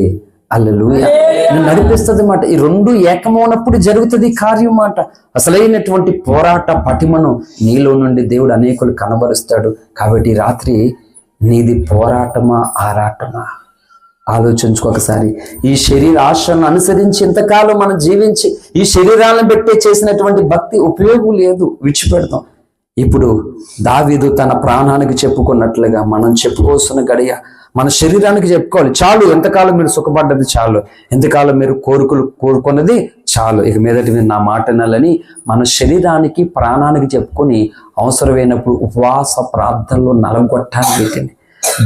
హల్లెలూయా. నిన్ను నడిపిస్తుంది మాట. ఈ రెండు ఏకమవునప్పుడు జరుగుతుంది కార్యం మాట. అసలైనటువంటి పోరాట పటిమను నీలో నుండి దేవుడు అనేకులు కనబరుస్తాడు. కాబట్టి రాత్రి నీది పోరాటమా ఆరాటమా ఆలోచించుకో ఒకసారి. ఈ శరీర ఆశను అనుసరించి ఇంతకాలం మనం జీవించి ఈ శరీరాలను పెట్టే చేసినటువంటి భక్తి ఉపయోగం లేదు, విడిచిపెడతాం. ఇప్పుడు దావీదు తన ప్రాణానికి చెప్పుకున్నట్లుగా మనం చెప్పుకోవాల్సిన గడియ మన శరీరానికి చెప్పుకోవాలి. చాలు, ఎంతకాలం మీరు సుఖపడ్డది చాలు, ఎంతకాలం మీరు కోరుకున్నది చాలు, ఇక మీదటి మీరు నా మాట వినాలని మన శరీరానికి ప్రాణానికి చెప్పుకొని అవసరమైనప్పుడు ఉపవాస ప్రార్థనలో నలగొట్టాలి. వీటిని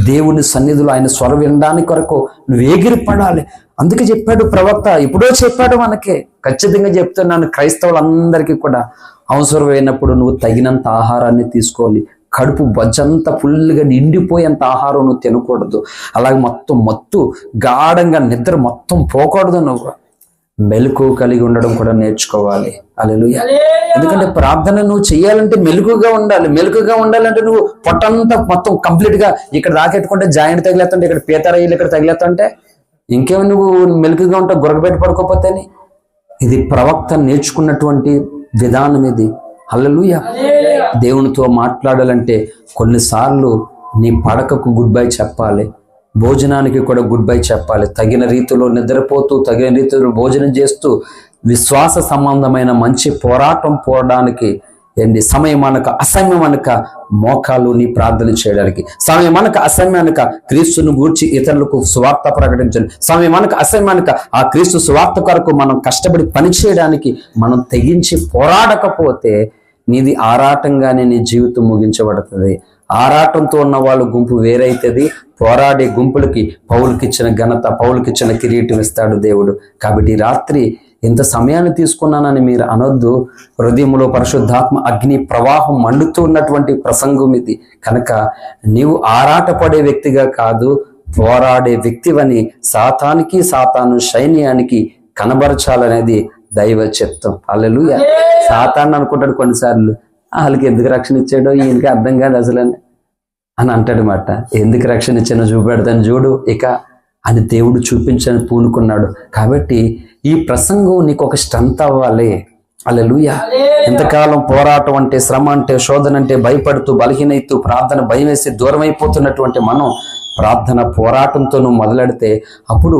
దేవుని సన్నిధిలో ఆయన స్వరం వినడానికి కొరకు నువ్వు ఎగిరిపడాలి. అందుకే చెప్పాడు ప్రవక్త, ఇప్పుడో చెప్పాడు మనకే. ఖచ్చితంగా చెప్తున్నాను, క్రైస్తవులందరికీ కూడా అవసరమైనప్పుడు నువ్వు తగినంత ఆహారాన్ని తీసుకోవాలి. కడుపు బొజ్జంతా ఫుల్గా నిండిపోయేంత ఆహారం నువ్వు తినకూడదు. అలాగే మొత్తం మత్తు గాఢంగా నిద్ర మొత్తం పోకూడదు. నువ్వు మెలకువ కలిగి ఉండడం కూడా నేర్చుకోవాలి. హల్లెలూయా. ఎందుకంటే ప్రార్థన నువ్వు చేయాలంటే మెలకుగా ఉండాలి. మెలకుగా ఉండాలంటే నువ్వు పొట్టంతా మొత్తం కంప్లీట్ గా ఇక్కడ రాకెట్టుకుంటే జాయింట్ తగిలేస్తుంటే, ఇక్కడ పీతరాయిలు ఇక్కడ తగిలేస్తుంటే ఇంకేమో నువ్వు మెలకుగా ఉంటావు, గురకబెట్టి పడుకోపోతేని. ఇది ప్రవక్త నేర్చుకున్నటువంటి విధానం ఇది. హల్లెలూయా. దేవునితో మాట్లాడాలంటే కొన్నిసార్లు నీ పడకకు గుడ్ బై చెప్పాలి, భోజనానికి కూడా గుడ్ బై చెప్పాలి. తగిన రీతిలో నిద్రపోతూ, తగిన రీతిలో భోజనం చేస్తూ, విశ్వాస సంబంధమైన మంచి పోరాటం పోవడానికి సమయం అనక అసమయం అనక మోకాలు నీ ప్రార్థన చేయడానికి, సమయం అనక అసమయం అనక క్రీస్తును గూర్చి ఇతరులకు సువార్త ప్రకటించండి, సమయం అనక అసమయం అనక ఆ క్రీస్తు సువార్త కొరకు మనం కష్టపడి పని చేయడానికి మనం తెగించి పోరాడకపోతే నీది ఆరాటంగానే నీ జీవితం ముగించబడుతుంది. ఆరాటంతో ఉన్న వాళ్ళు గుంపు వేరైతుంది. పోరాడే గుంపులకి పౌలుకిచ్చిన ఘనత, పౌలుకిచ్చిన కిరీటం ఇస్తాడు దేవుడు. కాబట్టి రాత్రి ఇంత సమయాన్ని తీసుకున్నానని మీరు అనొద్దు. హృదయంలో పరిశుద్ధాత్మ అగ్ని ప్రవాహం మండుతూ ఉన్నటువంటి ప్రసంగం ఇది. కనుక నీవు ఆరాటపడే వ్యక్తిగా కాదు, పోరాడే వ్యక్తివని సాతానికి, సాతాను సైన్యానికి కనబరచాలనేది దైవ చిత్తం. హల్లెలూయా. సాతాను అనుకుంటాడు కొన్నిసార్లు, వాళ్ళకి ఎందుకు రక్షణ ఇచ్చాడో ఈయనకి అర్థం కాదు అసలు అని అంటాడు మాట. ఎందుకు రక్షణ ఇచ్చానో చూపెడతాను చూడు ఇక అని దేవుడు చూపించని పూనుకున్నాడు. కాబట్టి ఈ ప్రసంగం నీకు ఒక స్ట్రెంత్ అవ్వాలి. హల్లెలూయా. ఎంతకాలం పోరాటం అంటే, శ్రమ అంటే, శోధన అంటే భయపడుతూ, బలహీనైతూ, ప్రార్థన భయం వేసి దూరం అయిపోతున్నటువంటి మనం ప్రార్థన పోరాటంతో నువ్వు మొదలెడితే అప్పుడు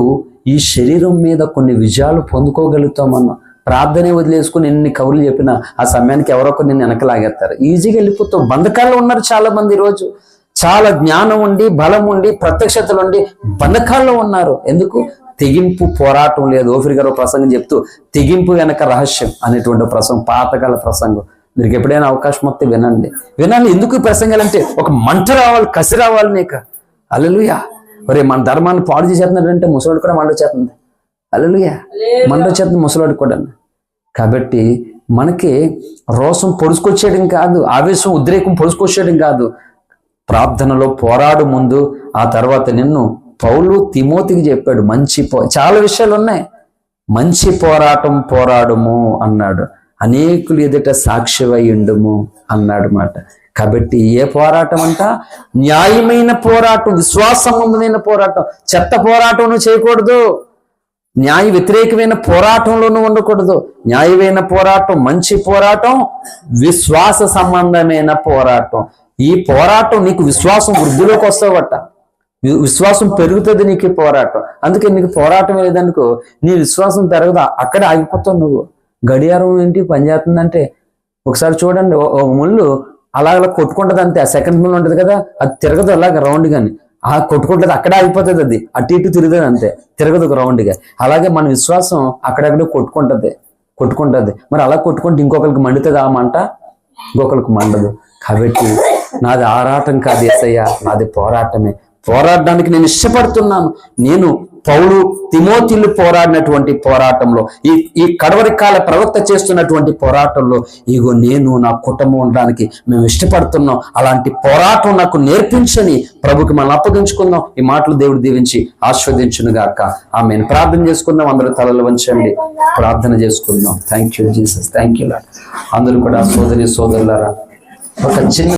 ఈ శరీరం మీద కొన్ని విజయాలు పొందుకోగలుగుతాం. మనం ప్రార్థనే వదిలేసుకుని ఎన్ని కబుర్లు చెప్పినా ఆ సమయానికి ఎవరొకరు నిన్ను వెనకలాగేస్తారు. ఈజీగా వెళ్ళిపోతావు. బంధకాల్లో ఉన్నారు చాలా మంది. ఈరోజు చాలా జ్ఞానం ఉండి, బలం ఉండి, ప్రత్యక్షతలు ఉండి బంధకాల్లో ఉన్నారు. ఎందుకు? తెగింపు పోరాటం లేదు. ఓఫిర్ గారు ప్రసంగం చెప్తూ తెగింపు వెనక రహస్యం అనేటువంటి ప్రసంగం, పాతకాల ప్రసంగం. మీకు ఎప్పుడైనా అవకాశం వస్తే వినండి. ఎందుకు ప్రసంగాలంటే ఒక మంట రావాలి, కసి రావాలి నీకు. హల్లెలూయా. మరి మన ధర్మాన్ని పాడు చేసేస్తున్నాడంటే ముసలోడు కూడా మంట వచ్చేస్తుంది. హల్లెలూయా. మంట వచ్చేస్తుంది ముసలోడు కూడా. కాబట్టి మనకి రోషం పొడుచుకొచ్చేయడం కాదు, ఆవేశం ఉద్రేకం పొడుచుకొచ్చేయడం కాదు. ప్రార్థనలో పోరాడు ముందు, ఆ తర్వాత నిన్ను పౌలు తిమోతికి చెప్పాడు చాలా విషయాలు ఉన్నాయి. మంచి పోరాటం పోరాడము అన్నాడు. అనేకులు ఎదుట సాక్షివై ఉండుము అన్నాడు మాట. కాబట్టి ఏ పోరాటం అంట? న్యాయమైన పోరాటం, విశ్వాసంబంధమైన పోరాటం. చెత్త పోరాటం నువ్వు చేయకూడదు. న్యాయ వ్యతిరేకమైన పోరాటంలోనూ ఉండకూడదు. న్యాయమైన పోరాటం, మంచి పోరాటం, విశ్వాస సంబంధమైన పోరాటం. ఈ పోరాటం నీకు విశ్వాసం వృద్ధిలోకి వస్తావట, విశ్వాసం పెరుగుతుంది నీకు పోరాటం. అందుకే నీకు పోరాటం లేదనుకో, నీ విశ్వాసం పెరగదు, అక్కడే ఆగిపోతావు నువ్వు. గడియారం ఏంటి పనిచేస్తుందంటే ఒకసారి చూడండి, ముళ్ళు అలా కొట్టుకుంటుంది అంతే. ఆ సెకండ్ ముళ్ళు ఉంటుంది కదా, అది తిరగదు అలాగ రౌండ్ గాని. కొట్టుకుంటుంది, అక్కడే అయిపోతుంది, అది అటు ఇటు తిరుగుతుంది అంతే, తిరగదు ఒక రౌండ్గా. అలాగే మన విశ్వాసం అక్కడక్కడే కొట్టుకుంటుంది. మరి అలా కొట్టుకుంటే ఇంకొకరికి మండుతుంది ఆ మంట, ఇంకొకరికి మండదు. కాబట్టి నాది ఆరాటం కాదు యేసయ్య, నాది పోరాటమే. పోరాడడానికి నేను ఇష్టపడుతున్నాను. నేను పౌలు తిమోతిలు పోరాడినటువంటి పోరాటంలో, ఈ కడవరి కాల ప్రవక్త చేస్తున్నటువంటి పోరాటంలో, ఇగో నేను నా కుటుంబం ఉండడానికి మేము ఇష్టపడుతున్నాం. అలాంటి పోరాటం నాకు నేర్పించని ప్రభుకి మనం అప్పగించుకుందాం. ఈ మాటలు దేవుడు దీవించి ఆస్వాదించును గాక. ఆమేన్. ప్రార్థన చేసుకుందాం. అందరూ తలలు వంచండి, ప్రార్థన చేసుకుందాం. Thank you Jesus, thank you lord. అందరూ కూడా సోదరి సోదరులారా ఒక చిన్న